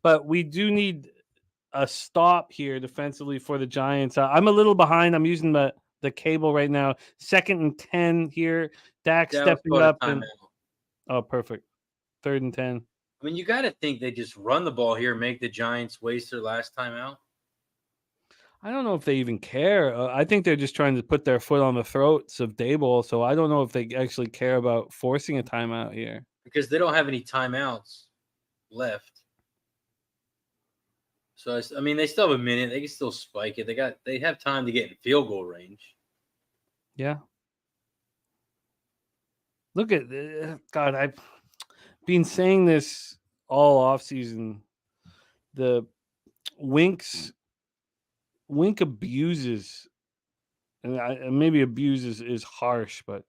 but we do need a stop here defensively for the Giants. I'm a little behind. I'm using the cable right now. 2nd and 10 here. Dak Dallas stepping caught a up. And, timeout. oh, perfect. 3rd and 10. I mean, you got to think they just run the ball here and make the Giants waste their last time out. I don't know if they even care. I think they're just trying to put their foot on the throats of Daboll. So I don't know if they actually care about forcing a timeout here. Because they don't have any timeouts left. So, I mean, they still have a minute. They can still spike it. They have time to get in field goal range. Yeah. Look at God. I've been saying this all offseason. The Wink abuses, and maybe abuses is harsh, but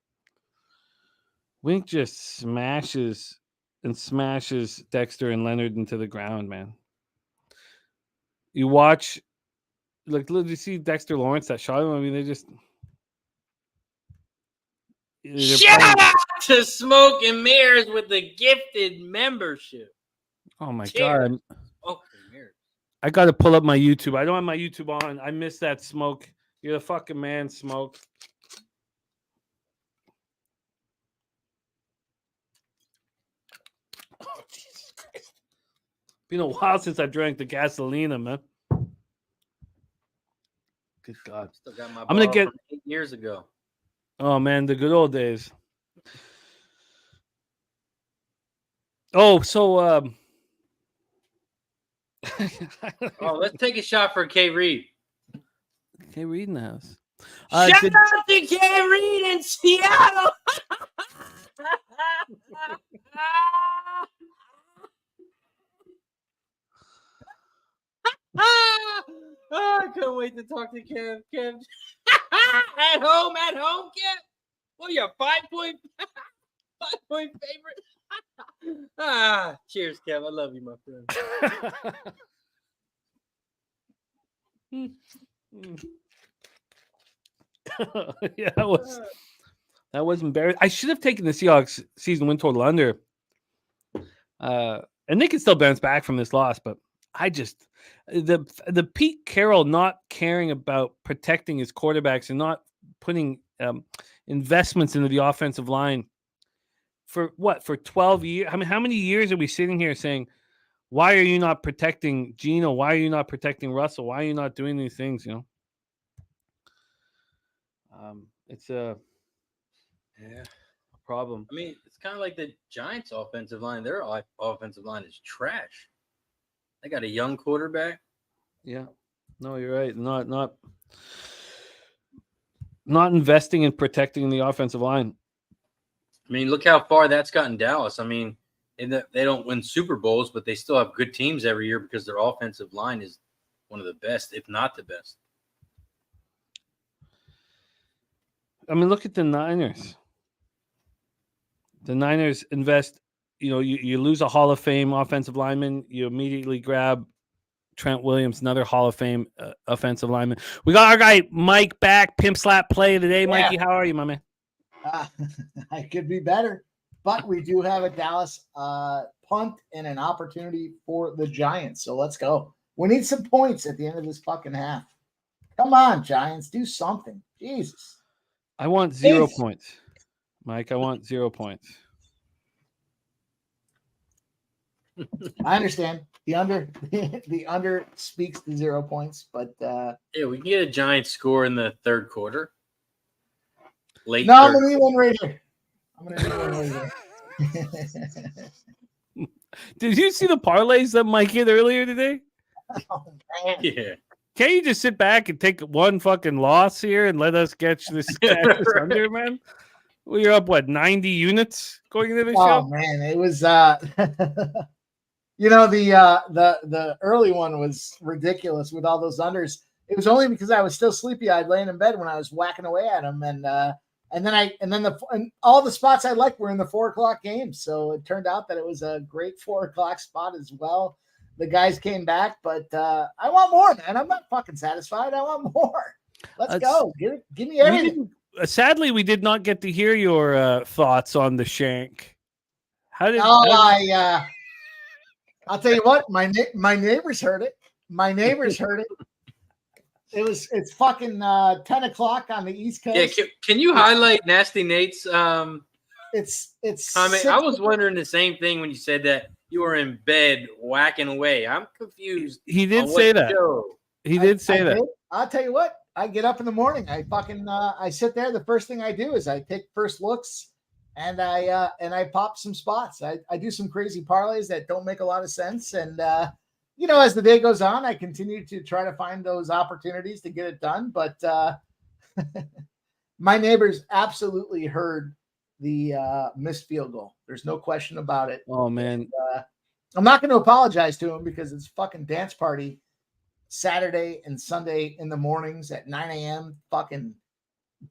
Wink just smashes Dexter and Leonard into the ground, man. You watch, did you see Dexter Lawrence that shot him? I mean, they just. Shout out to Smoke and Mirrors with the gifted membership. Oh my Cheers. God. Oh, Mirrors. I got to pull up my YouTube. I don't have my YouTube on. I miss that, Smoke. You're the fucking man, Smoke. Oh, Jesus Christ. Been a while since I drank the gasolina, man. Good God. Still got my I'm gonna bottle get- from 8 years ago. Oh, man, the good old days. Oh, so Oh, let's take a shot for K. Reed. Okay, read in the house. Shout out to K. Reed in Seattle. I couldn't wait to talk to Kev. Kev. at home, Kev. Well, you're a 5-point favorite. Cheers, Kev. I love you, my friend. Yeah, that was embarrassing. I should have taken the Seahawks season win total under. And they can still bounce back from this loss, but I just the Pete Carroll not caring about protecting his quarterbacks and not putting investments into the offensive line for 12 years. I mean, how many years are we sitting here saying, why are you not protecting Geno? Why are you not protecting Russell? Why are you not doing these things? You know, it's a problem. I mean, it's kind of like the Giants' offensive line. Their offensive line is trash. They got a young quarterback. Yeah, no, you're right. Not investing in protecting the offensive line. I mean, look how far that's gotten Dallas. I mean, they don't win Super Bowls, but they still have good teams every year because their offensive line is one of the best, if not the best. I mean, look at the Niners. The Niners invest, you lose a Hall of Fame offensive lineman, you immediately grab Trent Williams, another Hall of Fame offensive lineman. We got our guy Mike back. Pimp slap play of the day. Yeah. Mikey, how are you, my man? I could be better, but we do have a Dallas punt and an opportunity for the Giants. So let's go. We need some points at the end of this fucking half. Come on, Giants, do something. Jesus. I want 0 Please. points. Mike, I want 0 points. I understand. The under speaks to 0 points, but Yeah, we can get a giant score in the third quarter. Late no, I'm third. gonna need one right here. I'm gonna need one right here. Did you see the parlays that Mike hit earlier today? Oh, man. Yeah. Can't you just sit back and take one fucking loss here and let us catch this under, man? Well, you're up, what, 90 units going into the Oh show? man, it was you know, the early one was ridiculous with all those unders. It was only because I was still sleepy-eyed laying in bed when I was whacking away at them, and all the spots I liked were in the 4 o'clock games. So it turned out that it was a great 4 o'clock spot as well. The guys came back, but I want more, man. I'm not fucking satisfied. I want more. Let's go. Give me everything. Sadly, we did not get to hear your thoughts on the shank. How did? I'll tell you what. My neighbors heard it. My neighbors heard it. It's fucking 10 o'clock on the East Coast. Yeah, can you highlight Nasty Nate's it's comment? I was wondering the same thing when you said that you were in bed whacking away. I'm confused. He did say that. He did say that. I'll tell you what. I get up in the morning. I fucking I sit there. The first thing I do is I take first looks, and I pop some spots. I do some crazy parlays that don't make a lot of sense, and you know, as the day goes on, I continue to try to find those opportunities to get it done. But my neighbors absolutely heard the missed field goal. There's no question about it. Oh man, and, I'm not going to apologize to him because it's fucking dance party Saturday and Sunday in the mornings at 9 a.m. Fucking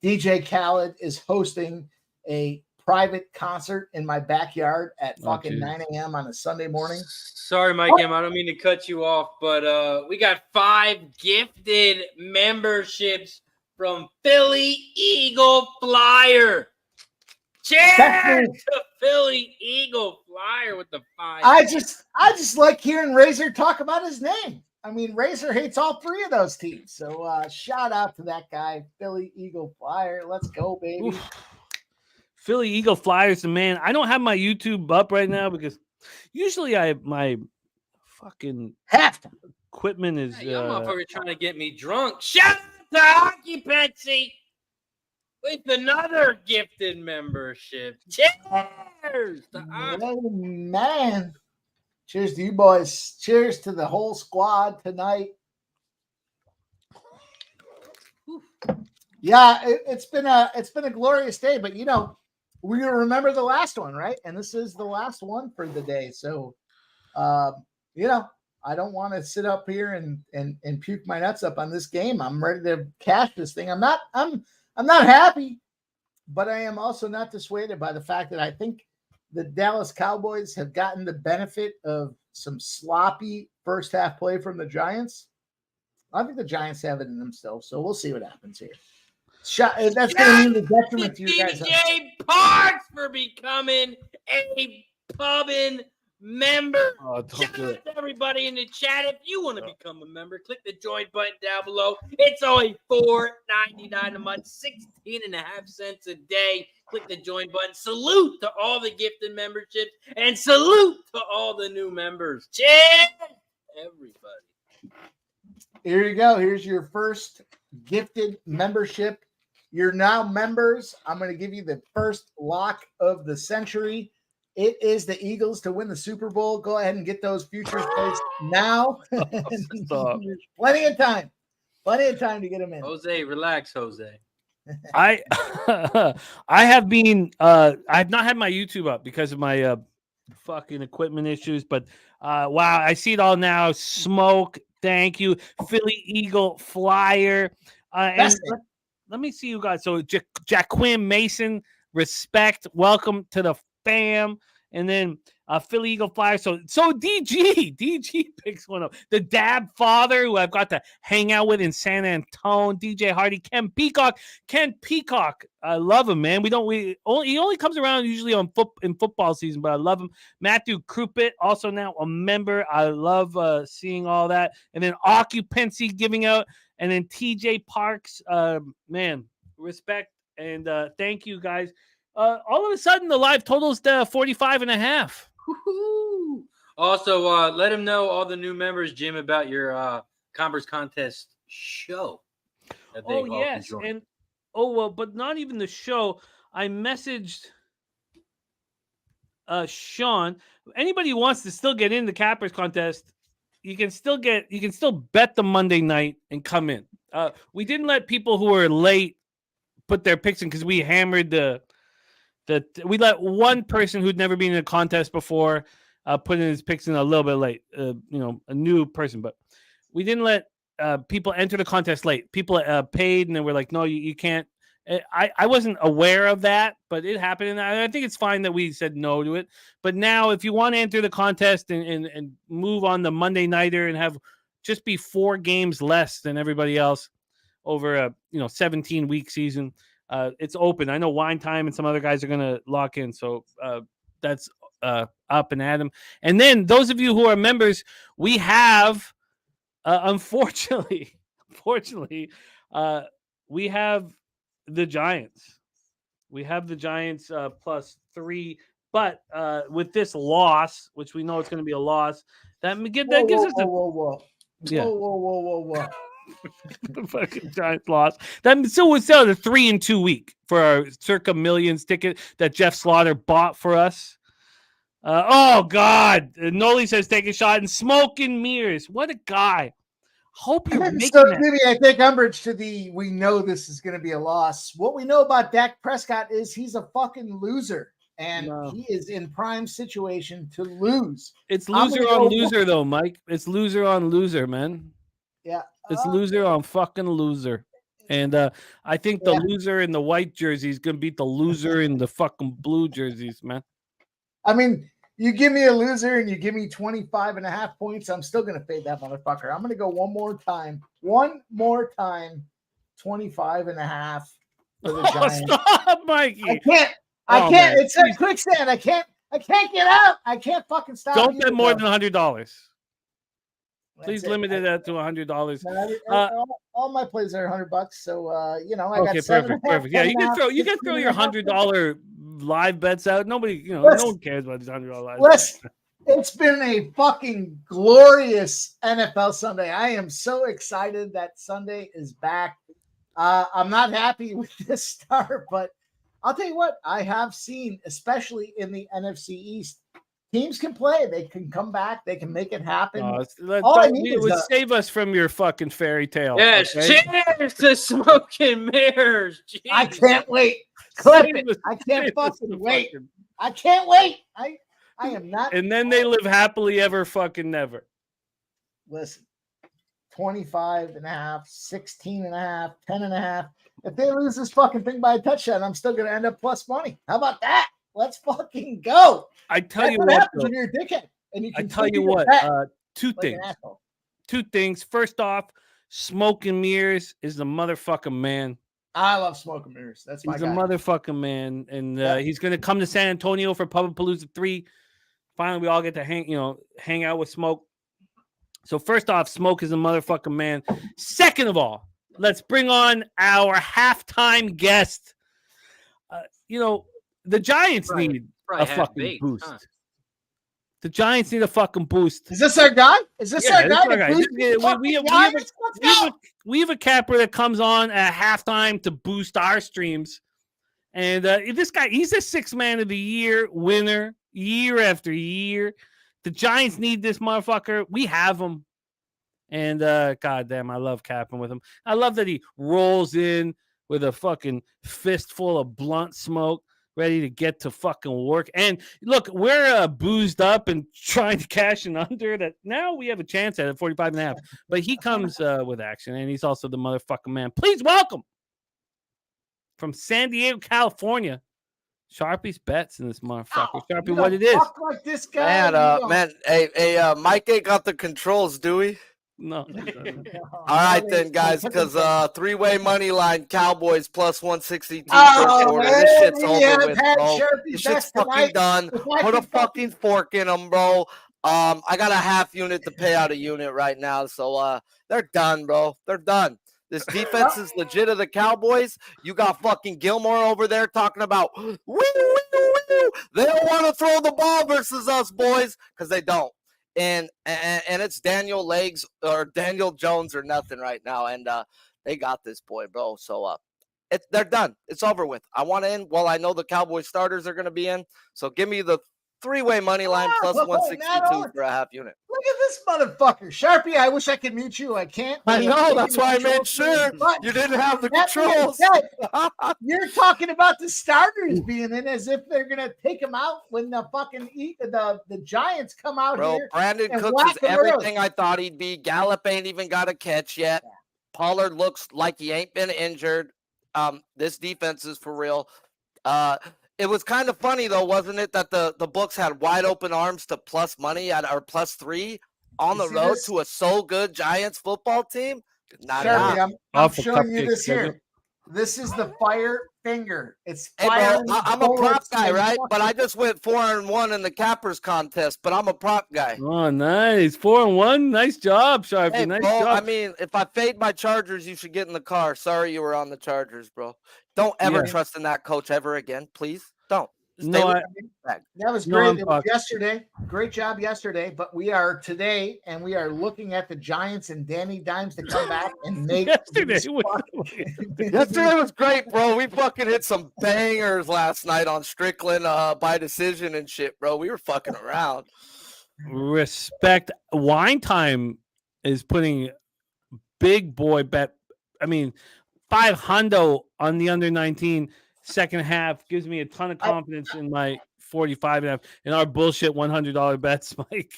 DJ Khaled is hosting a private concert in my backyard at fucking 9 a.m. on a Sunday morning. Sorry, Mike M. I don't mean to cut you off, but we got 5 gifted memberships from Philly Eagle Flyer. Cheers to Philly Eagle Flyer with the 5. I just like hearing Razor talk about his name. I mean, Razor hates all 3 of those teams. So shout out to that guy, Philly Eagle Flyer. Let's go, baby. Oof. Philly Eagle Flyers, the man. I don't have my YouTube up right now because usually my fucking equipment is. Hey, y'all motherfuckers trying to get me drunk. Shout out to Occupancy with another gifted membership. Cheers to Oh, man. Cheers to you boys. Cheers to the whole squad tonight. Yeah, it's been a glorious day, but you know, we remember the last one, right? And this is the last one for the day. So you know, I don't want to sit up here and puke my nuts up on this game. I'm ready to cash this thing. I'm not happy, but I am also not dissuaded by the fact that I think the Dallas Cowboys have gotten the benefit of some sloppy first half play from the Giants. I think the Giants have it in themselves, so we'll see what happens here. That's going to mean the detriment to you guys. DJ Parks for becoming a pubbing member. Oh, don't Shout do out it. to everybody in the chat. If you want to become a member, click the join button down below. It's only $4.99 a month, 16.5 cents a day. Click the join button. Salute to all the gifted memberships and salute to all the new members. Cheers, everybody. Here you go. Here's your first gifted membership. You're now members. I'm going to give you the first lock of the century. It is the Eagles to win the Super Bowl. Go ahead and get those futures placed now. Stop. Plenty of time. Plenty of time to get them in. Jose, relax, Jose. I have been I've not had my YouTube up because of my fucking equipment issues, but wow, I see it all now. Smoke, thank you. Philly Eagle Flyer. And let me see you guys. So Jaquim Mason, respect. Welcome to the fam. And then Philly Eagle Flyers. So DG picks one up. The Dab father, who I've got to hang out with in San Antonio, DJ Hardy, Ken Peacock. I love him, man. He only comes around usually in football season, but I love him. Matthew Krupit, also now a member. I love seeing all that. And then Occupancy giving out. And then TJ Parks, man, respect and thank you guys. All of a sudden, the live total's 45.5. Woo-hoo. Also, let him know, all the new members, Jim, about your Converse Contest show. Oh, yes. And but not even the show. I messaged Sean. Anybody who wants to still get in the Cappers Contest, you can still bet the Monday night and come in. We didn't let people who were late put their picks in because we hammered we let one person who'd never been in a contest before put in his picks in a little bit late, a new person, but we didn't let people enter the contest late. People paid and they were like, no, you can't. I wasn't aware of that, but it happened. And I think it's fine that we said no to it. But now if you want to enter the contest and move on the Monday nighter and have just be 4 games less than everybody else over a 17-week season, it's open. I know Wine Time and some other guys are going to lock in. So that's up and at 'em. And then those of you who are members, we have, unfortunately, we have the Giants. We have the Giants +3. But with this loss, which we know it's going to be a loss, that gives us a... Whoa. The fucking Giants lost. That still would sell the 3-2 week for our circa millions ticket that Jeff Slaughter bought for us. Oh God! Noli says take a shot and smoke and mirrors. What a guy! Hope you're making so, that. Maybe I take umbrage to we know this is going to be a loss. What we know about Dak Prescott is he's a fucking loser. And he is in prime situation to lose. It's loser on loser, though, Mike. It's loser on loser, man. Yeah. It's loser on fucking loser. And I think the loser in the white jersey is going to beat the loser in the fucking blue jerseys, man. I mean, you give me a loser and you give me 25.5 points, I'm still going to fade that motherfucker. I'm going to go one more time. 25.5 for the Giants. Stop, Mikey. I can't. It's a quicksand. I can't get out. I can't fucking stop. Don't bet more than $100. Please limit it to $100. All my plays are $100, so I got perfect. Yeah, you can throw your $100 live bets out. Nobody, no one cares about these $100 live bets. It's been a fucking glorious NFL Sunday. I am so excited that Sunday is back. I'm not happy with this start, but I'll tell you what, I have seen, especially in the NFC East, teams can play. They can come back. They can make it happen. All I need is save us from your fucking fairy tale. Yes, okay? Cheers to smoke and mirrors. Jesus. I can't wait. Clip it. I can't fucking wait. I can't wait. I am not. And then they live happily ever fucking never. Listen, 25.5, 16.5, 10.5. If they lose this fucking thing by a touchdown, I'm still going to end up plus money. How about that? Let's fucking go. I tell you what, when you're a dickhead. And you can I tell you what, two things. First off, Smoke and Mirrors is the motherfucking man. I love Smoke and Mirrors. That's my guy. He's a motherfucking man. And he's going to come to San Antonio for Pubapalooza 3. Finally, we all get to hang out with Smoke. So first off, Smoke is a motherfucking man. Second of all, let's bring on our halftime guest. The Giants need a fucking boost. Huh? The Giants need a fucking boost. Is this our guy? Is this our guy? We have a capper that comes on at halftime to boost our streams. And this guy, he's a 6th man of the year winner year after year. The Giants need this motherfucker. We have him. And goddamn, I love capping with him. I love that he rolls in with a fucking fistful of blunt smoke, ready to get to fucking work. And look, we're boozed up and trying to cash in under that. Now we have a chance at it, 45.5. But he comes with action, and he's also the motherfucking man. Please welcome from San Diego, California, Sharpie's bets in this motherfucker. Oh, Sharpie, you what don't it is? talk like this guy. Man, hey, Mike ain't got the controls, do we? No. All right then, guys, because three-way money line Cowboys plus 162 Oh, third quarter. man, This shit's we over have with, had bro. Sharpie's This shit's best tonight. fucking done. If I Put a could fucking fork in them, bro. I got a half unit to pay out a unit right now, so they're done, bro. They're done. This defense is legit of the Cowboys. You got fucking Gilmore over there talking about woo, woo, woo. They don't want to throw the ball versus us, boys, because they don't. And it's Daniel Legs or Daniel Jones or nothing right now, and they got this boy, bro. So they're done. It's over with. I want to end. Well, I know the Cowboys starters are going to be in, so give me the three-way money line plus 162 for a half unit. Look at this motherfucker. Sharpie, I wish I could mute you. I can't. I know. That's why I made sure you didn't have the controls. You're talking about the starters being in as if they're going to take them out when the fucking the Giants come out here. Brandon Cooks is everything I thought he'd be. Gallup ain't even got a catch yet. Yeah. Pollard looks like he ain't been injured. This defense is for real. It was kind of funny, though, wasn't it, that the books had wide open arms to plus money or plus 3 on the road to a so good Giants football team? Sharpie, I'm showing you this here. This is the fire finger. It's fire. Hey, bro, I'm a prop guy, right? But I just went 4-1 in the Cappers contest, but I'm a prop guy. Oh, nice. 4-1. Nice job, Sharpie. Hey, nice bro, job. I mean, if I fade my Chargers, you should get in the car. Sorry you were on the Chargers, bro. Don't ever trust in that coach ever again, please. Don't. That was great. It was yesterday. Great job yesterday. But we are today, and we are looking at the Giants and Danny Dimes to come back and make. Yesterday was great, bro. We fucking hit some bangers last night on Strickland by decision and shit, bro. We were fucking around. Respect. Wine Time is putting big boy bet. I mean, $500 on the under 19. Second half gives me a ton of confidence in my 45.5 and our bullshit $100 bets, Mike.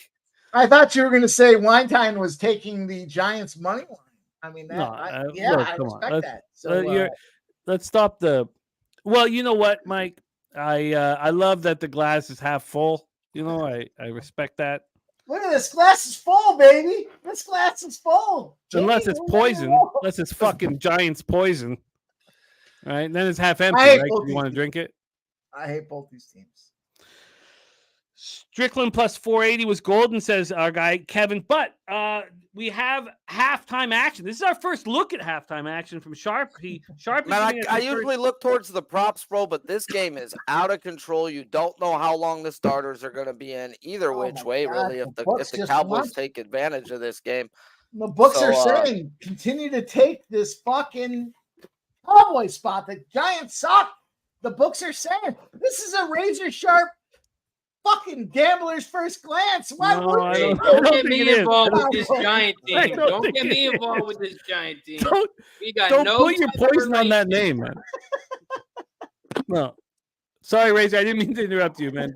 I thought you were going to say Wine Time was taking the Giants money line. I mean, I respect that. So let's stop the. Well, you know what, Mike? I love that the glass is half full. You know, I respect that. Look at this glass is full, baby. This glass is full. Unless it's poison. Unless it's fucking Giants poison. All right, then it's half empty, right? You want to drink it? I hate both these teams. Strickland plus 480 was golden, says our guy Kevin. But we have halftime action. This is our first look at halftime action from Sharpie. Man, I usually look towards the props, bro, but this game is out of control. You don't know how long the starters are going to be in either which way, really, if the Cowboys take advantage of this game. The books are saying continue to take this fucking Cowboy spot. The Giants suck. The books are saying this is a razor sharp fucking gambler's first glance. Why would they? Don't get me involved with this Giant team. Don't get me involved with this Giant team. Don't put your poison on that name, man. No. Sorry, Razor. I didn't mean to interrupt you, man.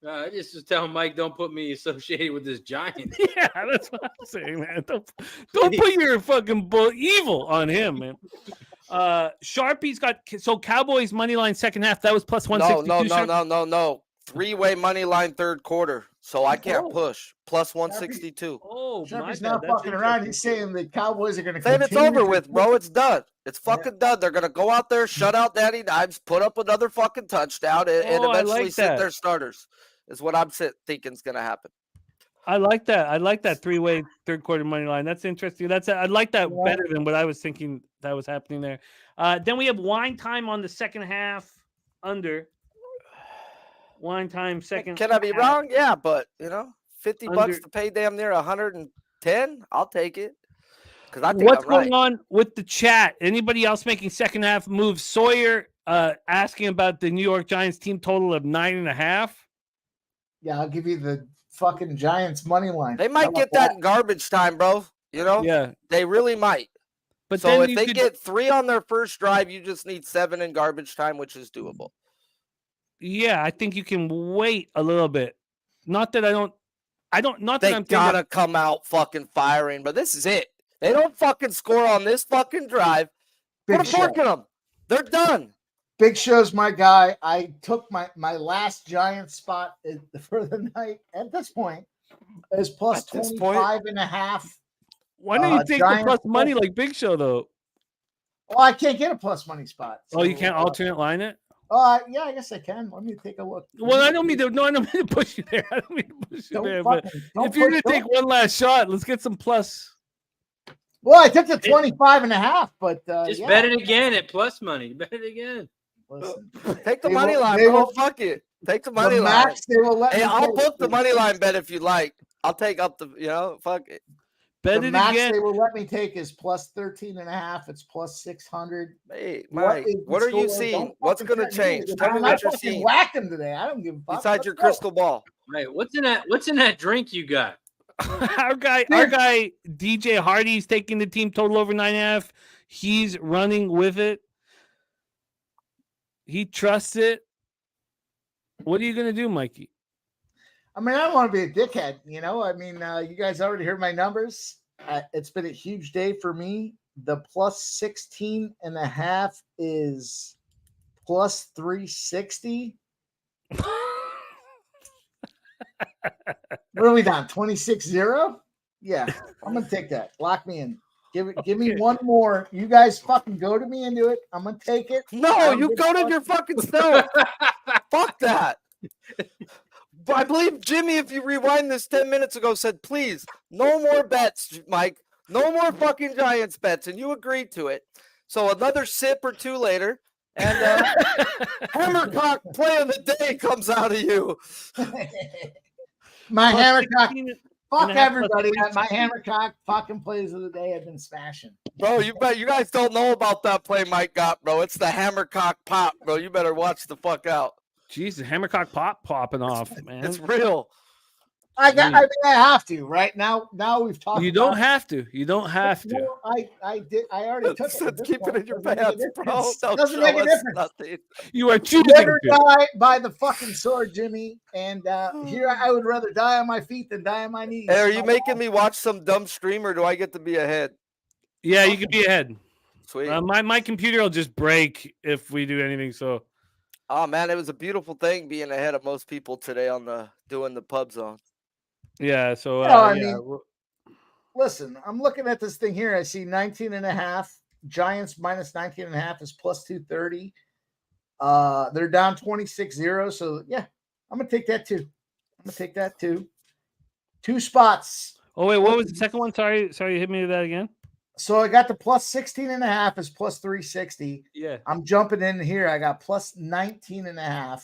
I just was telling Mike, don't put me associated with this Giant. Yeah, that's what I'm saying, man. Don't put your fucking evil on him, man. Sharpie's got Cowboys money line second half. That was plus 162. No. Three-way money line third quarter. So I can't push. Plus 162. Sharpie's not fucking around. He's saying the Cowboys are going to say it's over with, bro. It's done. It's fucking done. They're going to go out there, shut out Danny Dimes, put up another fucking touchdown, and eventually sit their starters. Is what I'm thinking is going to happen. I like that. I like that three-way third quarter money line. That's interesting. I like that better than what I was thinking that was happening there. Then we have Wine Time on the second half under. Wine Time second. Can I be wrong? Yeah, but $50 to pay damn near 110. I'll take it. Because I think what's going on with the chat? Anybody else making second half moves? Sawyer asking about the New York Giants team total of 9.5. Yeah, I'll give you the fucking Giants money line. They might get that in garbage time, bro. Yeah, they really might. But so if they get 3 on their first drive, you just need 7 in garbage time, which is doable. Yeah, I think you can wait a little bit. Not that They gotta come out fucking firing, but this is it. They don't fucking score on this fucking drive. Put a fork in them. They're done. Big Show's my guy. I took my last Giant spot for the night at this point is plus At this 25.5. Why don't you take the Giants plus money plus- like Big Show though? Well, I can't get a plus money spot. Oh, you so, can't alternate line it. Yeah, I guess I can. Let me take a look. Well, I don't mean to. No, I don't mean to push you there. I don't mean to push you there. But Don't if you're push- gonna take one last shot, let's get some plus. Well, I took the 25.5, but Just yeah. bet it again at plus money. Bet it again. Listen, Take the They money will- line, they bro. will- Fuck it. Take the money the line. max they will let Hey, me I'll take book the is- money line bet if you like. I'll take up the, fuck it. Bet the it max again. they will let me take is plus 13.5. It's plus 600. Hey, What Mike, is the what are you score? seeing? Don't What's fucking going to threaten me change? because Tell me I what you're fucking seeing whacked him today. I don't give a fuck. besides Let's your go. crystal ball. Right. What's in that drink you got? our guy DJ Hardy's taking the team total over 9.5. He's running with it. He trusts it. What are you gonna do, Mikey? I mean, I don't want to be a dickhead, I mean, you guys already heard my numbers. It's been a huge day for me. The plus 16.5 is plus 360. What are we down? 26-0? Yeah, I'm gonna take that. Lock me in. Give me one more. You guys fucking go to me into it. I'm gonna take it. No, you go to your fucking self. Fuck that. But I believe Jimmy, if you rewind this 10 minutes ago, said, please, no more bets, Mike. No more fucking Giants bets. And you agreed to it. So another sip or two later, and Hammercock play of the day comes out of you. My Plus hammercock. 16 Fuck and a half plus everybody. My 360. hammercock fucking plays of the day have been smashing. Bro, you guys don't know about that play Mike got, bro. It's the Hammercock pop, bro. You better watch the fuck out. Jesus, Hammercock popping off, man. It's real. I have to right now. Now we've talked. You don't have to. You don't have to. No, I did. I already took it. Said At this keep it point. in your Doesn't make a pants, bro. difference. Don't Doesn't show make a us difference. nothing. You are choosing Live or to. die by the fucking sword, Jimmy. And here I would rather die on my feet than die on my knees. Hey, are you making me watch some dumb stream, or do I get to be ahead? Yeah, you can be ahead. Sweet. My computer will just break if we do anything. So Oh man, it was a beautiful thing being ahead of most people today on doing the pub zone. yeah. So I yeah. mean, listen, I'm looking at this thing here. I see 19.5. Giants minus 19.5 is plus 230. They're down 26-0. So yeah, I'm gonna take that too. Two spots. Oh wait, what was the second one? Sorry, you hit me with that again. So I got the plus 16.5 is plus 360. Yeah. I'm jumping in here. I got plus 19.5.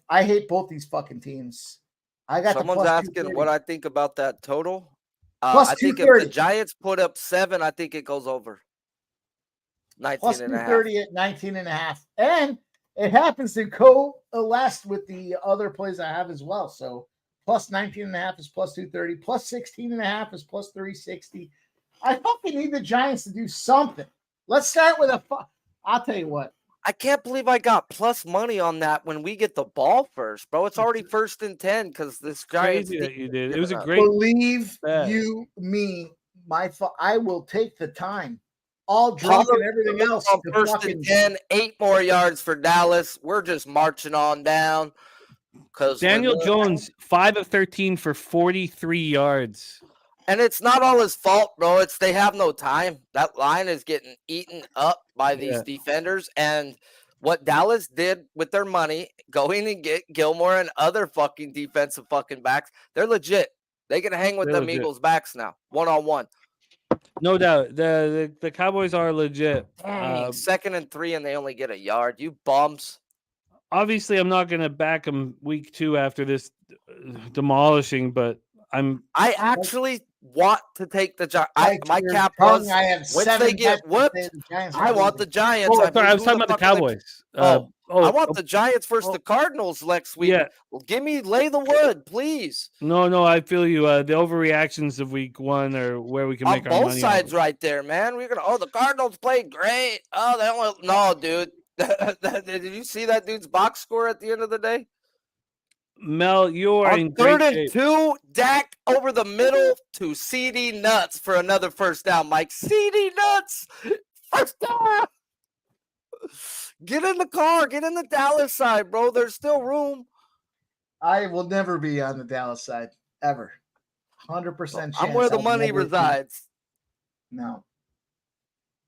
I hate both these fucking teams. I got Someone's the plus asking 230. what I think about that total. Plus I think if 230. the Giants put up 7, I think it goes over. 19 plus and a half. 230 at 19.5. And it happens to coalesce with the other plays I have as well. So plus 19.5 is plus 230. Plus 16.5 is plus 360. I fucking need the Giants to do something. Let's start with I'll tell you what. I can't believe I got plus money on that when we get the ball first, bro. It's already 1st and 10 because this Giants. Crazy that you did. It was a giving up. great. Believe bet. you me, I will take the time. All drunk and everything else. On to 1st fucking- and 10, 8 more yards for Dallas. We're just marching on down. Because Daniel Jones 5 of 13 for 43 yards. And it's not all his fault, bro. It's they have no time. That line is getting eaten up by these defenders. And what Dallas did with their money, going and get Gilmore and other fucking defensive fucking backs, they're legit. They can hang with They're them legit. Eagles backs now, 1-on-1. No doubt. The Cowboys are legit. 2nd and 3, and they only get a yard. You bums. Obviously, I'm not going to back them week 2 after this demolishing, but I actually want to take the Giants. My Your cap tongue, was I have once 7 they get bets to whooped, say the Giants I are want the losing. Giants. oh, I sorry, I was who talking about the fuck are they- Cowboys. I want the Giants versus oh. the Cardinals next week. Yeah. Lay the wood, please. No, I feel you. The overreactions of week 1 are where we can On make our both money. sides right there, man. We're gonna the Cardinals played great. Oh, they only no, dude. Did you see that dude's box score at the end of the day? Mel, you are in On great 3rd and shape. 2, Dak over the middle to CD Nuts for another first down, Mike. CD Nuts, first down. Get in the car. Get in the Dallas side, bro. There's still room. I will never be on the Dallas side ever. 100% chance. I'm where the I'll money never be. resides. No.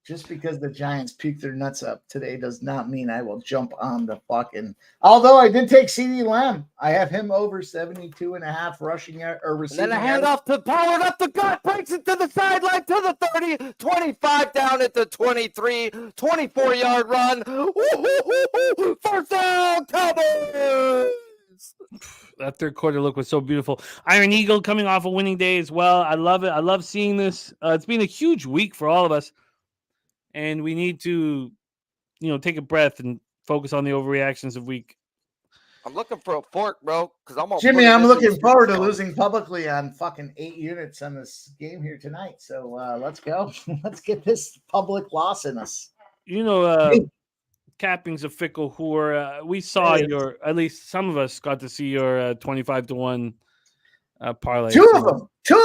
Just because the Giants peaked their nuts up today does not mean I will jump on the fucking. Although I did take CeeDee Lamb. I have him over 72.5 rushing or And receiving. then a handoff to Pollard up the gut, breaks it to the sideline to the 30, 25 down at the 23, 24-yard run. Woo-hoo-hoo-hoo. First down, Cowboys. That third quarter look was so beautiful. Iron Eagle coming off a winning day as well. I love it. I love seeing this. It's been a huge week for all of us. And we need to, take a breath and focus on the overreactions of week. I'm looking for a fork, bro, because I'm gonna Jimmy, put it I'm in looking these forward to songs. losing publicly on fucking 8 units on this game here tonight. So let's go. Let's get this public loss in us. Capping's a fickle whore. We saw at least some of us got to see your 25-1 parlay. Two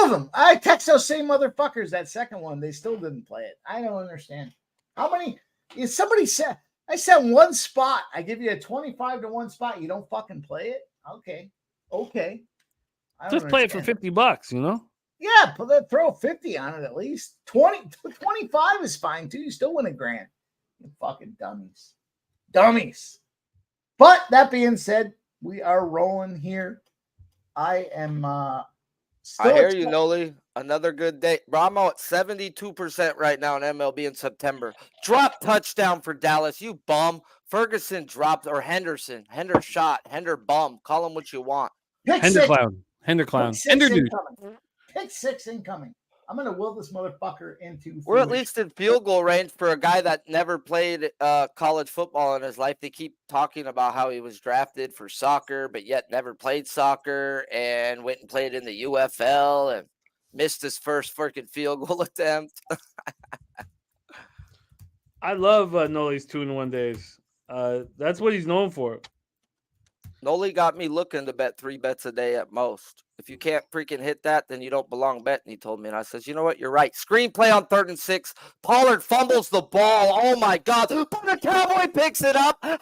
of them. I text those same motherfuckers that second one. They still didn't play it. I don't understand. How many? Somebody said I said one spot. I give you a 25-1 spot. You don't fucking play it. Okay. Just play it for $50. Yeah, throw 50 on it at least. 25 is fine too. You still win $1,000. You fucking dummies. But that being said, we are rolling here. I am I hear you, Noli. Another good day. Bro, I'm at 72% right now in MLB in September. Drop touchdown for Dallas. You bum. Ferguson dropped, or Henderson. Hender shot. Hender bum. Call him what you want. Hender clown. Hender dude. Pick 6 incoming. I'm going to will this motherfucker into. We're at least in field goal range for a guy that never played college football in his life. They keep talking about how he was drafted for soccer, but yet never played soccer and went and played in the UFL and missed his first freaking field goal attempt. I love Noli's 2-in-1 days. That's what he's known for. Noli got me looking to bet 3 bets a day at most. If you can't freaking hit that, then you don't belong betting, he told me. And I says, you know what? You're right. Screenplay on 3rd and 6. Pollard fumbles the ball. Oh, my God. But the Cowboy picks it up. I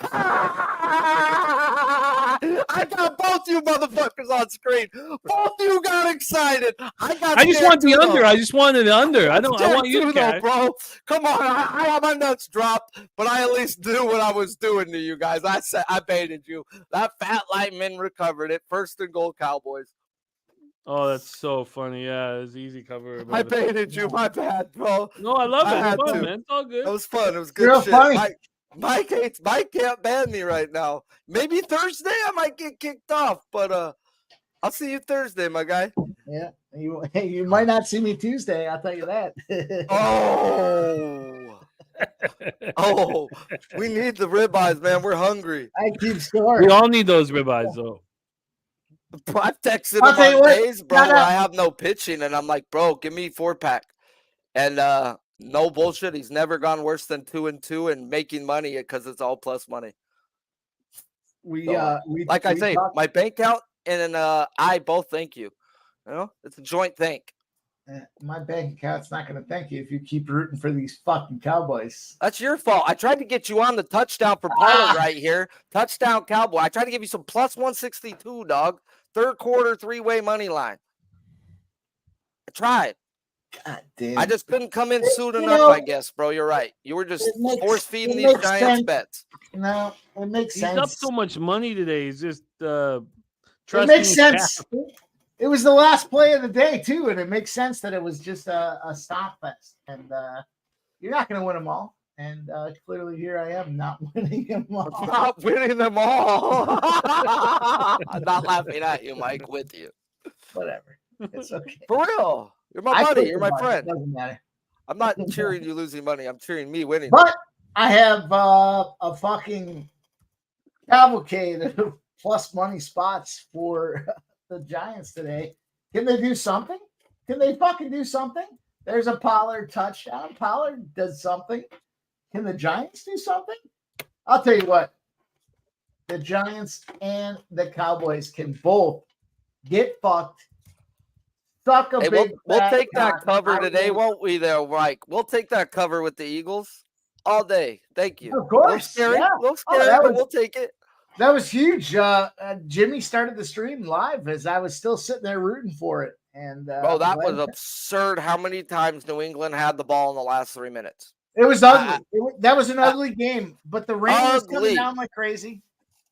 got both you motherfuckers on screen. Both you got excited. I just want the under. I just wanted the under. I want you to though, bro. Come on. I have my nuts dropped, but I at least knew what I was doing to you guys. I said I baited you. That fat lineman recovered it. 1st and goal, Cowboys. Oh, that's so funny. Yeah, it was easy cover. I baited you. My bad, bro. No, I love it. It's fun, to. man. It's all good. It was fun. It was good Real shit. funny. Mike can't ban me right now. Maybe Thursday I might get kicked off, but I'll see you Thursday, my guy. Yeah, you might not see me Tuesday. I'll tell you that. Oh, we need the ribeyes, man. We're hungry. I keep scoring. We all need those ribeyes, though. I've texted him on days, bro, where I have no pitching, and I'm like, bro, give me 4-pack. And no bullshit, he's never gone worse than 2-2 and making money because it's all plus money. I say, my bank account and I both thank you. You know, it's a joint thank. My bank account's not going to thank you if you keep rooting for these fucking Cowboys. That's your fault. I tried to get you on the touchdown for Pollard right here. Touchdown Cowboy. I tried to give you some plus 162, dog. 3rd quarter 3-way money line. I tried. God damn. I just couldn't come in soon enough, I guess, bro. You're right. You were just force feeding these Giants bets. No, it makes sense. He's up so much money today. He's just it makes sense. It was the last play of the day, too, and it makes sense that it was just a stop fest. And you're not going to win them all. And clearly here I am not winning them all. Not winning them all. I'm not laughing at you, Mike, with you. Whatever. It's okay. For real. You're my buddy. You're my friend. It doesn't matter. I'm not cheering you losing money. I'm cheering me winning. But I have a fucking cavalcade of plus money spots for the Giants today. Can they do something? Can they fucking do something? There's a Pollard touchdown. Pollard does something. Can the Giants do something? I'll tell you what. The Giants and the Cowboys can both get fucked. Suck a big we'll take that cock. cover today, won't we, there, Mike? We'll take that cover with the Eagles. all day. Thank you. Of course, A little scary, yeah. a little Oh, scary, that but was- we'll take it. That was huge. Jimmy started the stream live as I was still sitting there rooting for it. And Bro, that was glad- absurd how many times New England had the ball in the last 3 minutes. it was ugly. That was an ugly game, but the rain was coming Ugly. down like crazy.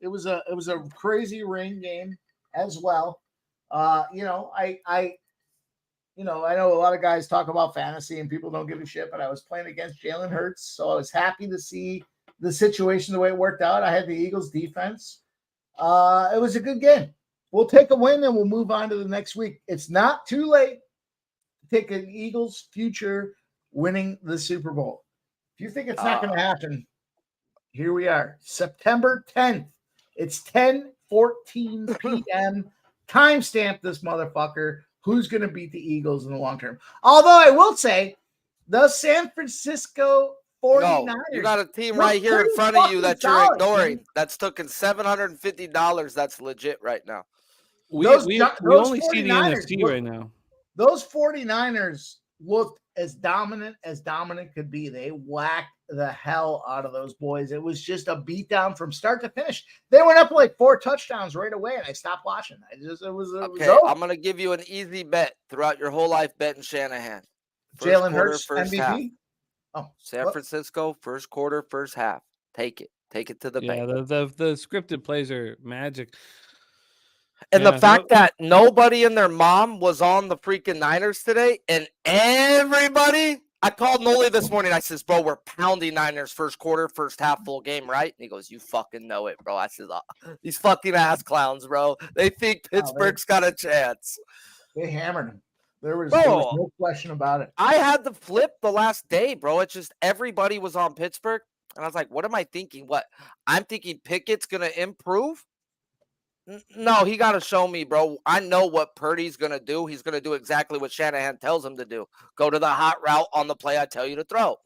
It was a crazy rain game as well. You know, I know a lot of guys talk about fantasy and people don't give a shit, but I was playing against Jalen Hurts, so I was happy to see the situation the way it worked out. I had the Eagles defense. It was a good game. We'll take a win and we'll move on to the next week. It's not too late to take an Eagles future winning the Super Bowl. If you think it's not going to happen, here we are. September 10th. It's 10:14 p.m. Timestamp this motherfucker. Who's going to beat the Eagles in the long term? Although I will say, the San Francisco 49ers. No, you got a team look right here in pretty front of you fucking that you're solid, ignoring. man. That's taking $750. That's legit right now. We Those only see the 49ers NFC look- right now. Those 49ers looked as dominant could be. They whacked the hell out of those boys. It was just a beatdown from start to finish. They went up like 4 touchdowns right away, and I stopped watching. It was Okay, over. I'm going to give you an easy bet throughout your whole life betting Shanahan. First Jalen quarter, Hurts first MVP. half. Oh, San what? Francisco, first quarter, first half. Take it. Take it to the Yeah, bank. the scripted plays are magic. And Yeah, the fact that nobody and their mom was on the freaking Niners today, and everybody, I called Noli this morning. I says, bro, we're pounding Niners first quarter, first half, full game, right? And he goes, you fucking know it, bro. I says, these fucking ass clowns, bro. They think Pittsburgh's got a chance. They hammered him. There was Bro, no question about it. I had the flip the last day, bro. It's just everybody was on Pittsburgh. And I was like, what am I thinking? What? I'm thinking Pickett's going to improve? No, he got to show me, bro. I know what Purdy's going to do. He's going to do exactly what Shanahan tells him to do. Go to the hot route on the play I tell you to throw.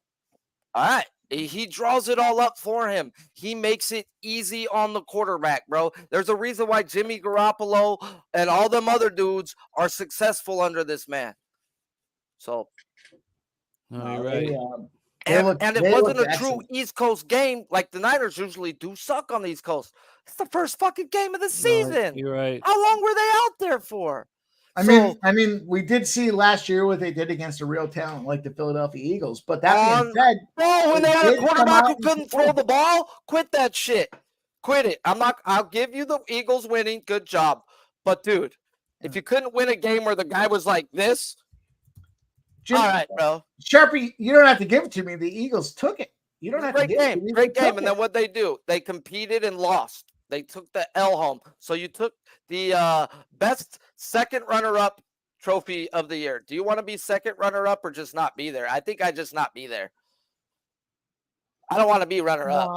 All right. He draws it all up for him. He makes it easy on the quarterback, bro. There's a reason why Jimmy Garoppolo and all them other dudes are successful under this man. So, No, you're right. and it wasn't a true East Coast game like the Niners usually do suck on the East Coast. It's the first fucking game of the season. You're right. How long were they out there for? I mean, we did see last year what they did against a real talent like the Philadelphia Eagles. But that being said, bro, when they had a quarterback who couldn't throw perform. the ball, quit that shit. Quit it. I'll give you the Eagles winning. Good job. But dude, if you couldn't win a game where the guy was like this, Jim, all right, bro. Sharpie, you don't have to give it to me. The Eagles took it. You don't have Great to give game. it to me. Great They game. took And it. then what they do? They competed and lost. They took the L home. So you took the best second runner-up trophy of the year. Do you want to be second runner-up or just not be there? I think I just not be there. I don't want to be runner-up.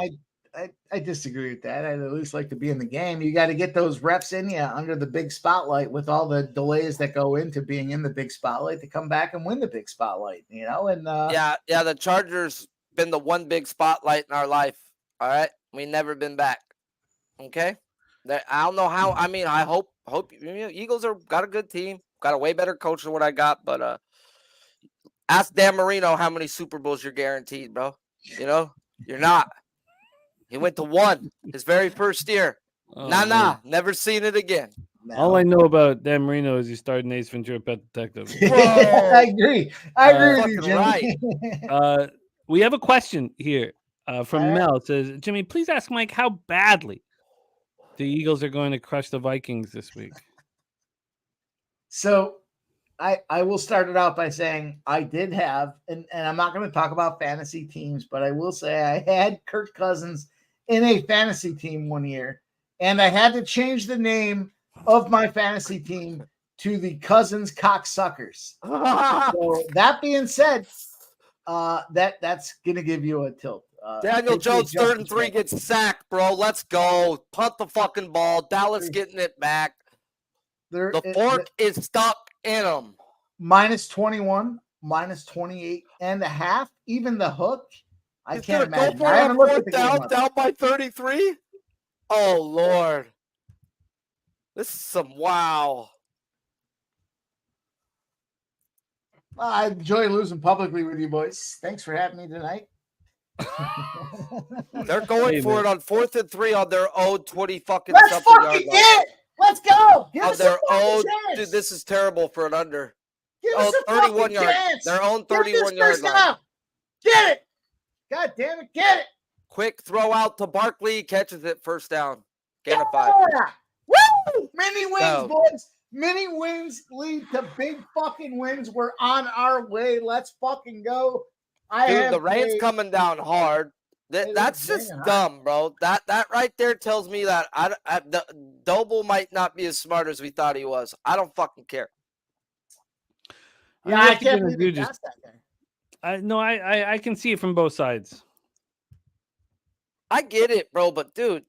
No, I disagree with that. I'd at least like to be in the game. You got to get those reps in you under the big spotlight with all the delays that go into being in the big spotlight to come back and win the big spotlight, you know? And Yeah, the Chargers been the one big spotlight in our life. All right. We never been back. Okay. I don't know how. I mean, I hope Eagles got a good team, got a way better coach than what I got. But ask Dan Marino how many Super Bowls you're guaranteed, bro. You know, you're not. He went to 1 his very first year. Oh, Nah, never seen it again. All I know about Dan Marino is he started in Ace Ventura: Pet Detective. I agree. I agree with you, fucking Jimmy. We have a question here from All right. Mel. It says, Jimmy, please ask Mike how badly the Eagles are going to crush the Vikings this week. So I will start it out by saying I did have, and I'm not going to talk about fantasy teams, but I will say I had Kirk Cousins in a fantasy team one year, and I had to change the name of my fantasy team to the Cousins Cocksuckers. So that being said, that's going to give you a tilt. Daniel Jones, 3rd and 3, gets sacked, bro. Let's go. Punt the fucking ball. Dallas getting it back. The fork is stuck in them. Minus 21, minus 28 and a half. Even the hook. I can't imagine. I haven't looked at the game. Down by 33. Oh, Lord. This is some wow. I enjoy losing publicly with you boys. Thanks for having me tonight. They're going Hey, for man. it on 4th and 3 on their own 20 fucking Let's something yard fucking line. get it. Let's go. Give On us a their fucking own, chance. dude, this is terrible for an under. Give Oh, us a 31 fucking yard. chance. Their own Give us this 31 yard first line. down. Get it. God damn it. Get it. Quick throw out to Barkley, catches it, first down. Gain of 5. Yeah. Woo! Many wins, Go. boys. Many wins lead to big fucking wins. We're on our way. Let's fucking go. Dude, the rain's coming down hard. It That's is just raining dumb, bro. That right there tells me that Doble might not be as smart as we thought he was. I don't fucking care. Yeah, mean, I what you're can't gonna believe do, they just- got that there. I can see it from both sides. I get it, bro, but dude,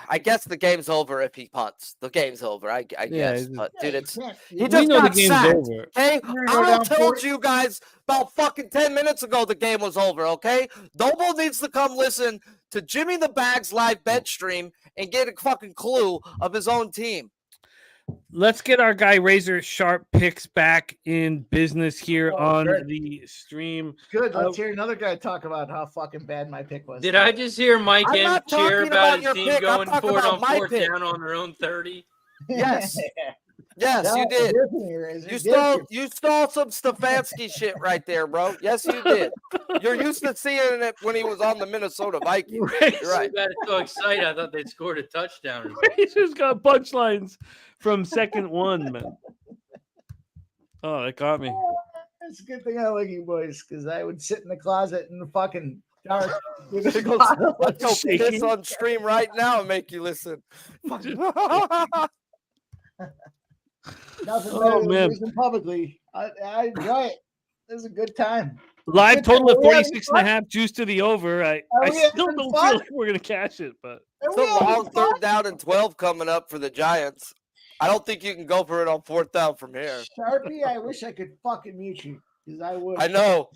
I guess the game's over if he punts. The game's over, I guess. it's- But dude, Yeah, it's you can't- he you- just know the got game's sacked. over. Okay, You're gonna go I down told 40. you guys about fucking 10 minutes ago the game was over. Okay, Doble needs to come listen to Jimmy the Bag's live bench stream and get a fucking clue of his own team. Let's get our guy Razor Sharp picks back in business here Oh, on great. the stream. Good. Let's hear another guy talk about how fucking bad my pick was. Did I just hear Mike I'm M not cheer talking about about your his team pick, I'm going talking for it about on my 4th pick. down on their own 30? Yes. Yes, No, you did. Razor. You stole some Stefanski shit right there, bro. Yes, you did. You're used to seeing it when he was on the Minnesota Vikings. You're right. I got so excited. I thought they'd scored a touchdown. Razor's got punchlines from second one, man. Oh, that got me. It's a good thing I like you boys, because I would sit in the closet in the fucking dark. with a Let's go, bottle let's go of piss shaking. on stream right now and make you listen. Nothing Oh, better than man. losing publicly. I enjoy it. This is a good time. Live Good total time. of Are we having 46 and a fun? half, juice to the over. I we still having don't fun? feel like we're going to cash it, but Are It's we a having long fun? 3rd down and 12 coming up for the Giants. I don't think you can go for it on 4th down from here. Sharpie, I wish I could fucking mute you, because I would. I know.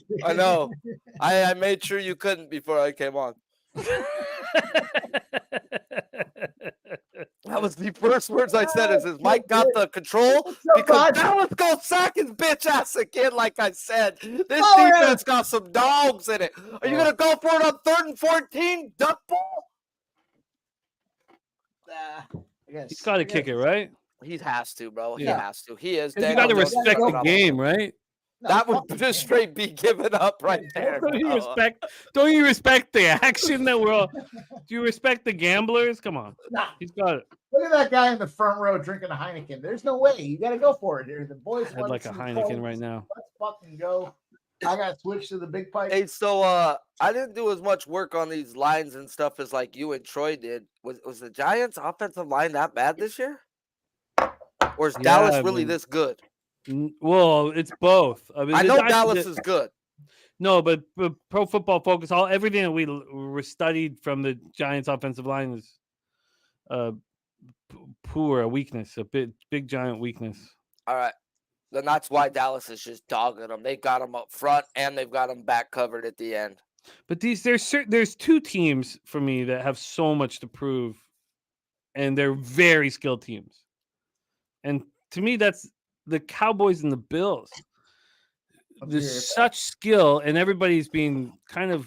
I made sure you couldn't before I came on. That was the first words I said. Is Mike got the control? So Because bad. Dallas go sack his bitch ass again, like I said. This Oh, yeah. defense got some dogs in it. Are you gonna go for it on 3rd and 14? Duck ball? I guess. He's got to kick it, right? He has to, bro. He Yeah. has to. He is. 'Cause you Daniel got to Jones is respect fucking the up. game, right? That would just straight be giving up right there. Don't you bro. respect? Don't you respect the action that we're all? Do you respect the gamblers? Come on, Nah. he's got it. Look at that guy in the front row drinking a Heineken. There's no way. You got to go for it here. The boys I'd want like to a see Heineken goals. right now. Let's fucking go. I got to switch to the big pipe. Hey, so I didn't do as much work on these lines and stuff as like you and Troy did. Was the Giants' offensive line that bad this year? Or is Yeah, Dallas I really mean, this good? Well, it's both. I mean, I the know Giants- Dallas is good. No, but Pro Football Focus, everything that we studied from the Giants' offensive line is poor, a weakness, a big giant weakness. All right. Then that's why Dallas is just dogging them. They got them up front and they've got them back covered at the end. But there's two teams for me that have so much to prove, and they're very skilled teams. And to me, that's the Cowboys and the Bills. There's such skill, and everybody's being kind of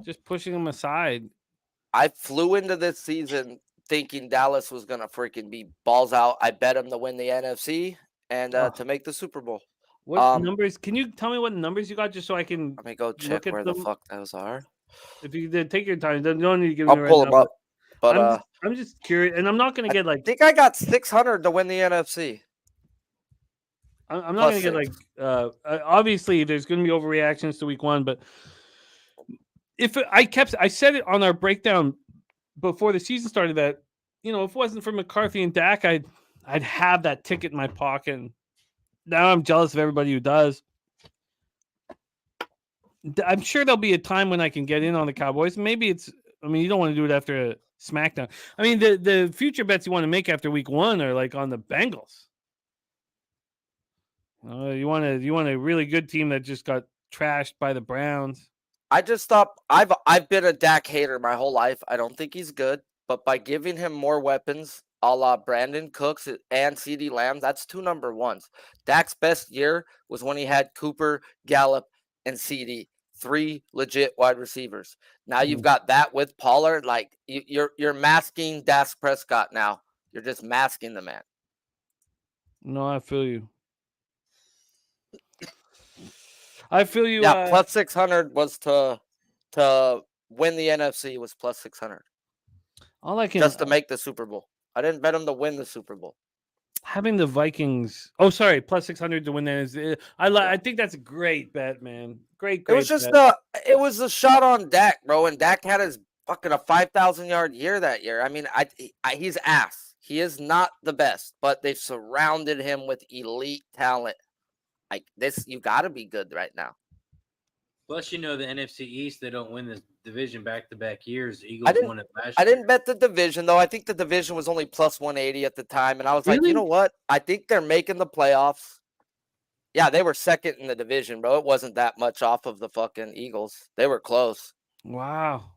just pushing them aside. I flew into this season thinking Dallas was going to freaking be balls out. I bet them to win the NFC and to make the Super Bowl. What numbers? Can you tell me what numbers you got just so I can Let me go check at where the them. fuck those are. If you did, take your time. You don't need to give I'll me right pull now, them up. But I'm just curious, and I'm not going to get I like think I got 600 to win the NFC. I'm not going to Plus get like obviously there's going to be overreactions to week one, but if I said it on our breakdown before the season started that if it wasn't for McCarthy and Dak, I'd have that ticket in my pocket. And now I'm jealous of everybody who does. I'm sure there'll be a time when I can get in on the Cowboys. Maybe you don't want to do it after a SmackDown. I mean, the future bets you want to make after week one are like on the Bengals. You want a really good team that just got trashed by the Browns. I just thought I've been a Dak hater my whole life. I don't think he's good, but by giving him more weapons, a la Brandon Cooks and CeeDee Lamb, that's 2 number ones. Dak's best year was when he had Cooper, Gallup, and CeeDee 3 legit wide receivers. Now you've got that with Pollard. Like you're masking Dak Prescott now. You're just masking the man. No, I feel you. I feel you. Yeah, plus 600 was to win the NFC was plus 600 all I can just to make the Super Bowl. I didn't bet him to win the Super Bowl. having the Vikings. Oh, sorry, plus 600 to win that is. I think that's a great bet, man. Great. It was just bet. it was a shot on Dak, bro, and Dak had his fucking a 5,000-yard year that year. I mean, he's ass. He is not the best, but they've surrounded him with elite talent. Like this, you got to be good right now. Plus, the NFC East, they don't win this division back-to-back years. The Eagles won it last year. I didn't bet the division, though. I think the division was only plus 180 at the time, and I was like, you know what? I think they're making the playoffs. Yeah, they were second in the division, bro. It wasn't that much off of the fucking Eagles. They were close. Wow.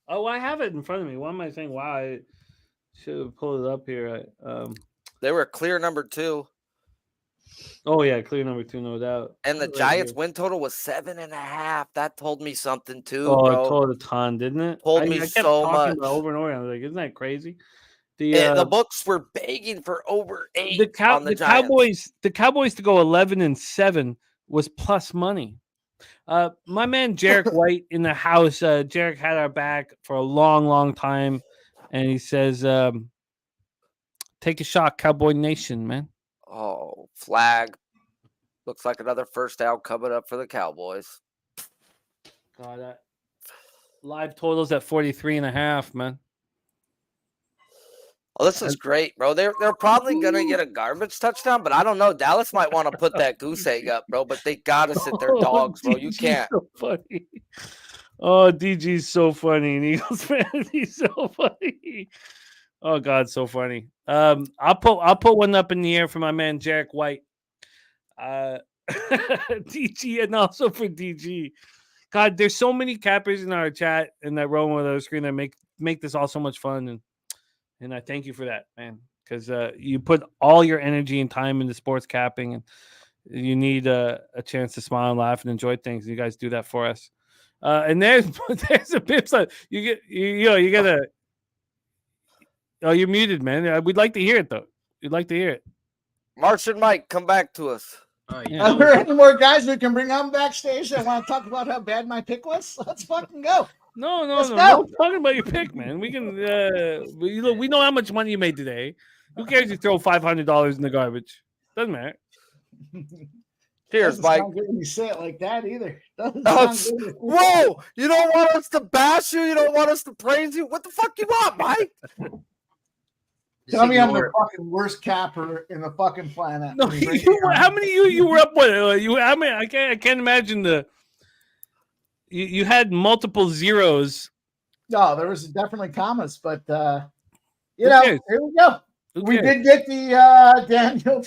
Oh, I have it in front of me. Why am I saying wow? I should have pulled it up here. They were clear number 2. Oh, yeah, clear number 2, no doubt. And the Right Giants' here. win total was 7.5. That told me something too, Oh, bro. it told a ton, didn't it? Told me I kept so talking much. about over and over. I was like, isn't that crazy? The books were begging for over 8 on the Giants. The Cowboys to go 11-7 was plus money. My man Jarek White in the house. Jarek had our back for a long, long time, and he says, "Take a shot, Cowboy Nation, man." Oh, flag. Looks like another first down coming up for the Cowboys. God, live totals at 43.5, man. Oh, this is great, bro. They're probably gonna get a garbage touchdown, but I don't know. Dallas might want to put that goose egg up, bro. But they gotta sit their dogs, bro. You DG's can't. So funny. Oh, DG's so funny, and Eagles fan, he's so funny. Oh God, so funny. I'll put one up in the air for my man Jarek White. DG, and also for DG. God, there's so many cappers in our chat and that row on the screen that make this all so much fun, and I thank you for that, man, because you put all your energy and time into sports capping, and you need a chance to smile and laugh and enjoy things. You guys do that for us. And there's a bit like you gotta. Oh, you're muted, man. We'd like to hear it though. We'd like to hear it. Martian Mike, come back to us. Oh, Yeah. Are there any more guys we can bring on backstage that want to talk about how bad my pick was? Let's fucking go. No. Let's go. No talking about your pick, man. We can. We know how much money you made today. Who cares if you throw $500 in the garbage? Doesn't matter. Cheers, Doesn't Mike. sound good when you say it like that either. Doesn't Oh, sound good. whoa! You don't want us to bash you? You don't want us to praise you? What the fuck you want, Mike? Tell me I'm the fucking worst capper in the fucking planet. No, how many you were up with? How many? I can't imagine the. You had multiple zeros. No, there was definitely commas, but Who cares? here we go. Who We cares? did get the Daniel.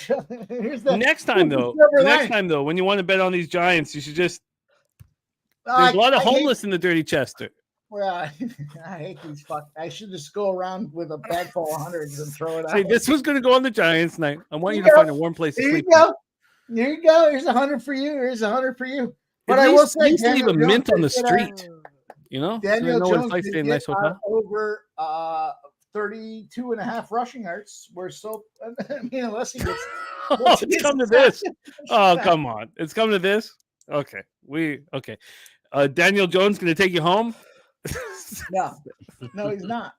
Here's the Next time though, when you want to bet on these Giants, you should just. There's a lot of homeless in the dirty Chester. Well, I hate these fuck. I should just go around with a bag full of hundreds and throw it Say out. this was going to go on the Giants night. I want you There to you find go. a warm place to There you sleep. go. There you go. Here's 100 for you. Here's 100 for you. But At I will least say, leave Daniel a mint Jones on the did get street. You know, Daniel know what it's Jones like did staying in a nice get, hotel. over 32 and a half rushing yards. We're so. I mean, unless he gets. Oh, it's come to this. Oh, come on. It's come to this. Okay. Okay. Daniel Jones going to take you home? No, he's not.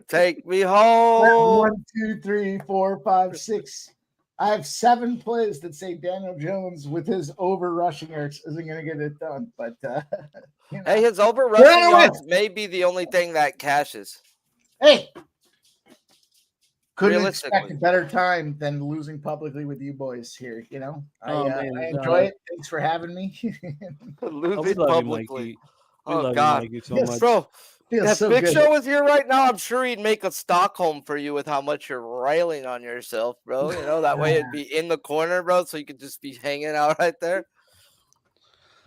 Take me home. 1, 2, 3, 4, 5, 6. I have 7 plays that say Daniel Jones with his over rushing yards isn't going to get it done. But Hey, his over rushing yards may be the only thing that cashes. hey, couldn't expect Realistically. a better time than losing publicly with you boys here. Oh, man, I enjoy it. Thanks for having me. We Losing love you, publicly. Mikey. We Oh love God, you, Mikey, so Yes, much. bro. Feels If so Big good. Show was here right now, I'm sure he'd make a Stockholm for you with how much you're railing on yourself, bro. You know, that way it'd be in the corner, bro, so you could just be hanging out right there.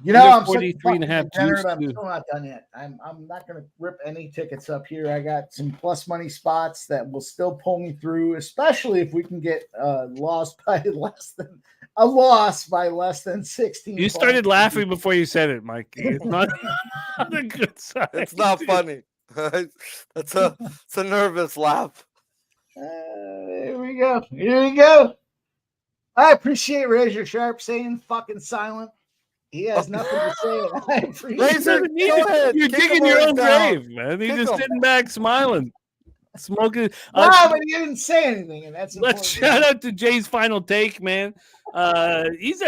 I'm 43.5 juice, I'm too. still not done yet. I'm not going to rip any tickets up here. I got some plus money spots that will still pull me through, especially if we can get lost by less than a loss by less than 16. You started laughing before you said it, Mike. It's not, not a good sign. It's not funny. It's a nervous laugh. Here we go. Here we go. I appreciate Razor Sharp saying fucking silent. He has nothing to say. I appreciate Razor, it. go ahead. You're Kick digging him your on own down. grave, man. He's Kick just him. sitting back smiling, smoking. No, but he didn't say anything, and that's Let's important. shout out to Jay's final take, man. He's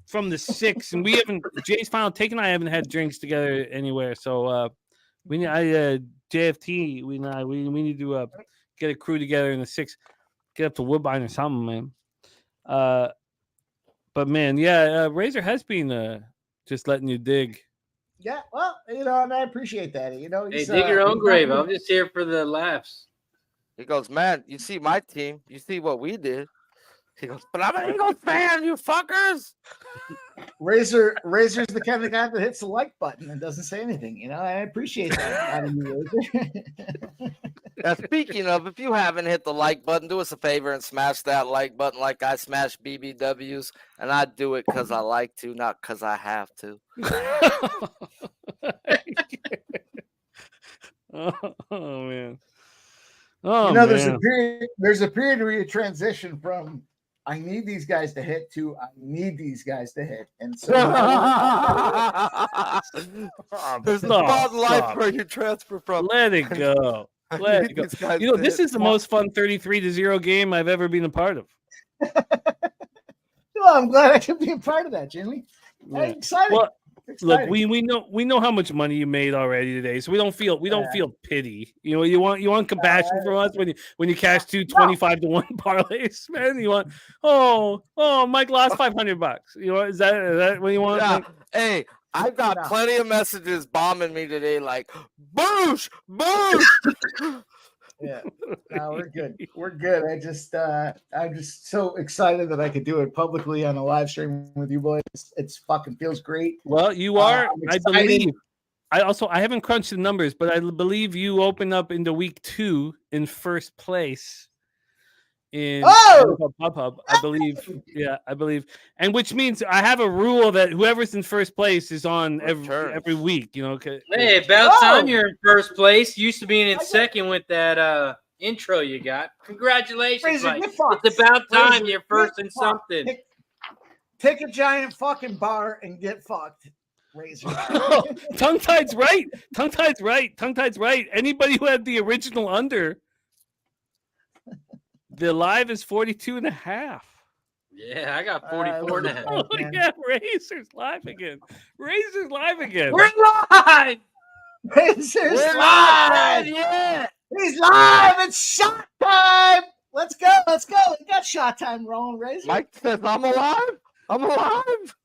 from the 6, and we haven't Jay's final take and I haven't had drinks together anywhere. So we need JFT. We need to get a crew together in the 6, get up to Woodbine or something, man. But man, yeah, Razor has been just letting you dig. Yeah, well, and I appreciate that. Hey, He's, dig your own he's grave. not- I'm just here for the laughs. He goes, man, you see my team. You see what we did. He goes, but I'm an Eagles fan, you fuckers. Razor's the kind of guy that hits the like button and doesn't say anything. I appreciate that out of you, Razor. Now, speaking of, if you haven't hit the like button, do us a favor and smash that like button like I smash BBWs. And I do it because I like to, not because I have to. Oh man. Oh, there's man. a period where you transition from I need these guys to hit to I need these guys to hit. And so There's a Stop, spot in life stop. where you transfer from. Let it go. Let it go. These guys This hit. is the most fun 33-0 game I've ever been a part of. well, I'm glad I could be a part of that, Jimmy. Yeah. I'm excited. Well, look, Exciting. we know how much money you made already today, so we don't feel pity. You want compassion from us when you cash 2 25-1 parlays, man. You want Mike lost $500. Is that what you want? Yeah. Like, Hey, I've got No. plenty of messages bombing me today, like boosh, boosh. Yeah, no, we're good. We're good. I'm just so excited that I could do it publicly on a live stream with you boys. It's fucking feels great. well, you are. I'm I excited. believe. I haven't crunched the numbers, but I believe you open up into week 2 in first place. In Pub, I believe. Yeah, I believe, and which means I have a rule that whoever's in first place is on every week. Hey, about Whoa. time you're in first place. Used to being in second with that intro you got. Congratulations, Razor, Mike. get fucked. It's about time Razor, you're first get in fucked. something. Pick a giant fucking bar and get fucked. Razor. Tongue-tied's right. Tongue-tied's right. Tongue-tied's right. Anybody who had the original under, the live is 42.5. Yeah, I got 44 now. Oh, yeah, Razor's live again. Razor's live again. We're live! Razor's We're live. yeah. He's live. It's shot time. Let's go. Let's go. We got shot time rolling, Razor. Mike says, I'm alive. I'm alive.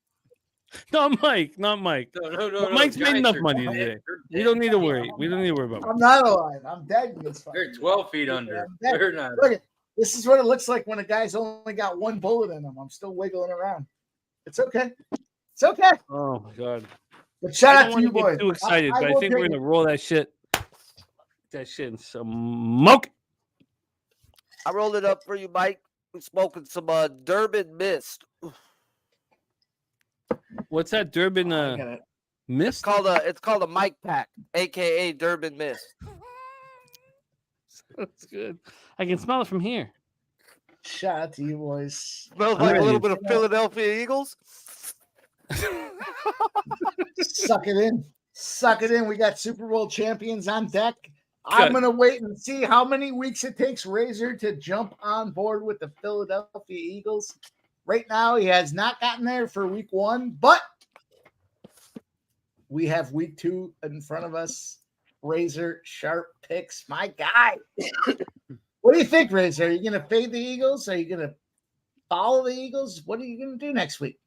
Not Mike. Not Mike. No. Mike's made Giants enough are money dead. today. They're We don't need to dead. worry. We don't need to worry about I'm not alive. I'm dead in this fucking. They're 12 feet under. I'm dead. They're not. Look, this is what it looks like when a guy's only got one bullet in him. I'm still wiggling around. It's okay. It's okay. Oh my god. But shout I out don't to want you to get boys. too excited, I but I will think we're take gonna it. roll that shit. That shit and smoke. I rolled it up for you, Mike. We're smoking some Durban Mist. What's that Durban I got it. mist? It's called a Mike Pack, aka Durban Mist. That's good. I can smell it from here. Shout out to you boys. Smells I'm like a ready. little bit of Philadelphia Eagles. Suck it in. Suck it in. We got Super Bowl champions on deck. I'm Good. going to wait and see how many weeks it takes Razor to jump on board with the Philadelphia Eagles. Right now, he has not gotten there for week 1, but we have week 2 in front of us. Razor sharp picks, my guy. What do you think, Razor? Are you going to fade the Eagles? Are you going to follow the Eagles? What are you going to do next week?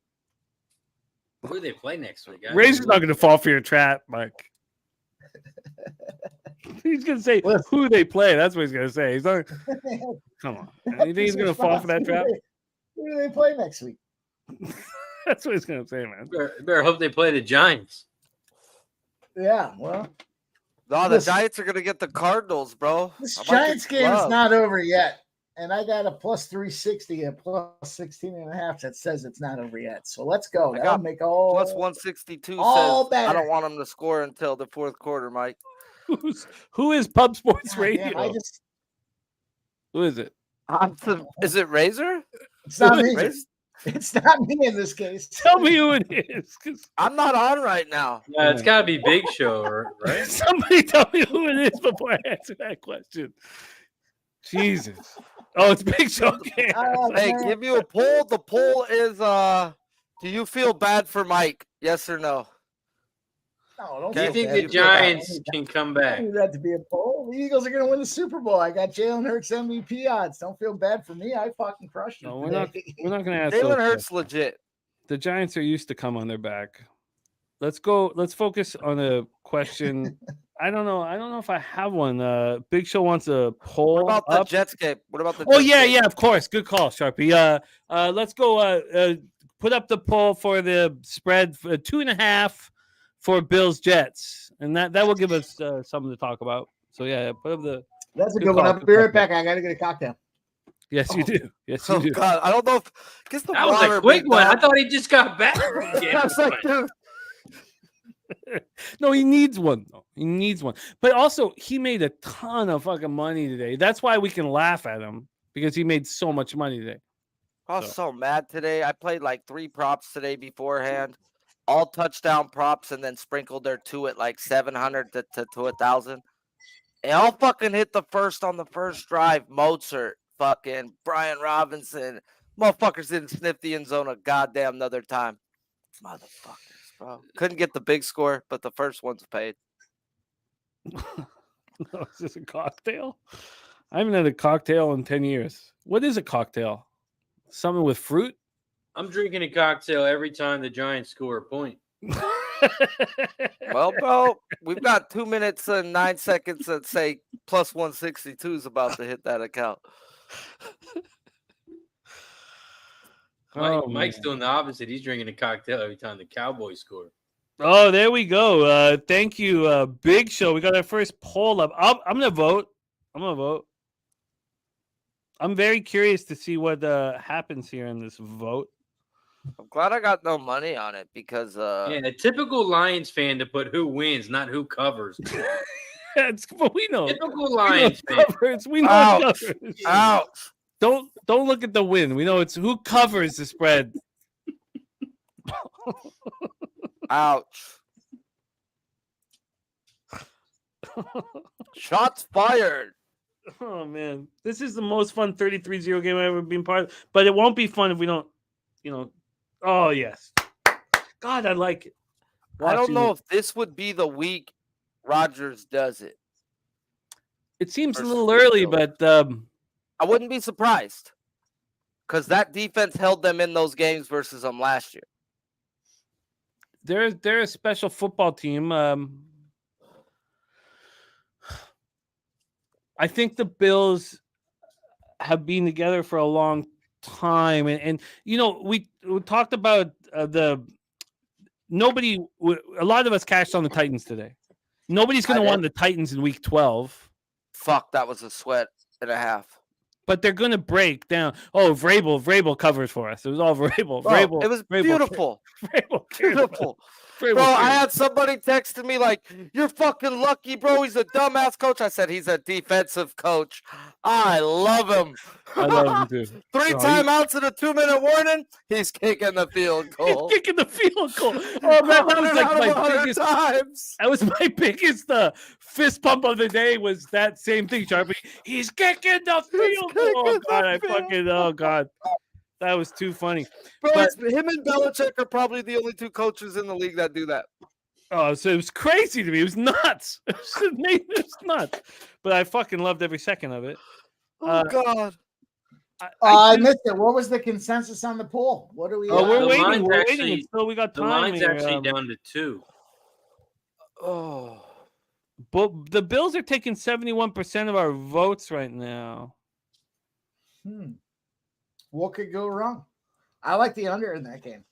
Who do they play next week? Razor's not gonna fall for your trap, Mike. He's gonna say Listen. who they play. That's what he's gonna say. He's not. Come on. You think he's gonna fall for that trap? Who do they play next week? That's what he's gonna say, man. Better hope they play the Giants. Yeah, well, No, the Listen. Giants are gonna get the Cardinals, bro. this I might Giants get game is love. not over yet. and I got a plus 360, a plus 16.5 that says it's not over yet. So let's go. I That'll got make all Plus 162 all says better. I don't want him to score until the fourth quarter, Mike. Who is Pub Sports God Radio? damn, I just Who is it? Is it Razor? it's not me. Razor? It's not me in this case. Tell me who it is. 'Cause I'm not on right now. Yeah, it's got to be Big Show, right? somebody tell me who it is before I answer that question. Jesus. Oh, it's Big Show. Okay. Oh, Hey, man. give you a poll. The poll is do you feel bad for Mike? Yes or no? No, don't Do you feel think bad. the Don't feel bad. Giants can come I back? don't need that to be a poll. The Eagles are going to win the Super Bowl. I got Jalen Hurts MVP odds. Don't feel bad for me. I fucking crushed it. No, we're not going to ask Jalen those Hurts questions. legit. The Giants are used to come on their back. Let's go. Let's focus on a question. I don't know. I don't know if I have one. Big Show wants a poll. What about the up. Jets game? What about the Oh Jets yeah, game? yeah, of course. Good call, Sharpie. Let's go. Put up the poll for the spread for 2.5 for Bills Jets, and that will give us something to talk about. So yeah, put up the. That's a Good good one. call, I'll good be call. right back. I got to get a cocktail. Yes, you do. Yes, you Oh do. God, I don't know if guess the That was water, a quick big one. I dog. thought he just got back. I was like, dude, No, he needs one. Though. He needs one. But also, he made a ton of fucking money today. That's why we can laugh at him because he made so much money today. I was so mad today. I played like 3 props today beforehand, all touchdown props, and then sprinkled their 2 at like 700 to 1,000. They all fucking hit the first on the first drive. Mozart, fucking Brian Robinson, motherfuckers didn't sniff the end zone a goddamn another time. Motherfuckers, bro. Couldn't get the big score, but the first one's paid. Is this a cocktail? I haven't had a cocktail in 10 years. What is a cocktail? Something with fruit? I'm drinking a cocktail every time the Giants score a point. Well, bro, we've got 2 minutes and 9 seconds that say plus 162 is about to hit that account. Mike's doing the opposite. He's drinking a cocktail every time the Cowboys score. Oh, there we go. Thank you, Big Show. We got our first poll up. I'm gonna vote. I'm very curious to see what happens here in this vote. I'm glad I got no money on it because Yeah, a typical Lions fan to put who wins, not who covers. But we know. Typical Lions We know fan. it covers. We know Ouch. it covers. ouch. Don't look at the win. We know it's who covers the spread. Ouch. Shots fired. Oh man, this is the most fun 33-0 game I've ever been part of. But it won't be fun if we don't, Oh yes, God, I like it. I don't Watching know it. if this would be the week Rodgers does it. It seems a versus little the early, Bills. but I wouldn't be surprised because that defense held them in those games versus them last year. they're a special football team. I think the Bills have been together for a long time, and we talked about a lot of us cashed on the Titans today. Nobody's going I to did. want the Titans in week 12, Fuck, that was a sweat and a half. but they're going to break down. Oh, Vrabel covers for us. It was all Vrabel. Bro, Vrabel. it was Vrabel- beautiful. Vrabel cared about us. Beautiful. Vrabel Bro, I cared. had somebody texting me like, "You're fucking lucky, bro. He's a dumbass coach." I said, "He's a defensive coach. I love him." I love him too. 3 Oh, he- timeouts and a 2-minute warning. He's kicking the field goal. He's kicking the field goal. Oh man, that was 100 like out of my 100 biggest. times. That was my biggest fist pump of the day. Was that same thing, Sharpie? He's kicking the field goal. Oh kicking God, the I field fucking. Oh God, that was too funny. Bro, But- him and Belichick are probably the only 2 coaches in the league that do that. Oh, so it was crazy to me. It was nuts. It was nuts. But I fucking loved every second of it. Oh God. I missed it. What was the consensus on the poll? What do we? Oh, we're The waiting. line's We're actually- waiting until we got The time line's here. actually down to 2. Oh. But the Bills are taking 71% of our votes right now. What could go wrong? I like the under in that game.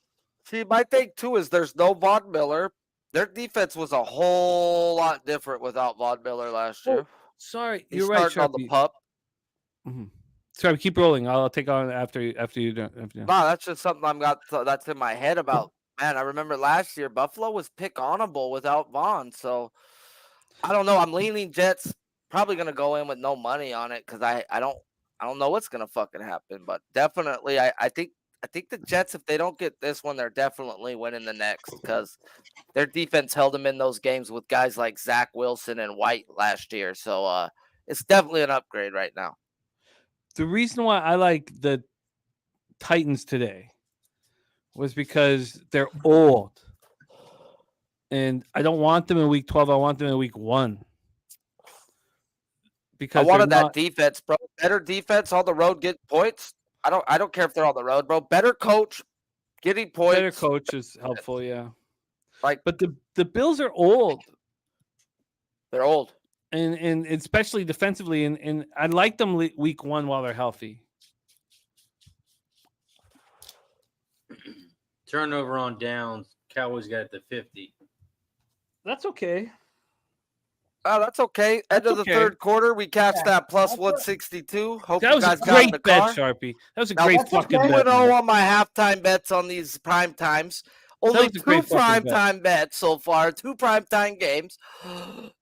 See, my thing too is there's no Von Miller. Their defense was a whole lot different without Von Miller last year. Sorry, He's you're right, starting on the Sharpie. pup. Mhm. Sorry, keep rolling. I'll take on after you. After you. No, that's just something that's in my head about. Man, I remember last year Buffalo was pick onable without Vaughn, so I don't know. I'm leaning Jets. Probably gonna go in with no money on it because I don't know what's gonna fucking happen, but definitely I think the Jets, if they don't get this one, they're definitely winning the next because their defense held them in those games with guys like Zach Wilson and White last year. So it's definitely an upgrade right now. The reason why I like the Titans today was because they're old. And I don't want them in week 12. I want them in week 1. Because I wanted that defense, bro. Better defense on the road, get points. I don't care if they're on the road, bro. Better coach, getting points. Better coach is helpful, yeah. Like, but the Bills are old. They're old. And especially defensively, and I like them week 1 while they're healthy. Turnover on downs. Cowboys got it to 50. That's okay. Oh, that's okay. End of the third quarter, we catch that plus 162. Hope that you was guys a got in great the bet, car. Sharpie. That was a great fucking bet. bet. 2-0 on my halftime bets on these prime times. Only 2 prime time bets so far. 2 prime time games.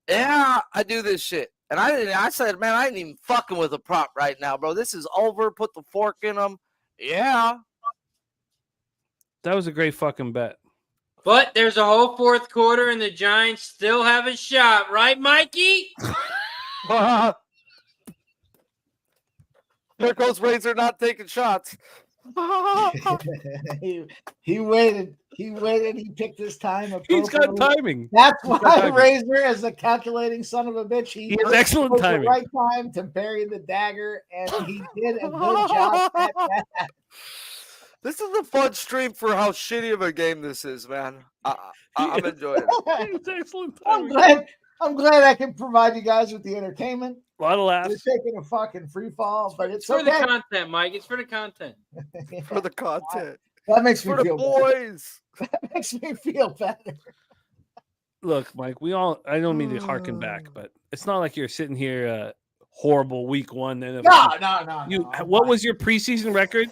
Yeah, I do this shit. And I said, man, I ain't even fucking with a prop right now, bro. This is over. Put the fork in them. Yeah. That was a great fucking bet. But there's a whole fourth quarter, and the Giants still have a shot, right, Mikey? There goes Razor not taking shots. he waited. He picked his time. He's got timing. That's why Razor, as a calculating son of a bitch, he has excellent timing. The right time to bury the dagger, and he did a good job at that. This is a fun stream for how shitty of a game this is, man. I'm enjoying it. It's excellent timing. I'm glad I can provide you guys with the entertainment. A lot of laughs. We're taking a fucking free fall, but it's for okay. the content, Mike. It's for the content. For the content. That makes me feel boys. Better. That makes me feel better. Look, Mike, I don't mean to harken back, but it's not like you're sitting here horrible week 1. No. What was your preseason record?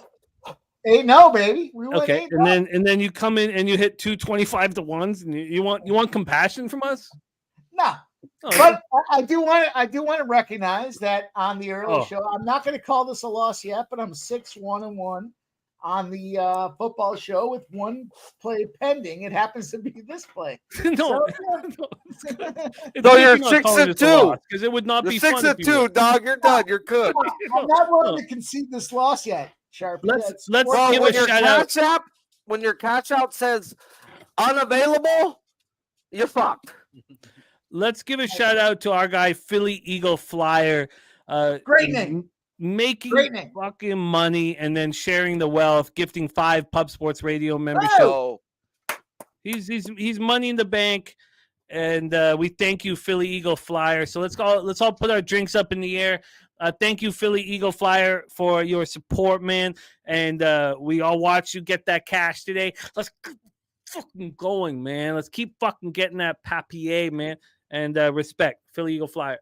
8-0, baby. We won okay, 8-0. and then you come in and you hit 2 25-1s, and you want compassion from us? No. But I do want to recognize that on the early show, I'm not going to call this a loss yet, but I'm 6-1-1 on the football show with 1 play pending. It happens to be this play. No, you're 6-2 because it would not be 6-2, dog. You're done. You're good. I'm not willing to concede this loss yet, Sharp. Let's give a shout out. When your catch out says unavailable, you're fucked. Let's give a shout out to our guy Philly Eagle Flyer. Great name. Making fucking money and then sharing the wealth, gifting 5 Pub Sports Radio memberships. Oh. He's money in the bank, and we thank you, Philly Eagle Flyer. So let's all put our drinks up in the air. Thank you, Philly Eagle Flyer, for your support, man. And we all watch you get that cash today. Let's keep fucking going, man. Let's keep fucking getting that papier, man. And respect, Philly Eagle Flyer.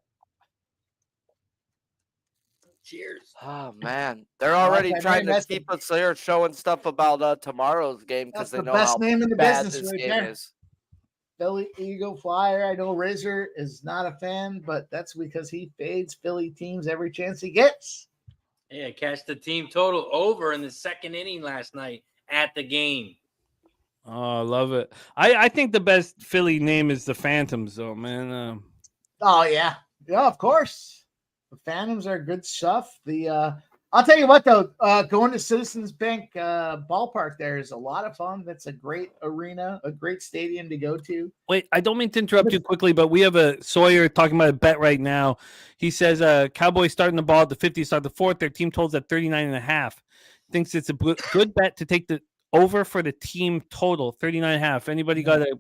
Cheers. Oh man, they're already trying to keep us there, showing stuff about tomorrow's game because they know how name in the bad business this right game there. is. Philly Eagle Flyer. I know Razor is not a fan, but that's because he fades Philly teams every chance he gets. Yeah, catch the team total over in the second inning last night at the game. Oh, I love it. I think the best Philly name is the Phantoms, though, man. Oh yeah, of course. The Phantoms are good stuff. I'll tell you what though, going to Citizens Bank ballpark there is a lot of fun. That's a great arena, a great stadium to go to. Wait, I don't mean to interrupt you quickly, but we have a Sawyer talking about a bet right now. He says Cowboys starting the ball at the 50, start the 4th. Their team totals at 39.5. Thinks it's a good bet to take the over for the team total, 39.5. Anybody got a?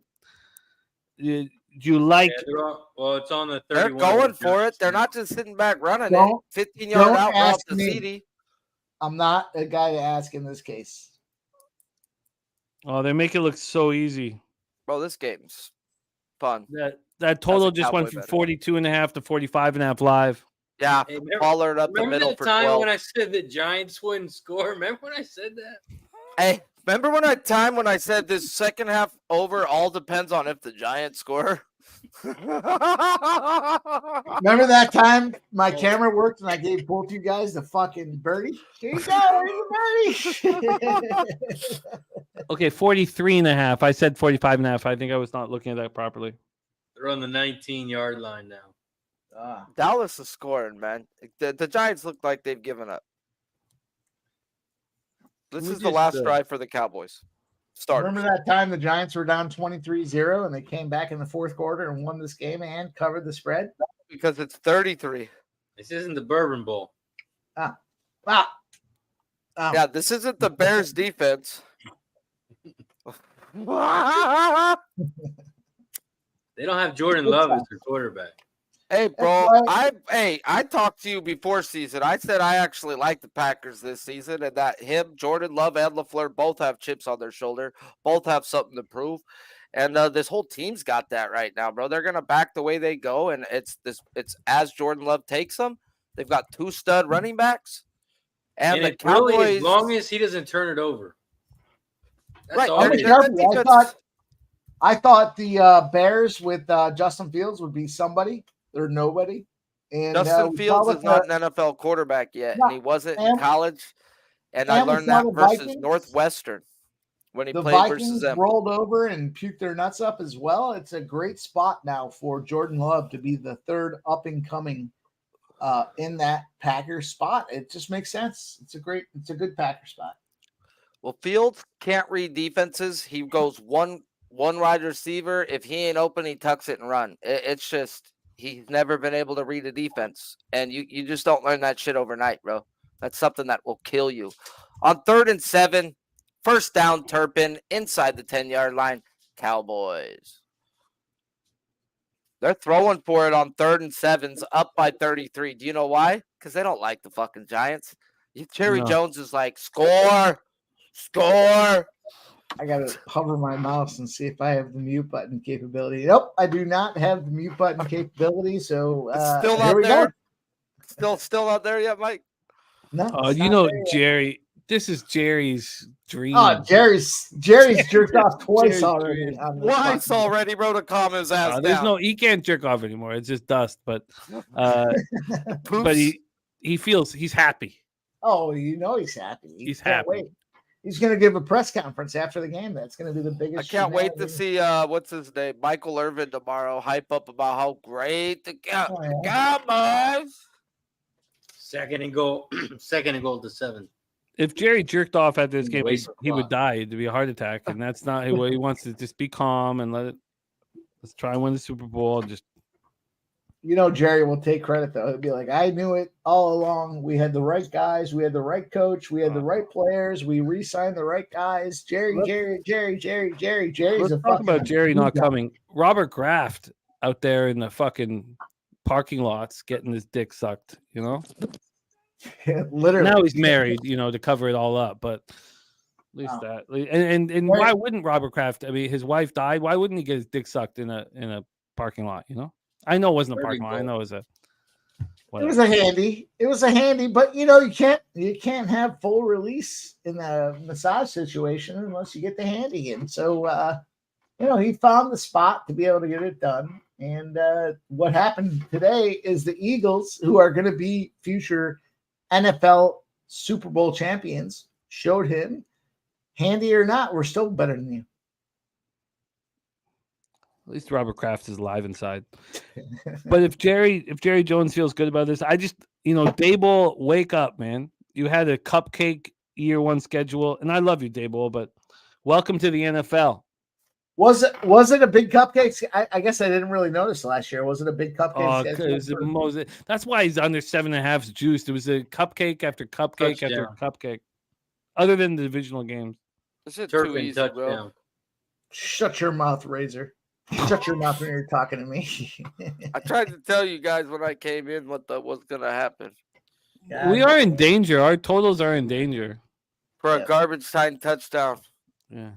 Do you like? Yeah, it's on the 31. They're going for it. They're not just sitting back running it. 15-yard out route to CD. I'm not a guy to ask in this case. Oh, they make it look so easy. Bro, this game's fun. That total just went from 42.5 to 45.5 live. Yeah, Hey, remember, Pollard up the remember middle that for time 12. when I said the Giants wouldn't score? Remember when I said that? Hey, remember when I said this second half over all depends on if the Giants score? Remember that time my camera worked and I gave both you guys the fucking birdie? Here you go, here's your birdie. Okay, 43.5. I said 45.5. I think I was not looking at that properly. They're on the 19-yard line now. Dallas is scoring, man. The Giants look like they've given up. This We is the just, last drive for the Cowboys. Starters. Remember that time the Giants were down 23-0 and they came back in the fourth quarter and won this game and covered the spread? Because it's 33. This isn't the Bourbon Bowl. Yeah, this isn't the Bears defense. They don't have Jordan Love as their quarterback. Hey, bro, That's I talked to you before season. I said I actually like the Packers this season, and that Jordan Love, and LaFleur both have chips on their shoulder, both have something to prove, and this whole team's got that right now, bro. They're gonna back the way they go, and it's as Jordan Love takes them. They've got 2 stud running backs, and the it's really, Cowboys. as long as he doesn't turn it over. That's Right, all and it is. that defense- I thought the Bears with Justin Fields would be somebody or nobody. And Justin we Fields saw is not an NFL quarterback yet, and he wasn't in and- college. And I and we learned saw that the versus Vikings. Northwestern when he the played versus Vikings them. rolled over and puked their nuts up as well. It's a great spot now for Jordan Love to be the third up and coming in that Packers spot. It just makes sense. It's a good Packer spot. Well, Fields can't read defenses. He goes one wide receiver. If he ain't open, he tucks it and run. It's just he's never been able to read a defense, and you just don't learn that shit overnight, bro. That's something that will kill you. On 3rd and 7, first down, Turpin inside the 10-yard line. Cowboys. They're throwing for it on 3rd and 7s, up by 33. Do you know why? Because they don't like the fucking Giants. Jerry Jones is like, score. I gotta hover my mouse and see if I have the mute button capability. Nope, I do not have the mute button capability. So It's still here not we there. go. Still not there yet, Mike. No, Oh, it's you not know, there yet. Jerry, this is Jerry's dream. Oh, Jerry's jerked off twice Jerry's already. dream. On this Twice fucking- already wrote a calm his ass There's down. he can't jerk off anymore. It's just dust. But Poops. he feels he's happy. Oh, you know he's happy. He He's can't happy. Wait. He's going to give a press conference after the game. That's going to be the I biggest. can't wait to shenanigan. see Oh, what's his name, Michael Irvin tomorrow. Hype up about how great the Oh, yeah. Cowboys. Second and goal to 7. If Jerry jerked off after this game, Waste of he would clock. die. It'd be a heart attack, and that's not what he wants. To just be calm and let's try and win the Super Bowl. Just You know, Jerry will take credit though. He'll be like, "I knew it all along. We had the right guys. We had the right coach. We had the right players. We re-signed the right guys." Jerry's let's a talk about fucking Jerry not guy. coming. Robert Kraft out there in the fucking parking lots getting his dick sucked. You know. Literally. Now he's married, to cover it all up, but at least that. And why wouldn't Robert Kraft? I mean, his wife died. Why wouldn't he get his dick sucked in a parking lot? I know it wasn't a parking lot. I know it was a. It Whatever. was a handy. It was a handy, but you can't have full release in a massage situation unless you get the handy in. So he found the spot to be able to get it done. And what happened today is the Eagles, who are going to be future NFL Super Bowl champions, showed him, handy or not, we're still better than you. At least Robert Kraft is alive inside. But if Jerry Jones feels good about this, I just Daboll, wake up, man. You had a cupcake year 1 schedule, and I love you, Daboll, but welcome to the NFL. Was it a big cupcake? I guess I didn't really notice last year. Was it a big cupcake? That's why he's under 7.5 juiced. It was a cupcake after cupcake after cupcake. Other than the divisional games. This is too Turpin easy, touchdown. bro. Shut your mouth, Razor. Shut your mouth when you're talking to me. I tried to tell you guys when I came in what's gonna happen We are in danger. Our totals are in danger. for a garbage time touchdown. Yeah.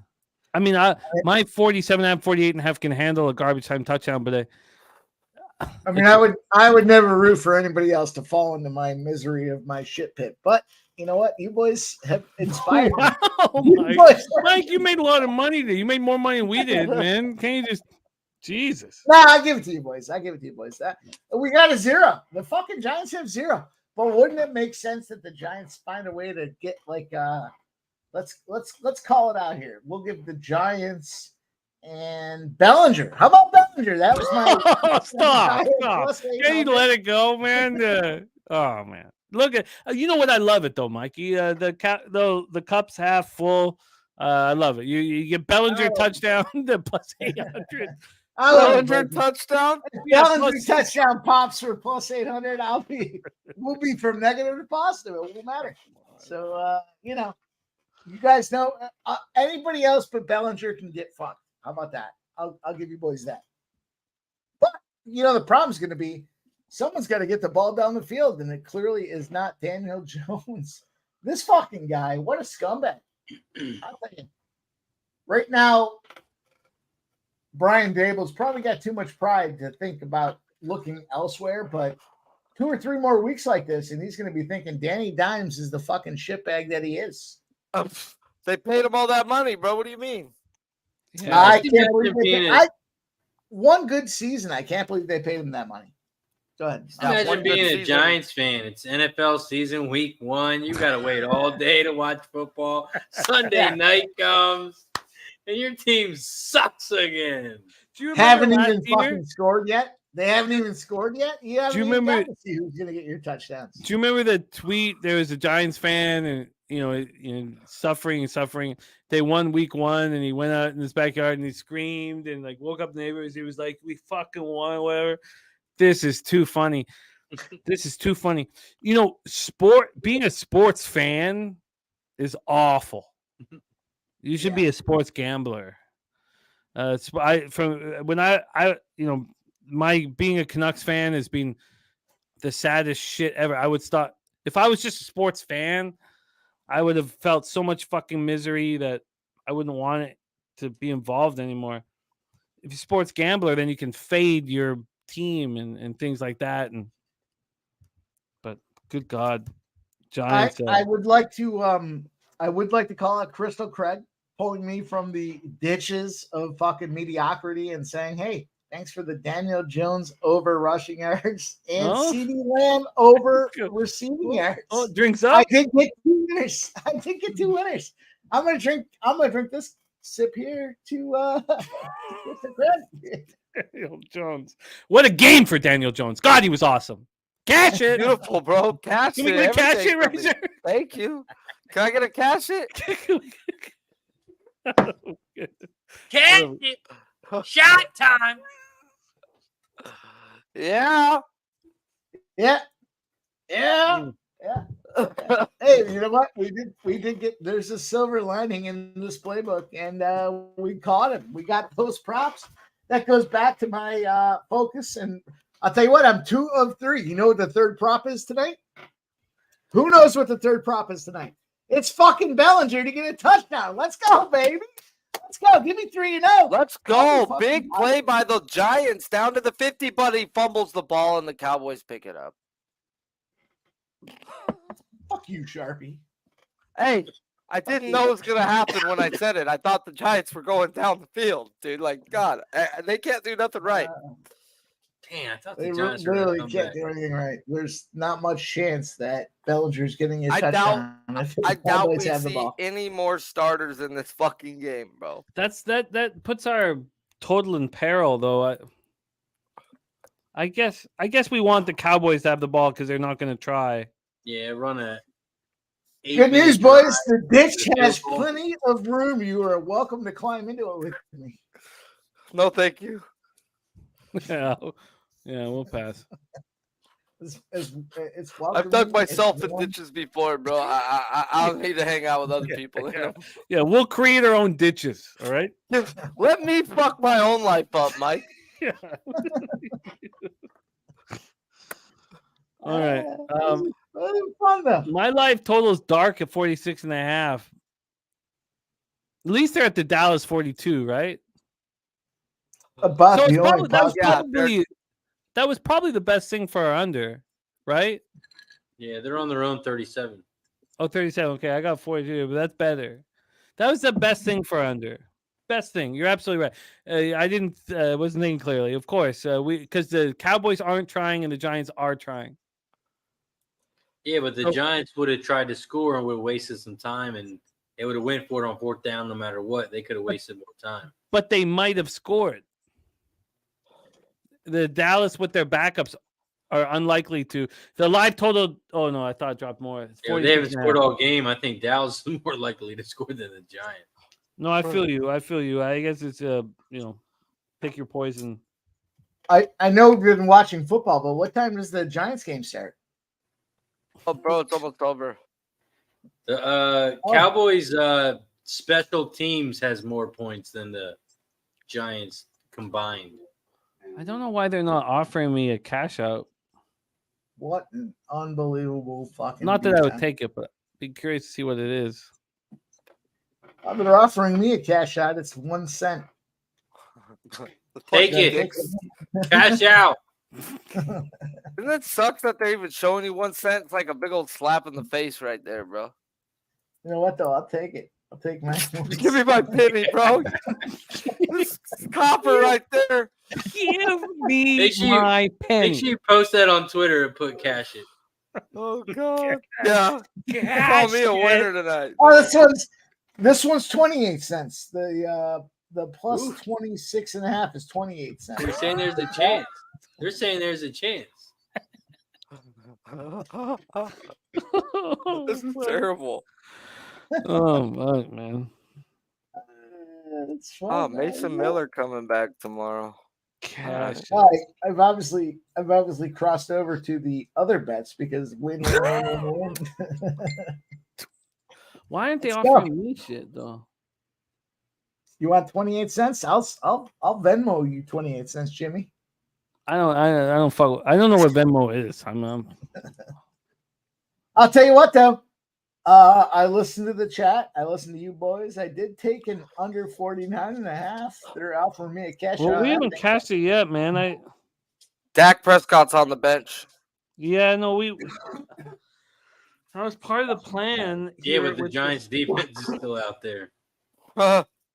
I mean, my 47.5, 48.5 can handle a garbage time touchdown, but I mean, I would never root for anybody else to fall into my misery of my shit pit. But you know what? You boys have inspired me. Wow, Mike, you made a lot of money there. You made more money than we did, man. Can't you just Jesus? Nah, I give it to you, boys. We got a 0. The fucking Giants have 0. But wouldn't it make sense that the Giants find a way to get like let's call it out here. We'll give the Giants and Bellinger. How about Bellinger? That was my stop. Can you let it go, man? Oh man. Look at you know what I love it though, Mikey. The cup's half full. I love it. You get Bellinger touchdown to plus 800. Bellinger touchdown. Bellinger touchdown pops for plus 800. We'll be from negative to positive. It won't matter. So you know, you guys know anybody else but Bellinger can get fucked. How about that? I'll give you boys that. But you know the problem's going to be someone's got to get the ball down the field, and it clearly is not Daniel Jones. This fucking guy, what a scumbag! I'll tell you. Right now, Brian Dable's probably got too much pride to think about looking elsewhere, but 2 or 3 more weeks like this, and he's going to be thinking Danny Dimes is the fucking shitbag that he is. They paid him all that money, bro. What do you mean? Yeah. I can't believe one good season. I can't believe they paid him that money. Go ahead. Imagine being a Giants fan. It's NFL season, week 1. You got to wait all day to watch football. Sunday night comes, and your team sucks again. Do you haven't even fucking scored yet? They haven't even scored yet? Do you remember to see who's going to get your touchdowns? Do you remember the tweet? There was a Giants fan and suffering. They won week 1 and he went out in his backyard and he screamed and like woke up the neighbors. He was like, we fucking won, whatever. This is too funny. This is too funny. You know, being a sports fan is awful. You should be a sports gambler. My being a Canucks fan has been the saddest shit ever. I would stop if I was just a sports fan. I would have felt so much fucking misery that I wouldn't want it to be involved anymore. If you're a sports gambler, then you can fade your team and things like that. But good God, Giants. I would like to call out Crystal Craig pulling me from the ditches of fucking mediocrity and saying, hey, thanks for the Daniel Jones over rushing yards and CeeDee Lamb over receiving yards. Oh, drinks up. I did get 2 winners. I'm gonna drink this sip here to Daniel Jones. What a game for Daniel Jones. God, he was awesome. Cash it. Beautiful, bro. Cash Can it. we get cash it right there? Thank you. Can I get a cash it? Cash it. Shot time. Yeah. Hey, you know what? We did get. There's a silver lining in this playbook, and we caught him. We got those props. That goes back to my focus, and I'll tell you what. I'm 2 of 3. You know what the third prop is tonight? Who knows what the third prop is tonight? It's fucking Bellinger to get a touchdown. Let's go, baby. Let's go. Give me 3-0. Let's go. Big play by the Giants down to the 50, but he fumbles the ball and the Cowboys pick it up. Fuck you, Sharpie. Hey, I didn't know it was going to happen when I said it. I thought the Giants were going down the field, dude. Like, God, they can't do nothing right. Damn, I thought They the Giants really were can't do anything right. There's not much chance that Bellinger's getting a touchdown. I doubt we see any more starters in this fucking game, bro. That puts our total in peril, though. I guess we want the Cowboys to have the ball because they're not going to try. Yeah, run a. Good news, boys. The ditch has plenty of room. You are welcome to climb into it with me. No, thank you. Yeah, we'll pass. It's I've dug myself in ditches before, bro. I don't need to hang out with other people. Yeah, we'll create our own ditches. All right. Let me fuck my own life up, Mike. Yeah. All right. Fun though. My life total is dark at 46.5. At least they're at the Dallas 42, right? About So the only that was probably That was probably the best thing for our under, right? Yeah, they're on their own 37. Oh, 37. Okay, I got 42, but that's better. That was the best thing for under. Best thing. You're absolutely right. I didn't wasn't thinking clearly. Of course, because the Cowboys aren't trying and the Giants are trying. Yeah, but the Oh. Giants would have tried to score and would have wasted some time, and they would have went for it on 4th down no matter what. They could have wasted more time. But they might have scored. The Dallas with their backups are unlikely to. The live total. Oh no, I thought it dropped more. It's Yeah, they haven't 46.5. scored all game. I think Dallas is more likely to score than the Giants. No, I feel you. I feel you. I guess it's pick your poison. I know we've been watching football, but what time does the Giants game start? Oh, bro, it's almost over. The Cowboys special teams has more points than the Giants combined. I don't know why they're not offering me a cash out. What an unbelievable fucking. Not that I would beatdown. take it, but be curious to see what it is. They're offering me a cash out. It's 1 cent. Take it. Cash out. Doesn't it suck that they're even showing you 1 cent? It's like a big old slap in the face right there, bro. You know what though? I'll take it. I'll take my. Give me my penny, bro. This copper right there. Give me Make sure you- my penny. Make sure you post that on Twitter and put cash it. Oh god. Yeah. Call Cash me a it. winner tonight. Oh, this one's 28 cents. The plus Oof. 26.5 is 28 cents. They're saying there's a chance. They're saying there's a chance. This is terrible. Oh, fuck, man. It's fun, Oh, man. Mason Miller coming back tomorrow. Cash. it. Well, I've obviously crossed over to the other bets because win. Why aren't they Let's go. offering me shit though? You want 28 cents? I'll Venmo you 28 cents, Jimmy. I don't fuck. I don't know what Venmo is. I'll tell you what though. I listened to the chat. I listened to you boys. I did take an under 49.5. They're offering me a cash Well, out. we haven't cashed it yet, man. Dak Prescott's on the bench. That was part of the plan. Yeah, here, but the which Giants was- defense is still out there.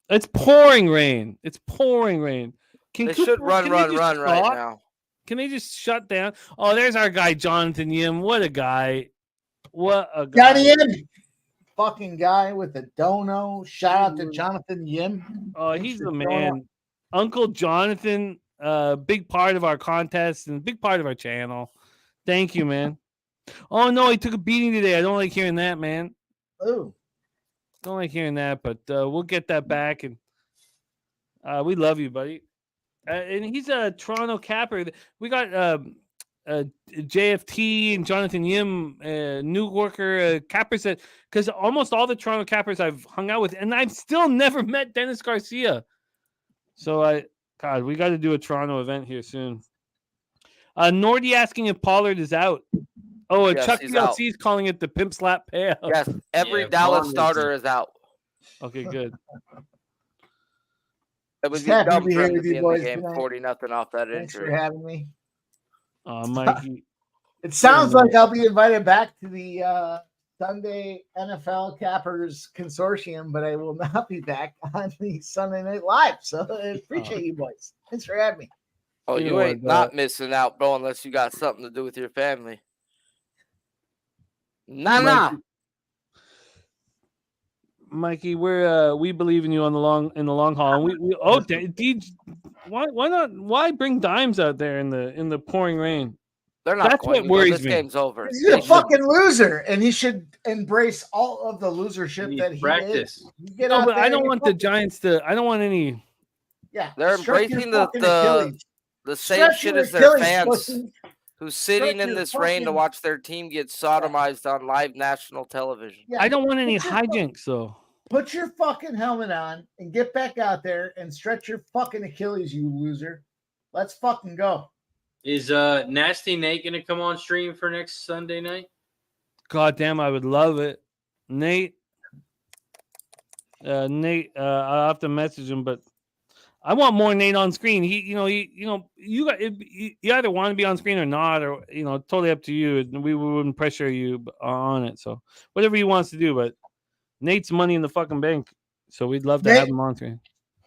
It's pouring rain. It's pouring rain. They should run they just right stop? now. Can they just shut down? Oh, there's our guy Jonathan Yim. What a guy! What a guy! Johnny Yim, fucking guy with the dono. Shout out to Jonathan Yim. Oh, he's the Showing man. Uncle Jonathan, big part of our contest and big part of our channel. Thank you, man. Oh no, he took a beating today. I don't like hearing that, man. Ooh, Don't like hearing that, but we'll get that back, and we love you, buddy. And he's a Toronto capper. We got JFT and Jonathan Yim, new worker cappers that because almost all the Toronto cappers I've hung out with, and I've still never met Dennis Garcia. So we got to do a Toronto event here soon. Nordy asking if Pollard is out. Oh, Yes, Chuck he's PLC is calling it the pimp slap payout. Yes, every Yeah, Dallas Vaughn starter is out. Okay, good. It would Just be happy to dumb be for here him to with you be in the boys game tonight. 40-0 off that thanks for injury. having me. Mikey. It sounds like I'll be invited back to the Sunday NFL Cappers Consortium, but I will not be back on the Sunday Night Live. So I appreciate you boys. Thanks for having me. Oh, You you know ain't what, not missing out, bro, unless you got something to do with your family. Nah. Mikey, we believe in you in the long haul. And why bring dimes out there in the pouring rain? They're not That's going what to. worries This me. game's over. He's a fucking loser, and he should embrace all of the losership You that need he practice. is. You get No, out but there I and don't you want the fucking- Giants to. I don't want any. Yeah, They're stretch your embracing fucking the Achilles. same Stretch shit your as their Achilles, fans pussy. who's sitting Stretch in your this rain to fucking- watch their team get sodomized on live national television. Yeah. I don't want any Put your fu- hijinks though. Put your fucking helmet on and get back out there and stretch your fucking Achilles, you loser. Let's fucking go. Is Nasty Nate going to come on stream for next Sunday night? God damn, I would love it, Nate. I'll have to message him, but I want more Nate on screen. You either want to be on screen or not, or totally up to you. We wouldn't pressure you on it. So whatever he wants to do, but Nate's money in the fucking bank, so we'd love to have him on screen.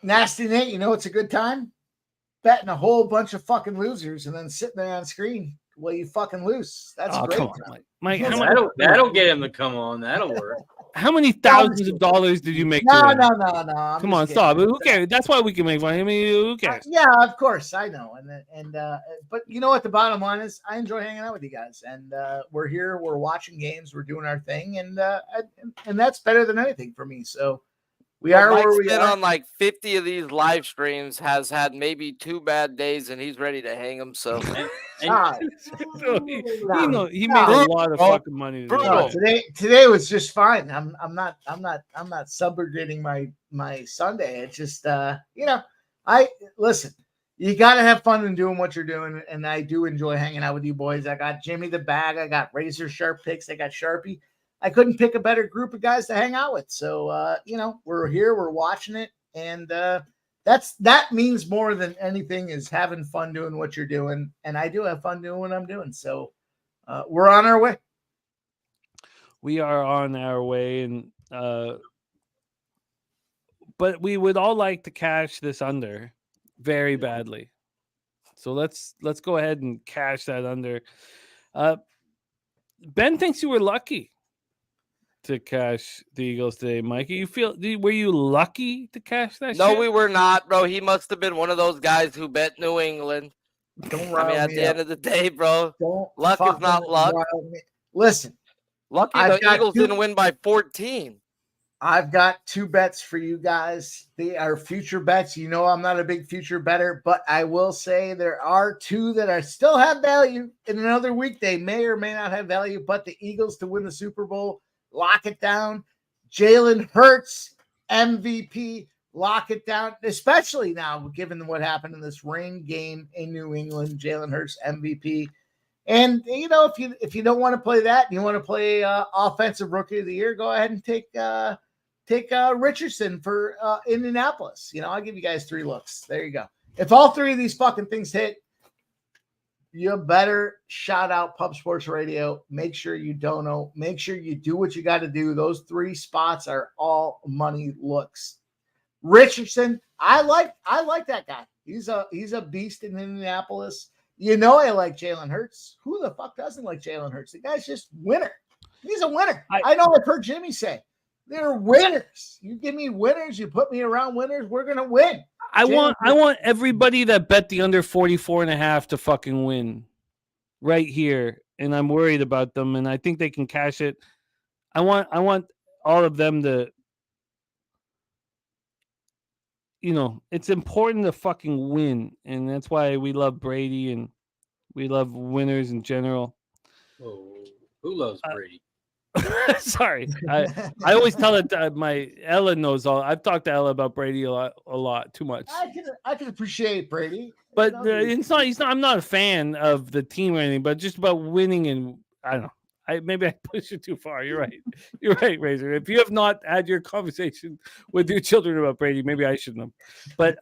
Nasty Nate, you know it's a good time? Betting a whole bunch of fucking losers and then sitting there on screen while you fucking lose. That's great. Come on, Mike. That'll get him to come on. That'll work. How many thousands of dollars did you make? No. Come on, stop. Who cares? That's why we can make money. I mean, who cares? Yeah, of course, I know. But you know what? The bottom line is, I enjoy hanging out with you guys, and we're here, we're watching games, we're doing our thing, and that's better than anything for me. So we are where we been are. on like 50 of these live streams, has had maybe 2 bad days, and he's ready to hang himself. He made a lot of fucking money today. Today was just fine. I'm not subvergating my Sunday. It's just I listen. You gotta have fun in doing what you're doing, and I do enjoy hanging out with you boys. I got Jimmy the Bag, I got Razor Sharp Picks, I got Sharpie. I couldn't pick a better group of guys to hang out with. So we're here, we're watching it, and that means more than anything is having fun doing what you're doing. And I do have fun doing what I'm doing. So we're on our way. We are on our way, and but we would all like to cash this under very badly. So let's go ahead and cash that under. Ben thinks you were lucky to cash the Eagles today, Mikey. Were you lucky to cash that? No, shit? we were not, bro. He must have been one of those guys who bet New England. At the end of the day, bro, luck is not luck. Listen, lucky the Eagles didn't win by 14. I've got 2 bets for you guys. They are future bets. You know I'm not a big future bettor, but I will say there are 2 that still have value. In another week, they may or may not have value, but the Eagles to win the Super Bowl, lock it down. Jalen Hurts, MVP, lock it down, especially now, given what happened in this rain game in New England. Jalen Hurts, MVP. And, if you don't want to play that, and you want to play offensive rookie of the year, go ahead and take Richardson for Indianapolis. I'll give you guys 3 looks. There you go. If all 3 of these fucking things hit, you better shout out Pub Sports Radio. Make sure you dono. Make sure you do what you got to do. Those 3 spots are all money looks. Richardson, I like that guy. He's a beast in Indianapolis. I like Jalen Hurts. Who the fuck doesn't like Jalen Hurts? The guy's just winner. He's a winner. I know I've heard Jimmy say they're winners. You give me winners, you put me around winners, we're gonna win. I want everybody that bet the under 44.5 to fucking win right here. And I'm worried about them, and I think they can cash it. I want all of them to, it's important to fucking win. And that's why we love Brady and we love winners in general. Oh, who loves Brady? Sorry, I always tell it. My Ella knows all. I've talked to Ella about Brady a lot, too much. I can appreciate Brady, but it's not. He's not. I'm not a fan of the team or anything, but just about winning. And I don't know. Maybe I push it too far. You're right. You're right, Razor. If you have not had your conversation with your children about Brady, maybe I shouldn't have. But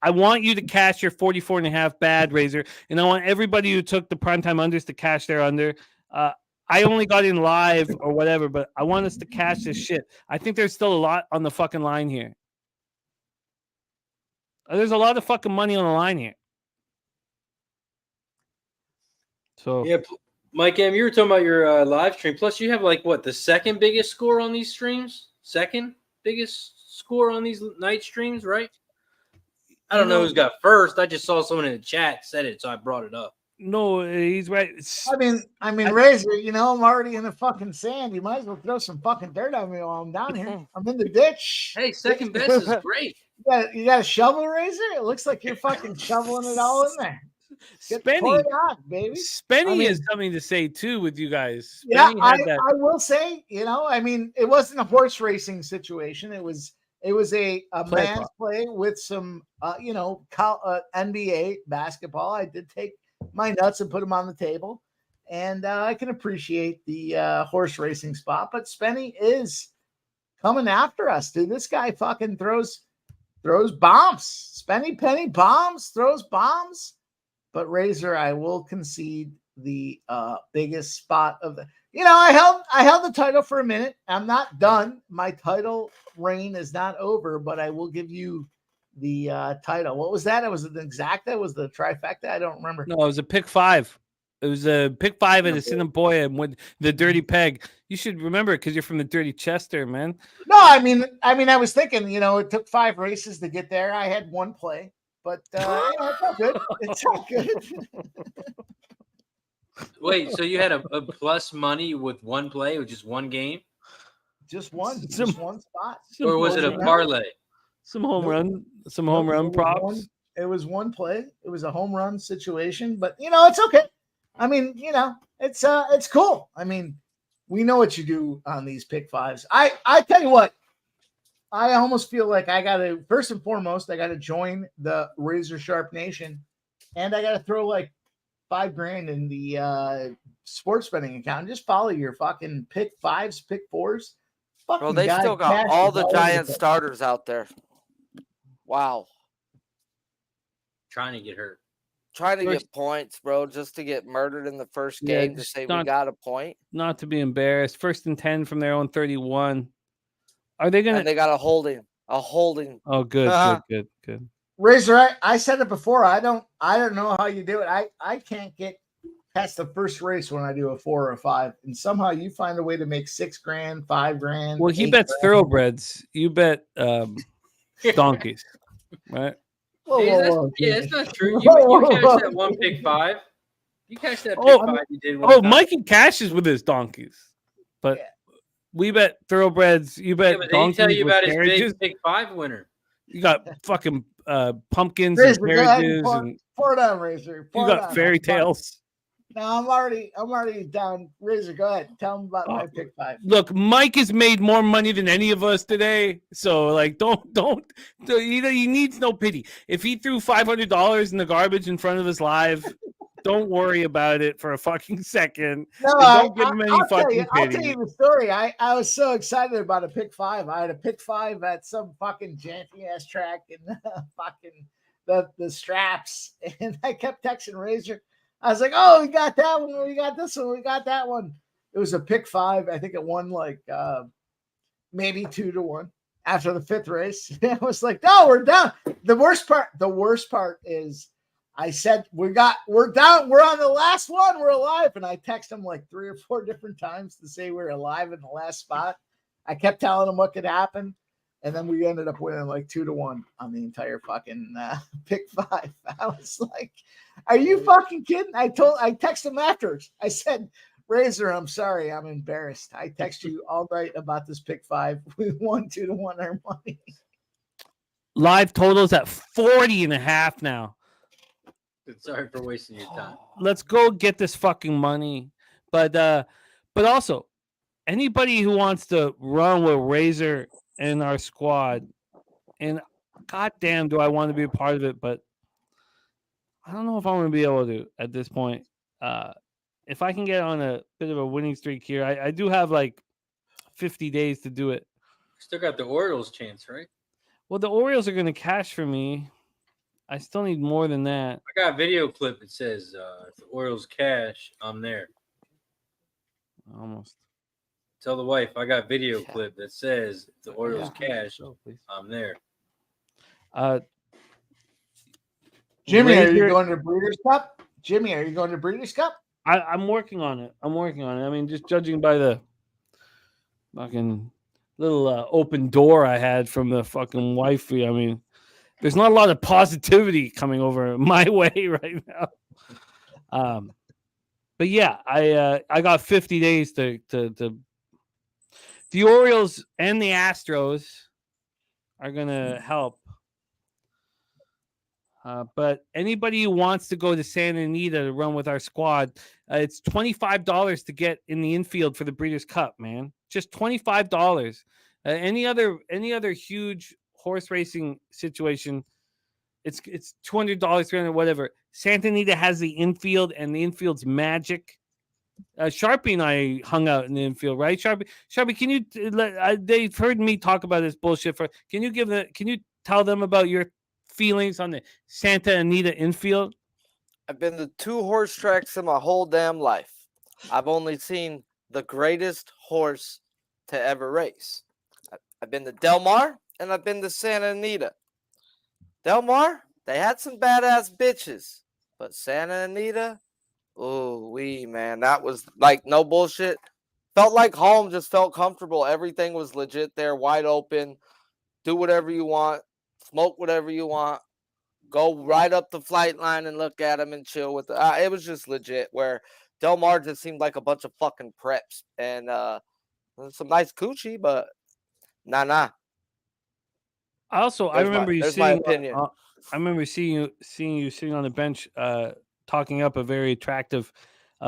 I want you to cash your 44.5 bad, Razor, and I want everybody who took the primetime unders to cash their under. I only got in live or whatever, but I want us to cash this shit. I think there's still a lot on the fucking line here. There's a lot of fucking money on the line here. So yeah, Mike M, you were talking about your live stream. Plus, you have the second biggest score on these streams? Second biggest score on these night streams, right? I don't know who's got first. I just saw someone in the chat said it, so I brought it up. No, he's right. I mean, Razor, I'm already in the fucking sand. You might as well throw some fucking dirt on me while I'm down here. I'm in the ditch. Hey, second best is great. You got a shovel, Razor? It looks like you're fucking shoveling it all in there. Spenny, baby. Spenny has something to say too with you guys. Yeah, I will say, it wasn't a horse racing situation. It was a man's play with some, NBA basketball. I did take my nuts and put them on the table, and I can appreciate the horse racing spot. But Spenny is coming after us, dude. This guy fucking throws throws bombs. Spenny Penny bombs, throws bombs. But Razor, I will concede the biggest spot of the. I held the title for a minute. I'm not done. My title reign is not over, but I will give you the title. What was that? It was an exacta. Was the trifecta? I don't remember. No, it was a pick 5. It was a pick 5 at Assiniboia with the dirty peg. You should remember it because you're from the dirty Chester, man. No, I mean, I was thinking, it took 5 races to get there. I had one play, but it's all good. It's all good. Wait, so you had a plus money with one play, with just one game, just one spot, or was it a parlay? Some home run props. It was one play. It was a home run situation, but it's okay. I mean, it's cool. I mean, we know what you do on these pick 5s. I tell you what, I almost feel like I got to, first and foremost, I got to join the Razor Sharp Nation, and I got to throw like $5,000 in the sports betting account and just follow your fucking pick 5s, pick 4s. Bro, they still got all the giant starters out there. Wow. Trying to get hurt. Trying to get points, bro, just to get murdered in the first game to say we got a point. Not to be embarrassed. 1st and 10 from their own 31. Are they going to? And they got a holding. Oh, good. Razor, I said it before. I don't know how you do it. I can't get past the first race when I do a 4 or a 5, and somehow you find a way to make $6,000, $5,000. Well, he bets thoroughbreds. You bet donkeys, right? It's not true. You cashed that one pick 5. You cashed that pick 5. You did one. Mikey cashes with his donkeys, but we bet thoroughbreds. You bet donkeys. He tell you about his carriages. big pick 5 winner. You got fucking pumpkins Razor, and carriages, and pour it on, Razor. You got fairy tales. No, I'm already down. Razor, go ahead. Tell him about my pick 5. Look, Mike has made more money than any of us today, so like, don't. He needs no pity. If he threw $500 in the garbage in front of us live, don't worry about it for a fucking second. No, don't give him any fucking pity. I'll tell you the story. I was so excited about a pick 5. I had a pick 5 at some fucking janky ass track in fucking the straps, and I kept texting Razor. I was like, oh, we got that one. We got this one. We got that one. It was a pick 5. I think it won like maybe 2-1 after the 5th race. I was like, no, we're down. The worst part is I said, we're down. We're on the last one. We're alive. And I text him like 3 or 4 different times to say we're alive in the last spot. I kept telling him what could happen. And then we ended up winning like 2-1 on the entire fucking pick 5. I was like, are you fucking kidding? I texted him afterwards. I said, Razor, I'm sorry. I'm embarrassed. I text you all night about this pick 5. We won 2-1 our money. Live totals at 40.5 now. Sorry for wasting your time. Let's go get this fucking money. But also, anybody who wants to run with Razor in our squad, and goddamn, do I want to be a part of it, but I don't know if I'm going to be able to at this point. If I can get on a bit of a winning streak here, I do have like 50 days to do it. Still got the Orioles chance, right? Well, the Orioles are going to cash for me. I still need more than that. I got a video clip that says if the Orioles cash, I'm there. Almost. Tell the wife I got video clip that says if the Orioles cash, I'm there. Jimmy, are you going to Breeders' Cup? Jimmy, are you going to Breeders' Cup? I'm working on it. I mean, just judging by the fucking little open door I had from the fucking wifey. I mean, there's not a lot of positivity coming over my way right now. But yeah, I got 50 days to the Orioles and the Astros are gonna help. But anybody who wants to go to Santa Anita to run with our squad, it's $25 to get in the infield for the Breeders' Cup, man. Just $25. Any other huge horse racing situation, it's $200, $300, whatever. Santa Anita has the infield, and the infield's magic. Sharpie and I hung out in the infield, right? Sharpie, can you? They've heard me talk about this bullshit. Can you tell them about your feelings on the Santa Anita infield? I've been to 2 horse tracks in my whole damn life. I've only seen the greatest horse to ever race. I've been to Del Mar and I've been to Santa Anita. Del Mar, they had some badass bitches, but Santa Anita, man, that was like no bullshit. Felt like home, just felt comfortable. Everything was legit there, wide open. Do whatever you want, smoke whatever you want. Go right up the flight line and look at them and chill with it. It was just legit. Where Del Mar just seemed like a bunch of fucking preps and some nice coochie, but nah. Also, I remember you there's my sitting. opinion. I remember seeing you sitting on the bench, talking up a very attractive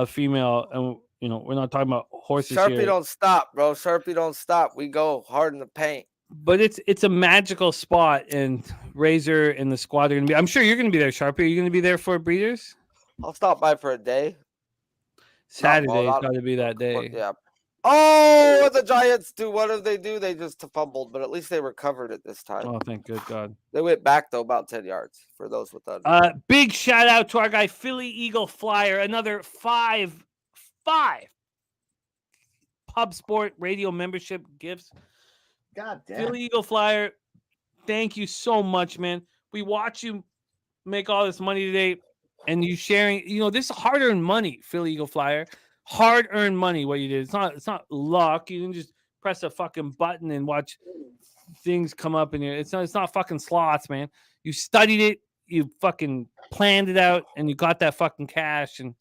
female, and we're not talking about horses Sharpie here. don't stop, bro. Sharpie don't stop. We go hard in the paint. But it's a magical spot, and Razor and the squad are gonna be. I'm sure you're gonna be there, Sharpie. Are you gonna be there for Breeders? I'll stop by for a day. Saturday's got to be that day. Yeah. Oh, what the Giants do? What did they do? They just fumbled, but at least they recovered it this time. Oh, thank good God. They went back though about 10 yards for those with that. Big shout out to our guy Philly Eagle Flyer. Another five Pub Sport Radio membership gifts. God damn. Philly Eagle Flyer, thank you so much, man. We watch you make all this money today, and you sharing. This is hard-earned money, Philly Eagle Flyer. Hard-earned money. What you did. It's not luck. You didn't just press a fucking button and watch things come up in here. It's not fucking slots, man. You studied it. You fucking planned it out, and you got that fucking cash, and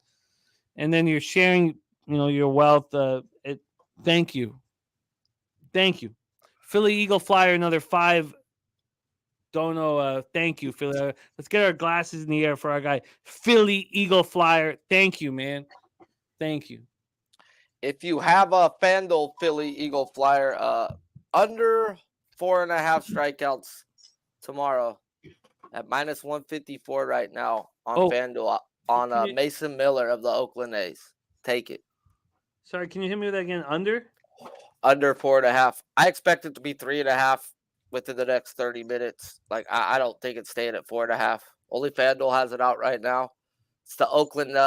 then you're sharing. Your wealth. Thank you. Philly Eagle Flyer, another 5. Don't know. Thank you, Philly. Let's get our glasses in the air for our guy, Philly Eagle Flyer. Thank you, man. Thank you. If you have a FanDuel Philly Eagle Flyer, under 4.5 strikeouts tomorrow at -154 right now on FanDuel on Mason Miller of the Oakland A's. Take it. Sorry, can you hit me with that again? Under 4.5. I expect it to be 3.5 within the next 30 minutes. Like I don't think it's staying at 4.5. Only FanDuel has it out right now. It's the Oakland.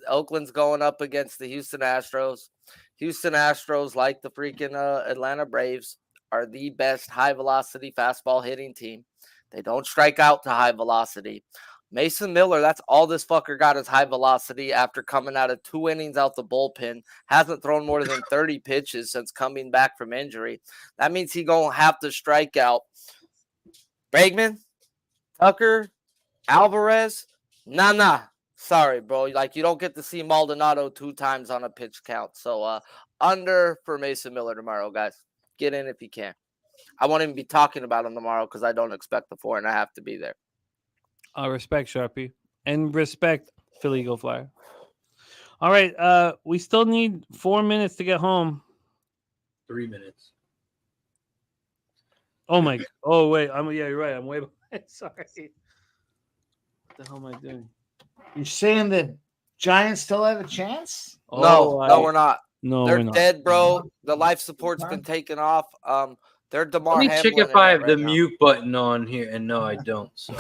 Oakland's going up against the Houston Astros. Houston Astros, like the freaking Atlanta Braves, are the best high velocity fastball hitting team. They don't strike out to high velocity. Mason Miller, that's all this fucker got is high velocity after coming out of 2 innings out the bullpen. Hasn't thrown more than 30 pitches since coming back from injury. That means he going to have to strike out Bregman, Tucker, Alvarez. Nah. Sorry, bro. Like, you don't get to see Maldonado 2 times on a pitch count. So, under for Mason Miller tomorrow, guys. Get in if you can. I won't even be talking about him tomorrow because I don't expect the 4.5 to be there. Respect, Sharpie. And respect, Philly Eagle Flyer. All right. We still need 4 minutes to get home. 3 minutes. Oh, my. Oh, wait. You're right. I'm way behind. Sorry. What the hell am I doing? You're saying the Giants still have a chance? No, we're not. No, they're we're not. dead, bro. The life support's been taken off. They're DeMar Let me Hamlin check if I have right the now. mute button on here, and no, I don't. So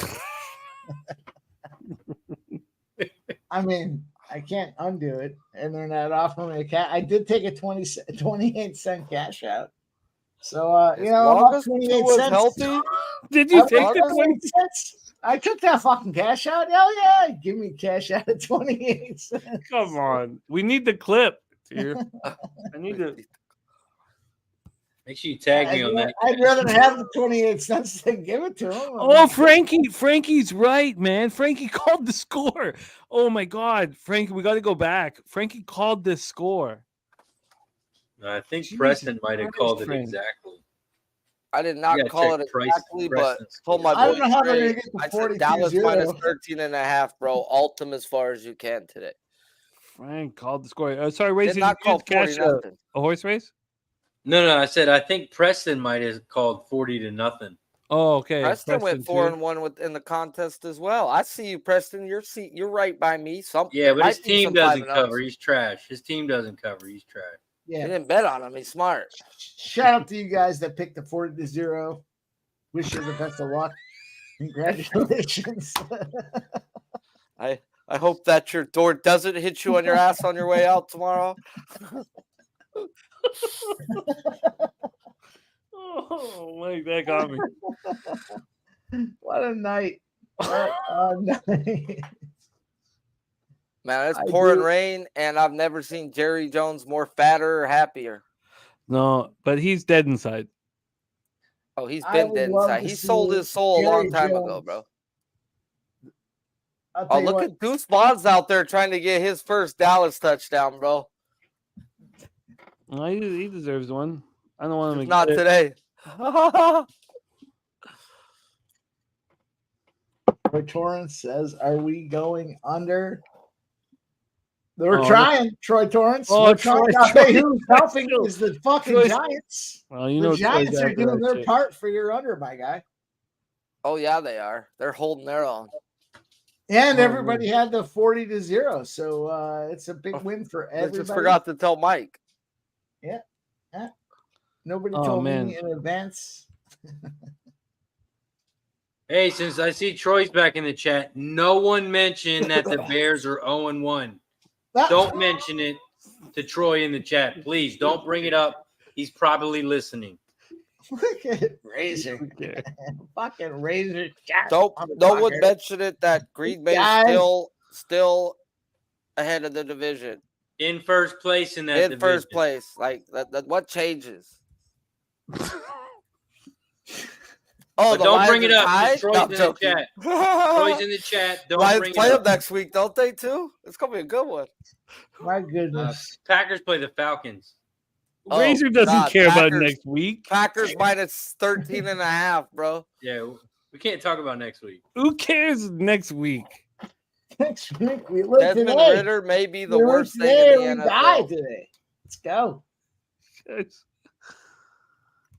I mean, I can't undo it. Internet off of me. I did take a 28-cent cash out. So, about 28 cents. Healthy. Did you take the 20 cents? I took that fucking cash out. Hell yeah. Give me cash out of 28 cents. Come on. We need the clip, dear. I need to. make sure you tag me on that. I'd rather have the 28 cents than give it to him. Oh, Frankie's right, man. Frankie called the score. Oh my God, Frankie, we got to go back. Frankie called this score. I think Jesus Preston might have Christ, called it Frank. exactly. I did not call it exactly, but told my I don't boy know how they're Trey, gonna get the I said Dallas -13.5, bro. Alt them as far as you can today. Frank called the score. Sorry, Ray, Did not call 40 nothing. a horse race? No, I said I think Preston might have called 40-0. Oh, okay. Preston went 4-1 within the contest as well. I see you, Preston. You're right by me. Yeah, but his might be team some doesn't 5-0s. cover. He's trash. His team doesn't cover. He's trash. He Yeah. didn't bet on him. He's smart. Shout out to you guys that picked the 40-0. Wish you the best of luck. Congratulations. I hope that your door doesn't hit you on your ass on your way out tomorrow. Oh, Mike, that got me. What a night. What a night. Man, it's I pouring do. rain, and I've never seen Jerry Jones more fatter or happier. No, but he's dead inside. Oh, he's I been would dead love inside. to He sold see his soul a Jerry long time ago, Jones. bro. I'll tell Oh, you look what. at Deuce Vaughns out there trying to get his first Dallas touchdown, bro. Well, he deserves one. I don't want him Just to not get it. today. Troy Torrance says, "Are we going under?" We're Oh, trying, Troy Torrance. Oh, We're trying. Troy I'll tell you Torrance. who's helping is the fucking Troy's- Giants. Well, you The know, Giants Troy's are after doing that their shit. part for your under, my guy. Oh, yeah, they are. They're holding their own. And Oh, everybody had the 40-0, so it's a big win for I everybody. just forgot to tell Mike. Nobody Oh, told man. me in advance. Hey, since I see Troy's back in the chat, no one mentioned that the Bears are 0-1. Don't mention it to Troy in the chat, please. Don't bring it up. He's probably listening. Look at Razor. fucking Razor. No one mentioned it that Green Bay's Guys. still ahead of the division. In first place in that In division. first place. Like, that what changes? Oh, But the don't Lions bring it are up. tied? Troy's No, in I'm the joking. chat. Troy's in the chat. Don't Lions bring play it them up. next week, don't they, too? It's going to be a good one. My goodness. Packers play the Falcons. Oh, Razor doesn't God, care about Packers- next week. Packers minus 13.5, bro. Yeah, we can't talk about next week. Who cares next week? Next week we live Desmond today. Ritter may be the We live worst thing today in or the we die NFL. today. Let's go.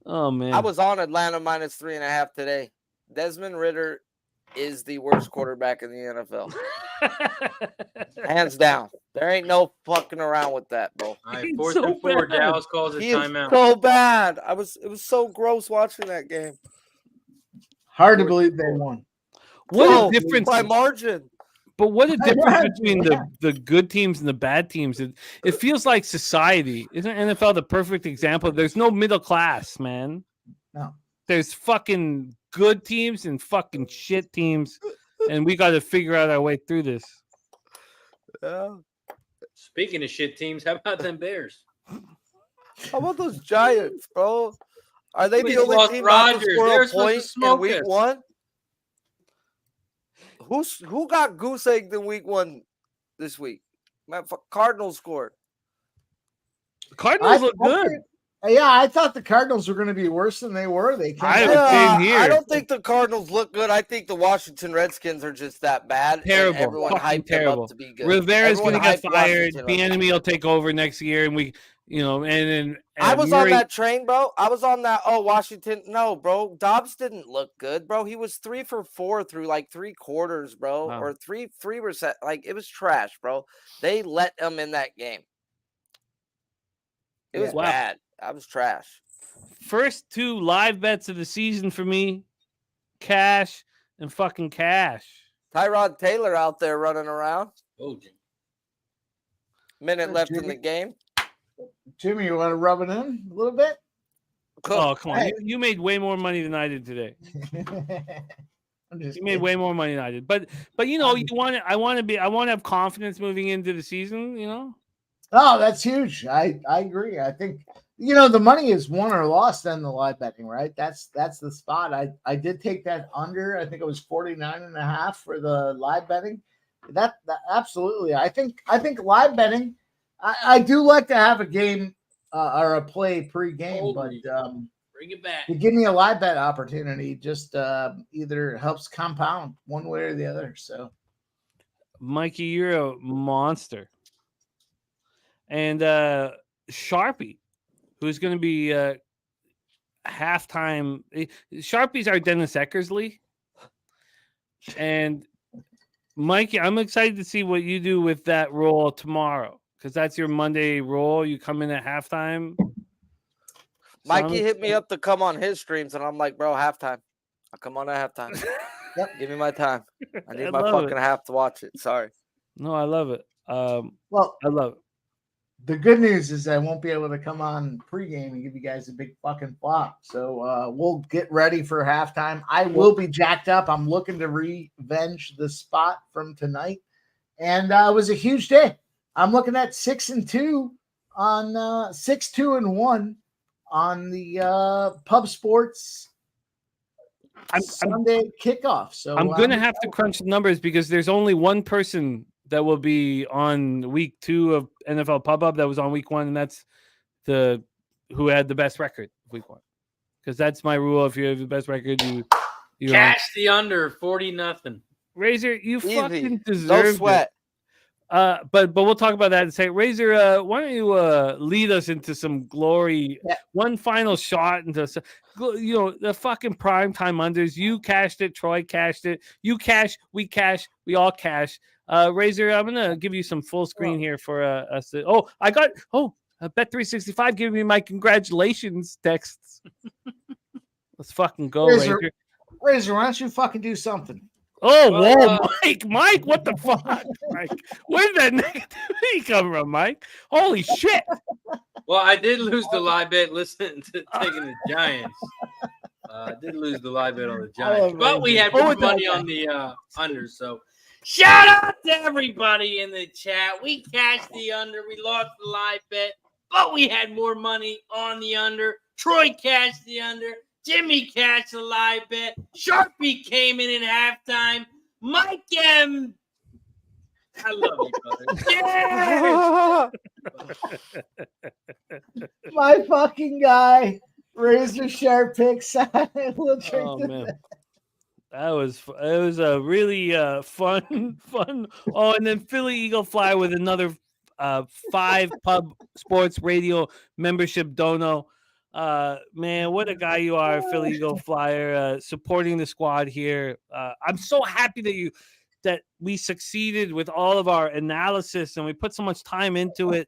Oh man, I was on Atlanta minus 3.5 today. Desmond Ritter is the worst quarterback in the NFL. Hands down. There ain't no fucking around with that, bro. All right, He's 4th so and 4. bad. Dallas calls a He is timeout. so bad. It was so gross watching that game. Hard to believe they won. What Bro, a difference! by margin. But what a difference Yeah, between the good teams and the bad teams. It feels like society. Isn't NFL the perfect example? There's no middle class, man. No. There's fucking good teams and fucking shit teams, and we got to figure out our way through this. Yeah. Speaking of shit teams, how about them Bears? How about those Giants, bro? Are they We the only lost team not to Rodgers. score They were a supposed to point smoke in week us. 1? Who got goose egged in week 1 this week? Man, Cardinals scored. Cardinals look good. Yeah, I thought the Cardinals were going to be worse than they were. They came I back. was in here. I don't think the Cardinals look good. I think the Washington Redskins are just that bad. and Terrible. Everyone Fucking hyped them terrible. up to be good. Rivera's Everyone going to get hyped fired. Washington up. Bieniemy will take over next year, and we, and then I was on Murray- that train, bro. I was on that. Oh, Washington. No, bro. Dobbs didn't look good, bro. He was 3 for 4 through like 3 quarters, bro. Wow. Or 3%. Like, it was trash, bro. They let him in that game. It was Wow. bad. I was trash. First 2 live bets of the season for me, cash and fucking cash. Tyrod Taylor out there running around. Oh, Jim. Minute Good, left in Jimmy. the game. Jimmy, you want to rub it in a little bit? Oh, come on. Hey. You made way more money than I did today. I'm just You made kidding. way more money than I did. But you want to I want to have confidence moving into the season, Oh, that's huge. I agree. I think the money is won or lost in the live betting, right? That's the spot. I did take that under. I think it was 49.5 for the live betting. That absolutely. I think live betting. I do like to have a game or a play pre-game, but Bring it back. to give me a live bet opportunity just either helps compound one way or the other. So Mikey, you're a monster. And Sharpie, who's going to be halftime. Sharpie's our Dennis Eckersley. And Mikey, I'm excited to see what you do with that role tomorrow, because that's your Monday role. You come in at halftime. Mikey hit me up to come on his streams, and I'm like, bro, halftime. I'll come on at halftime. Yep. Give me my time. I need my love fucking it. half to watch it. Sorry. No, I love it. Well, I love it. the good news is I won't be able to come on pregame and give you guys a big fucking flop. So we'll get ready for halftime. I will be jacked up. I'm looking to revenge the spot from tonight. And it was a huge day. I'm looking at 6-2 on 6-2-1 on the Pub Sports Sunday kickoff. So I'm gonna have to crunch the numbers because there's only one person that will be on week 2 of NFL Pub Up that was on week 1, and that's the who had the best record week 1. Because that's my rule. If you have the best record, you Cash the under 40-0. Razor, you Easy. fucking No deserve sweat. it. But we'll talk about that in a second. Razor, why don't you lead us into some glory? Yeah. One final shot into the fucking prime time unders. You cashed it. Troy cashed it. You cash. We cash. We all cash. Razor, I'm gonna give you some full screen here for us. I got Bet365 giving me my congratulations texts. Let's fucking go, Razor. Razor. Razor, why don't you fucking do something? Oh, whoa, Mike, what the fuck, Mike? Where did that negativity come from, Mike? Holy shit! Well, I did lose the live bet listening to taking the Giants. I did lose the live bet on the Giants, but we had more money on the under. So, shout out to everybody in the chat. We cashed the under. We lost the live bet, but we had more money on the under. Troy cashed the under. Jimmy cashed the live bet. Sharpie came in at halftime. Mike M. I love you, brother. Yeah! My fucking guy, Razor Sharp picks. We'll drink man. It was a really fun. Oh, and then Philly Eagle Fly with another 5 Pub Sports Radio membership dono. Man, what a guy you are, Philly Eagle Flyer, supporting the squad here. I'm so happy that we succeeded with all of our analysis and we put so much time into it.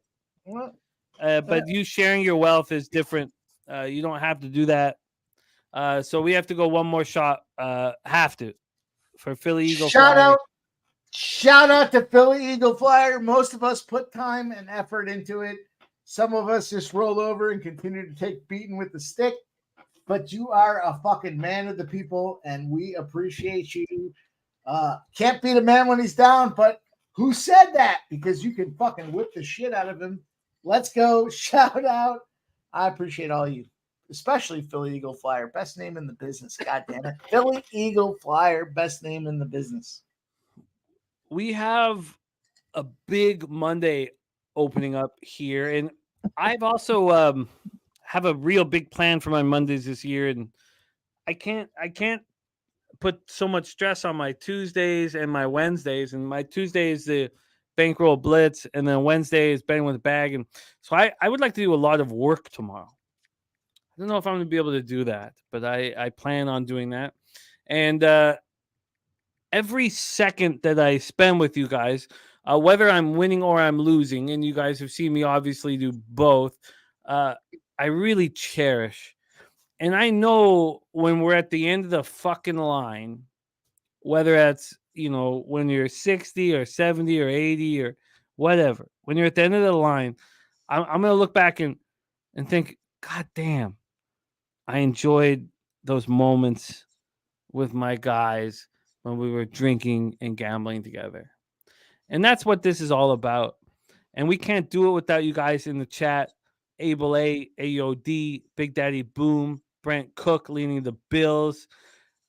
But you sharing your wealth is different. You don't have to do that. So we have to go one more shot. Have to for Philly Eagle Flyer. Shout out to Philly Eagle Flyer. Most of us put time and effort into it. Some of us just roll over and continue to take beating with the stick. But you are a fucking man of the people, and we appreciate you. Can't beat a man when he's down, but who said that? Because you can fucking whip the shit out of him. Let's go. Shout out. I appreciate all you, especially Philly Eagle Flyer. Best name in the business. God damn it. Philly Eagle Flyer, best name in the business. We have a big Monday opening up here, and I've also have a real big plan for my Mondays this year, and I can't put so much stress on my Tuesdays and my Wednesdays. And my Tuesday is the bankroll blitz, and then Wednesday is betting with a bag. And so I would like to do a lot of work tomorrow. I don't know if I'm going to be able to do that, but I plan on doing that. And every second that I spend with you guys, whether I'm winning or I'm losing, and you guys have seen me obviously do both, I really cherish. And I know when we're at the end of the fucking line, whether that's, when you're 60 or 70 or 80 or whatever, when you're at the end of the line, I'm going to look back and think, God damn, I enjoyed those moments with my guys when we were drinking and gambling together. And that's what this is all about. And we can't do it without you guys in the chat. Abel A, AOD, Big Daddy Boom, Brent Cook leading the Bills.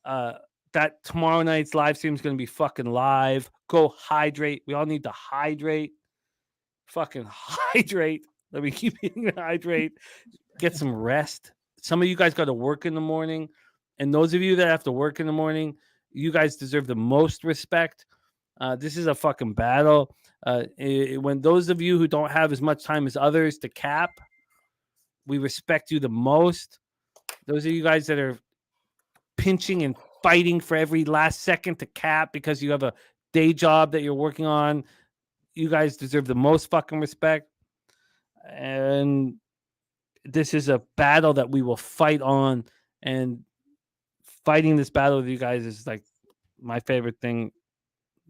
That tomorrow night's live stream is going to be fucking live. Go hydrate. We all need to hydrate. Fucking hydrate. Let me keep eating hydrate. Get some rest. Some of you guys got to work in the morning. And those of you that have to work in the morning, you guys deserve the most respect. This is a fucking battle. When those of you who don't have as much time as others to cap, we respect you the most. Those of you guys that are pinching and fighting for every last second to cap because you have a day job that you're working on, you guys deserve the most fucking respect. And this is a battle that we will fight on. And fighting this battle with you guys is like my favorite thing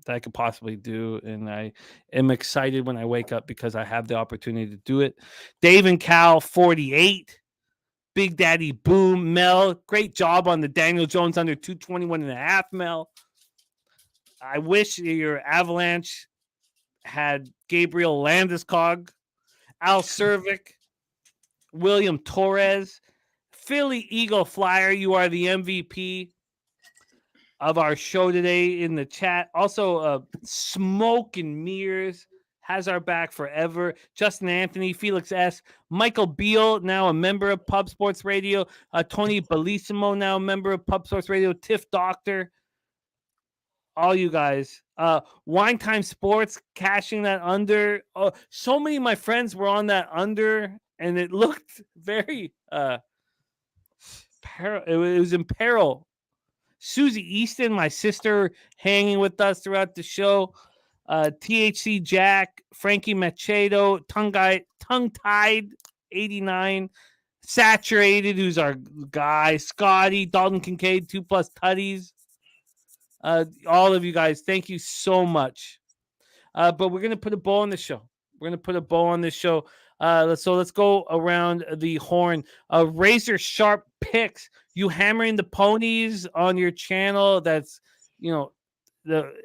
that I could possibly do. And I am excited when I wake up because I have the opportunity to do it. Dave and Cal 48. Big Daddy Boom, Mel. Great job on the Daniel Jones under 221.5, Mel. I wish your Avalanche had Gabriel Landeskog, Al Cervic, William Torres, Philly Eagle Flyer. You are the MVP of our show today in the chat. Also, Smoke and Mirrors has our back forever. Justin Anthony, Felix S., Michael Beal, now a member of Pub Sports Radio. Tony Bellissimo, now a member of Pub Sports Radio. Tiff Doctor, all you guys. Wine Time Sports cashing that under. So many of my friends were on that under, and it looked very it was in peril. Susie Easton, my sister, hanging with us throughout the show. THC Jack, Frankie Machado, Tongue-Tied 89, Saturated, who's our guy, Scotty, Dalton Kincaid, 2+ tutties. All of you guys, thank you so much. But we're going to put a bow on the show. Let's go around the horn. Razor Sharp Picks. You hammering the ponies on your channel. That's,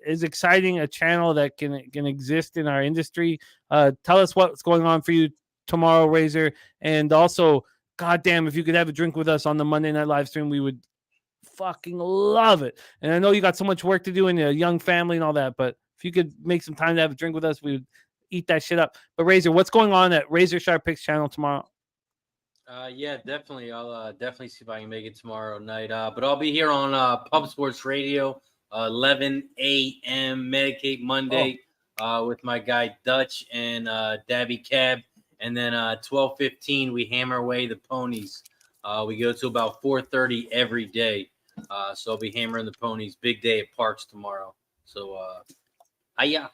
is exciting. A channel that can exist in our industry. Tell us what's going on for you tomorrow, Razor. And also, goddamn, if you could have a drink with us on the Monday night live stream, we would fucking love it. And I know you got so much work to do in a young family and all that, but if you could make some time to have a drink with us, we would eat that shit up. But Razor, what's going on at Razor Sharp Picks channel tomorrow? Yeah, definitely. I'll definitely see if I can make it tomorrow night. But I'll be here on Pub Sports Radio, 11 a.m. Medicate Monday with my guy Dutch and Dabby Cab. And then 12:15, we hammer away the ponies. We go to about 4:30 every day. So I'll be hammering the ponies. Big day at Parks tomorrow. So, yeah.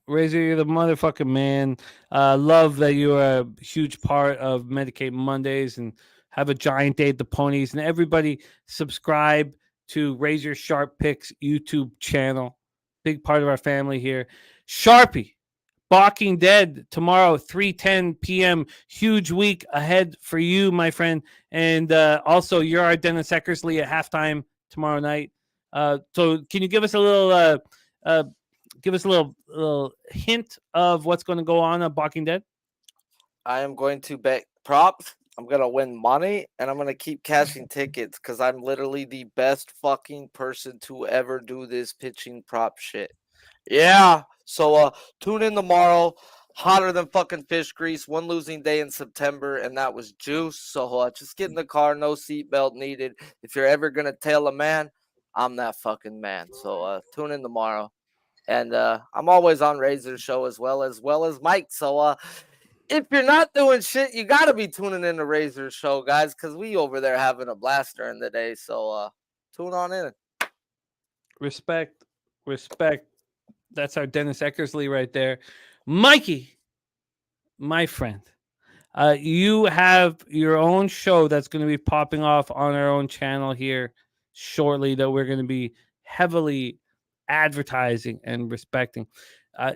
Razor, you're the motherfucking man. Love that you are a huge part of Medicate Mondays and have a giant day at the ponies. And everybody subscribe to Razor Sharp Picks YouTube channel. Big part of our family here. Sharpie, Walking Dead tomorrow, 3:10 p.m. Huge week ahead for you, my friend. And also, you're our Dennis Eckersley at halftime tomorrow night. So can you give us a little little hint of what's going to go on at Walking Dead? I am going to bet props. I'm going to win money, and I'm going to keep cashing tickets because I'm literally the best fucking person to ever do this pitching prop shit. Yeah. So tune in tomorrow. Hotter than fucking fish grease. One losing day in September, and that was juice. So just get in the car. No seatbelt needed. If you're ever going to tail a man, I'm that fucking man. So tune in tomorrow. And I'm always on Razor's show as well as Mike. So if you're not doing shit, you got to be tuning in to Razor's show, guys, because we over there having a blast during the day. So tune on in. Respect. That's our Dennis Eckersley right there. Mikey, my friend, you have your own show that's going to be popping off on our own channel here shortly that we're going to be heavily advertising and respecting.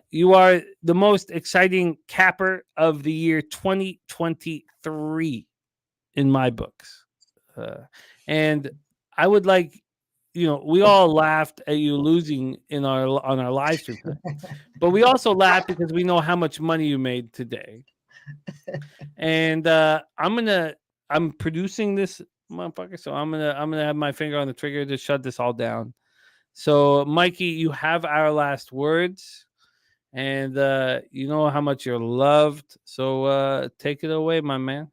You are the most exciting capper of the year 2023 in my books. And I would like, we all laughed at you losing on our live stream, but we also laughed because we know how much money you made today. And I'm producing this motherfucker, so I'm gonna have my finger on the trigger to shut this all down. So, Mikey, you have our last words, and you know how much you're loved. So take it away, my man.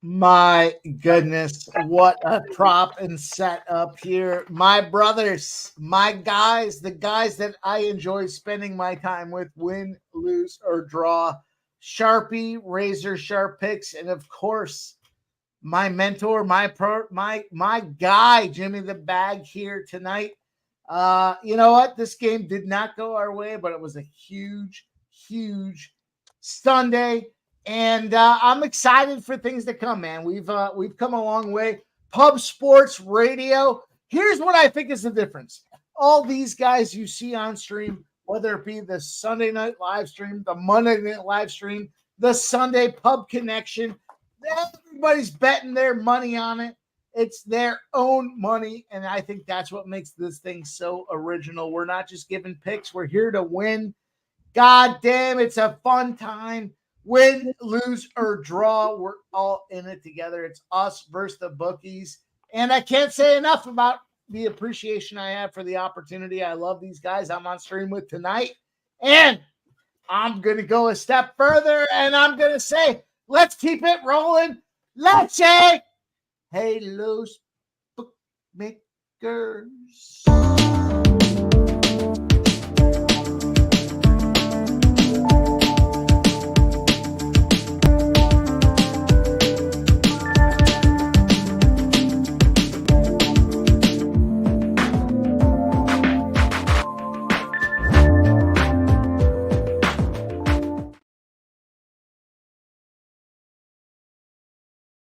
My goodness, what a prop and setup here. My brothers, my guys, the guys that I enjoy spending my time with, win, lose, or draw. Sharpie, Razor Sharp Picks, and of course, my mentor, my guy, Jimmy the Bag here tonight. You know what? This game did not go our way, but it was a huge, huge Sunday. And I'm excited for things to come, man. We've come a long way. Pub Sports Radio. Here's what I think is the difference. All these guys you see on stream, whether it be the Sunday night live stream, the Monday night live stream, the Sunday Pub Connection, everybody's betting their money on it. It's their own money, and I think that's what makes this thing so original. We're not just giving picks. We're here to win. God damn, it's a fun time. Win, lose, or draw, we're all in it together. It's us versus the bookies. And I can't say enough about the appreciation I have for the opportunity. I love these guys I'm on stream with tonight. And I'm going to go a step further, and I'm going to say, let's keep it rolling. Let's say, hey, loose bookmakers.